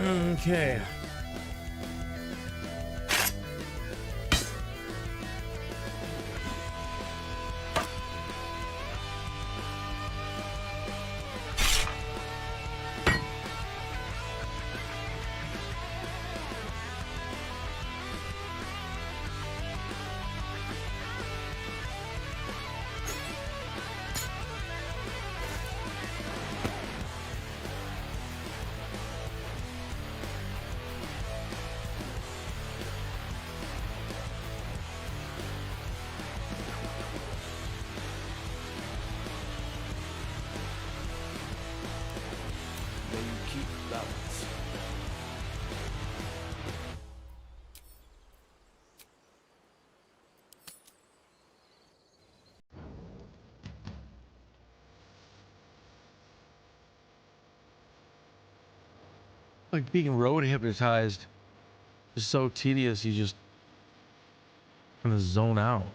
S1: Okay.
S18: May you keep balance.
S1: Like being road hypnotized is so tedious, you just kind of zone out.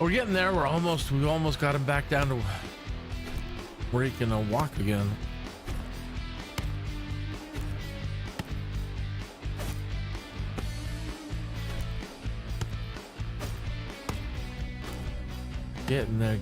S1: We're getting there. We almost got him back down to where he can walk again. Getting there.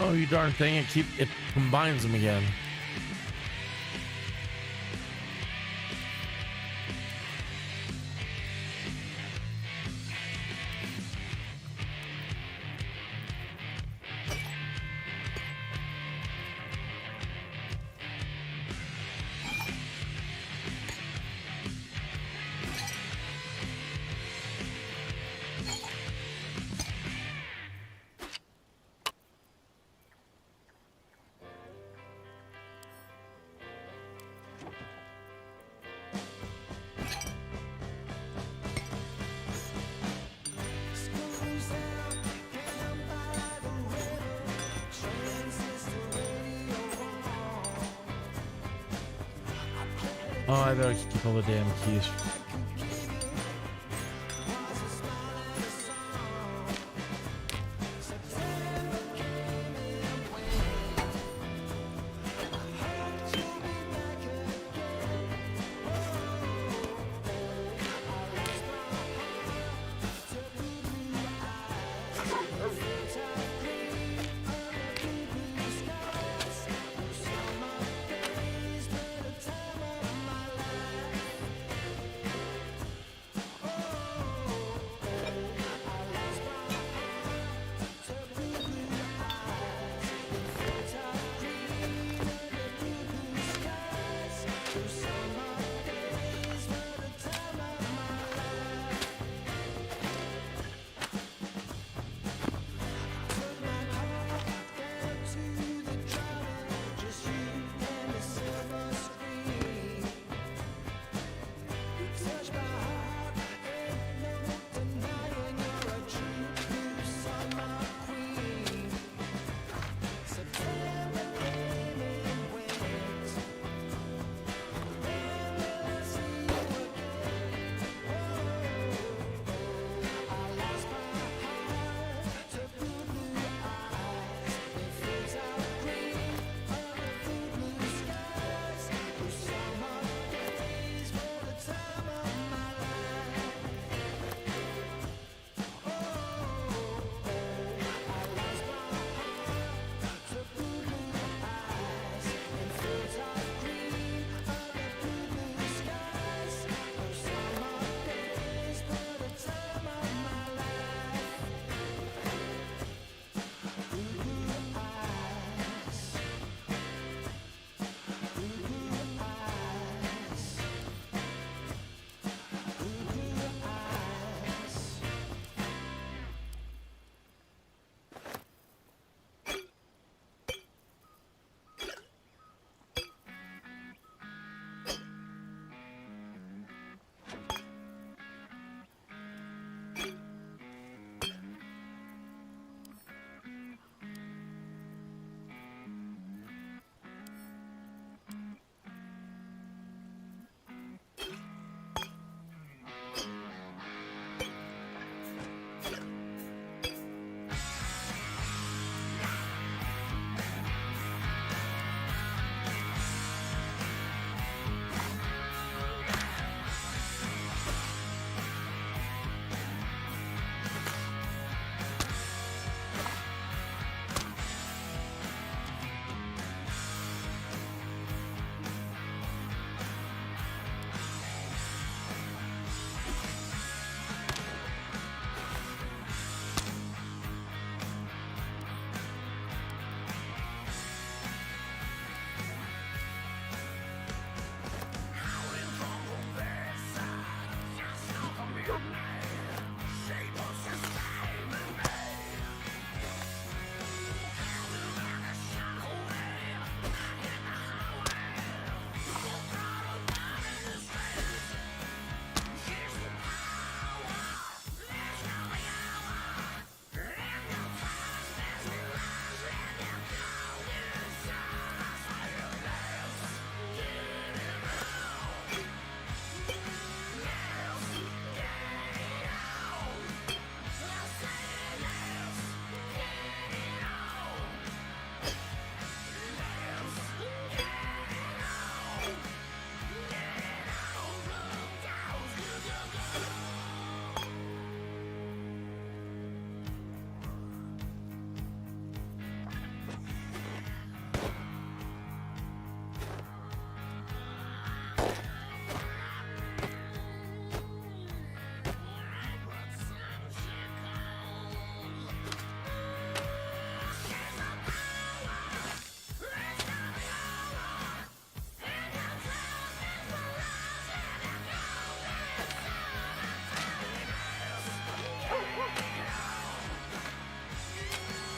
S1: Oh, you darn thing. It combines them again. Oh, I better keep all the damn keys.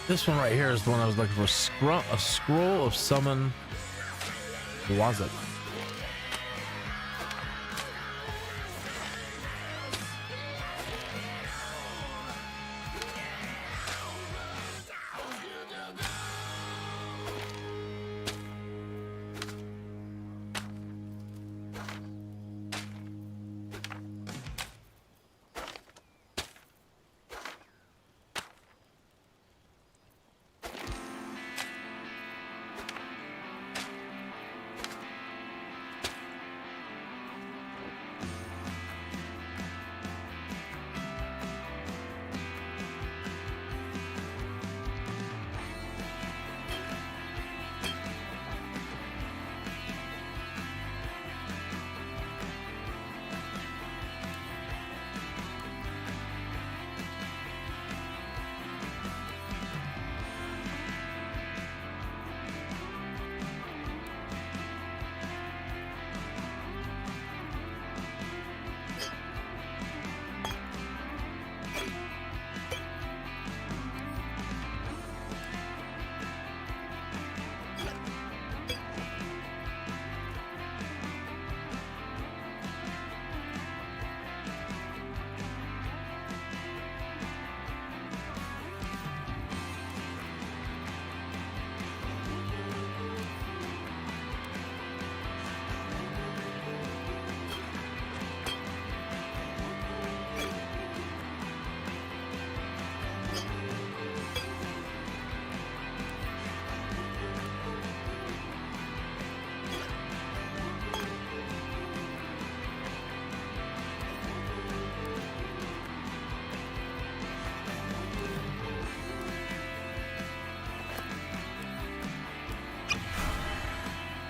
S1: This one right here is the one I was looking for. A scroll of summon. What was it?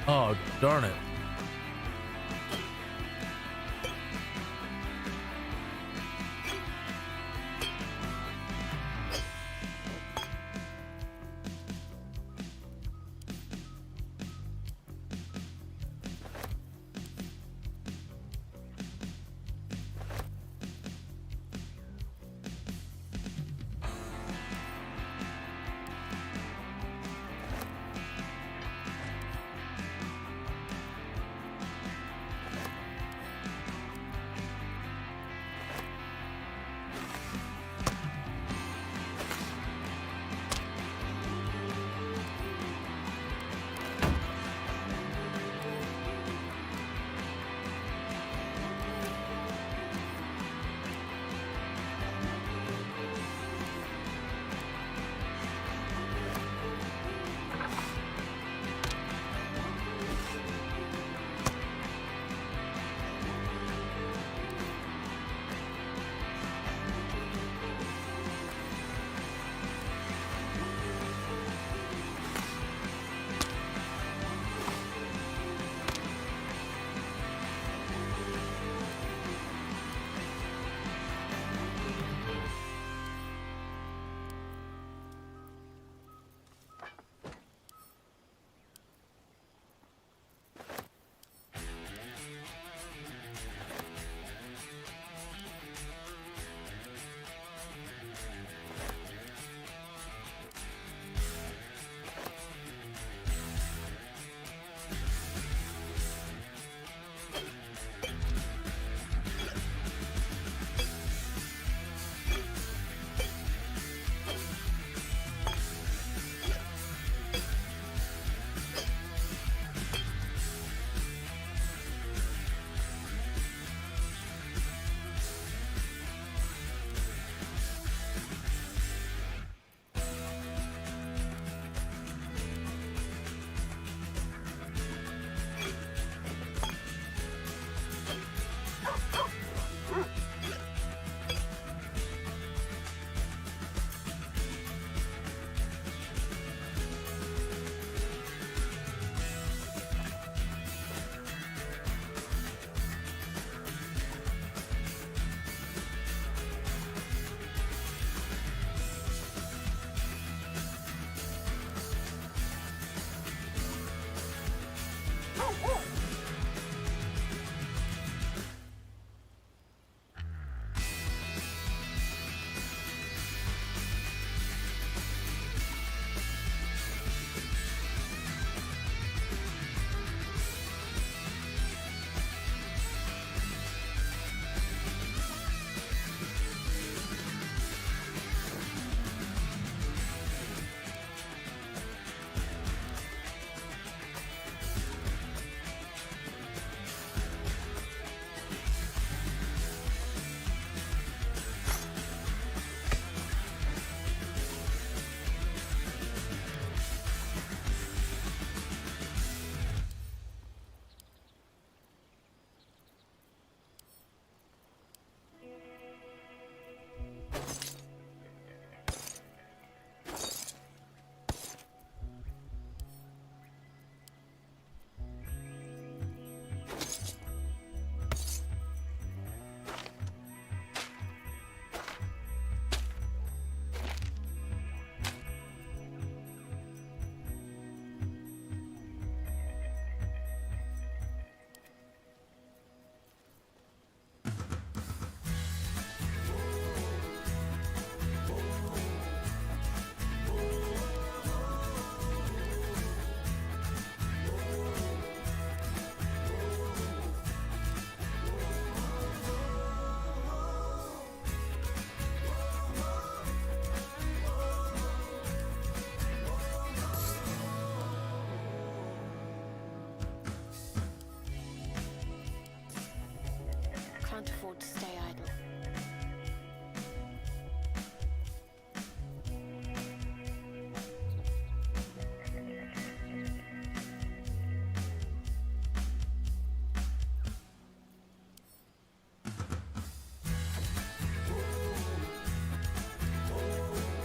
S1: Oh, darn it.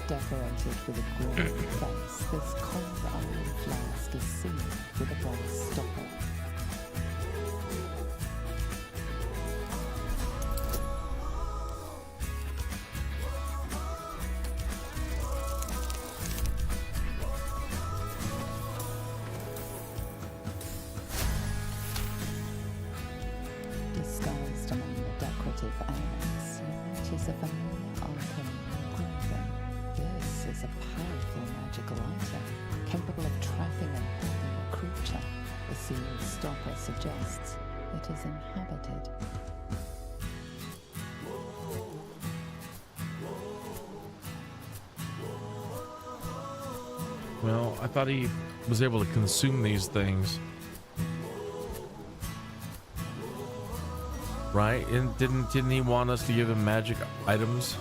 S10: Decorated with a green face, this cold iron flask is sealed with a brass stopper. Disguised among the decorative elements, you notice a familiar arcane engraving. This is a powerful magical item, capable of trapping and holding a creature. The sealed stopper suggests it is inhabited.
S1: Well, I thought he was able to consume these things. Right? And didn't he want us to give him magic items?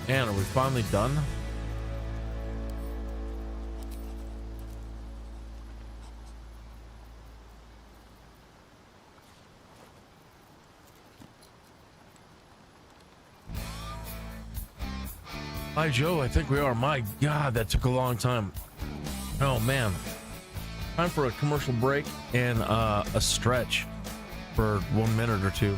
S1: And are we finally done? Hi Joe, I think we are. My God, that took a long time. Oh man. Time for a commercial break and a stretch for 1 minute or two.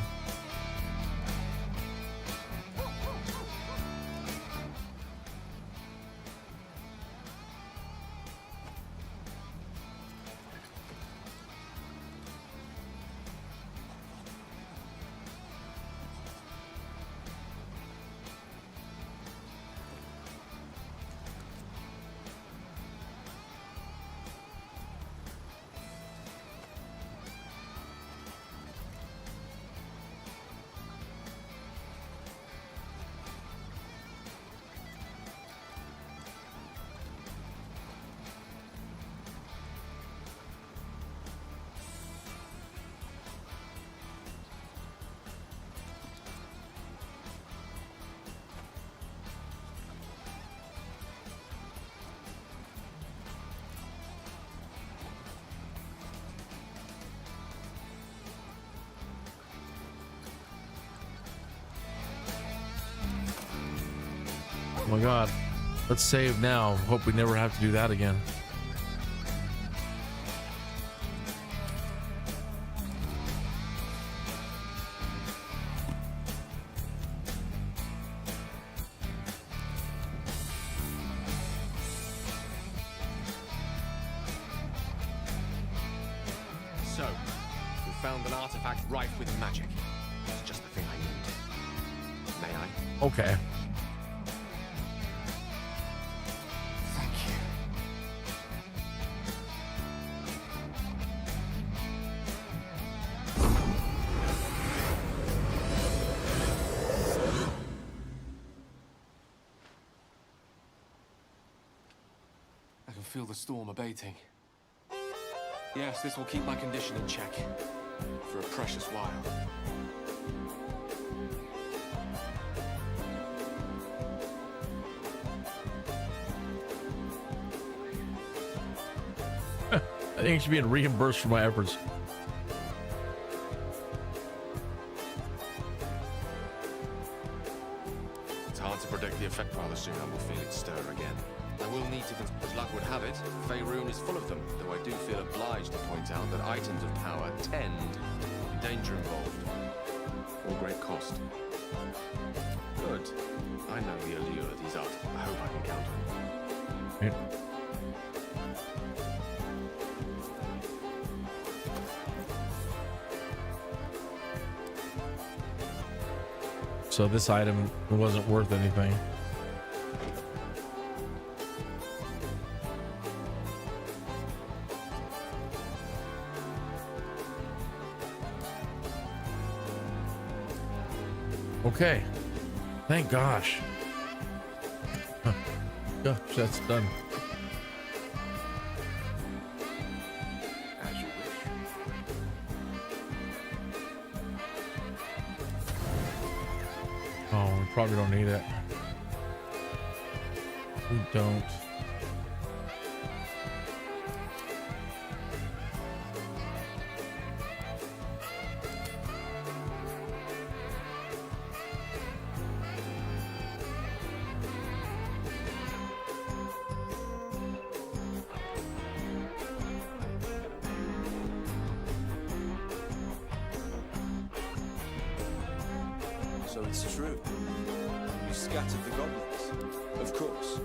S1: Oh my God, let's save now. Hope we never have to do that again.
S6: So, we found an artifact rife with magic. It's just the thing I need. May I?
S1: Okay.
S6: I can feel the storm abating. Yes, this will keep my condition in check. For a precious while.
S1: I think I should be reimbursed for my efforts.
S6: It's hard to predict the effect. Rather soon I will feel it stir again. I will need to, as luck would have it, Faerun is full of them, though I do feel obliged to point out that items of power tend to be danger involved, or great cost. Good. I know the allure of these articles. I hope I can count on you.
S1: So this item wasn't worth anything. Okay. Thank gosh. Gosh, that's done.
S18: As you wish.
S1: Oh, we probably don't need it. We don't.
S18: So it's true. You scattered the goblins. Of course.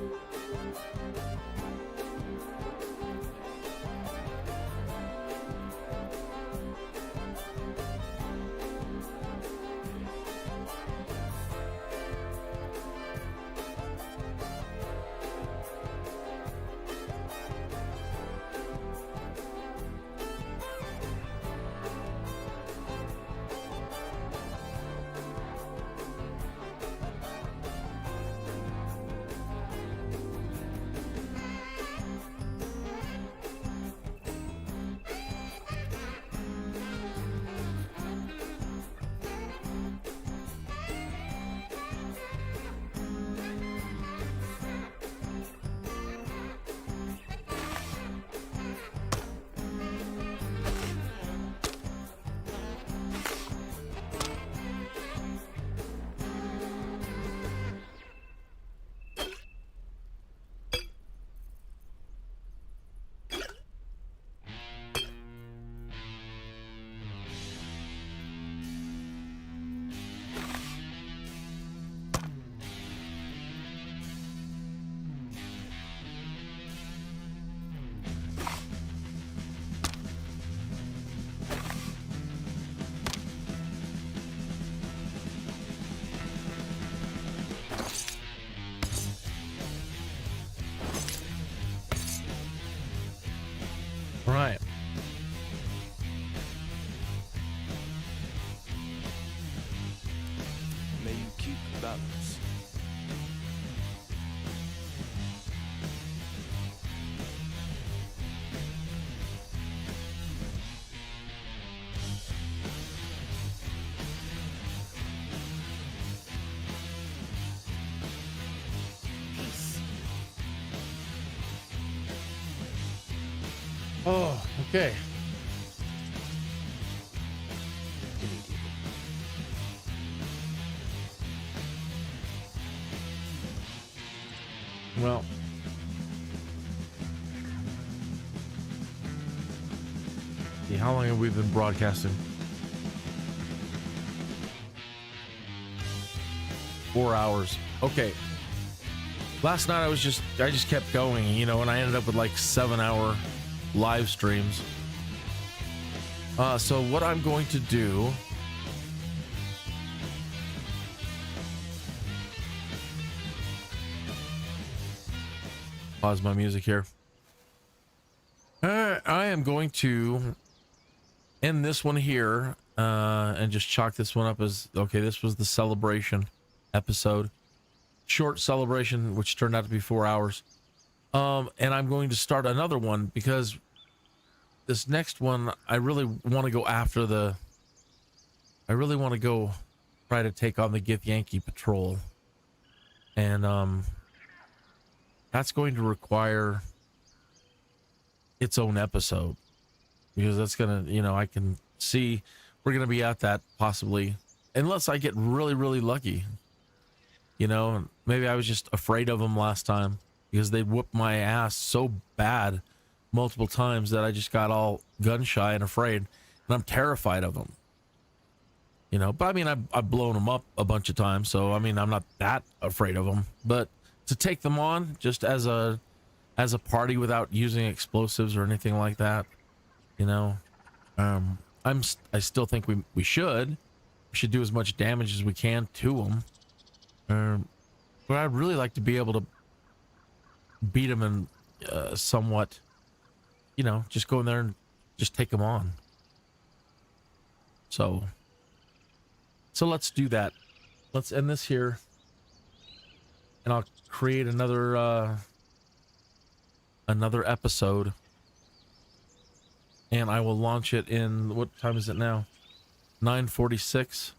S1: Right.
S18: May you keep balance.
S1: Oh, okay. Well, see, how long have we been broadcasting? 4 hours. Okay. Last night I just kept going, you know, and I ended up with like 7-hour live streams. So what I'm going to do, pause my music here. I am going to end this one here and just chalk this one up as, okay, this was the celebration episode, short celebration, which turned out to be 4 hours. And I'm going to start another one because this next one, I really want to go after the, I really want to go try to take on the Githyanki Patrol. And that's going to require its own episode because that's going to, you know, I can see we're going to be at that possibly, unless I get really, really lucky. You know, maybe I was just afraid of them last time because they whooped my ass so bad multiple times that I just got all gun shy and afraid, and I'm terrified of them. You know, but I mean, I've blown them up a bunch of times, so I mean, I'm not that afraid of them. But to take them on just as a party without using explosives or anything like that, you know, I still think we should do as much damage as we can to them. But I'd really like to be able to beat them in somewhat, you know, just go in there and just take them on. So let's do that. Let's end this here, and I'll create another episode, and I will launch it in, what time is it now? 9:46.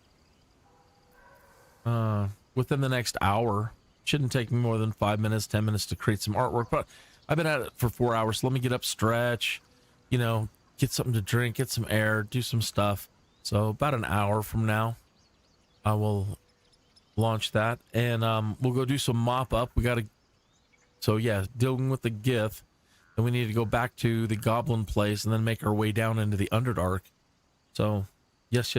S1: Within the next hour. Shouldn't take me more than 5 minutes, 10 minutes to create some artwork, but I've been at it for 4 hours. So let me get up, stretch, you know, get something to drink, get some air, do some stuff. So about an hour from now, I will launch that, and we'll go do some mop up. We got to, so yeah, dealing with the Gith, then we need to go back to the Goblin place and then make our way down into the Underdark. So yes,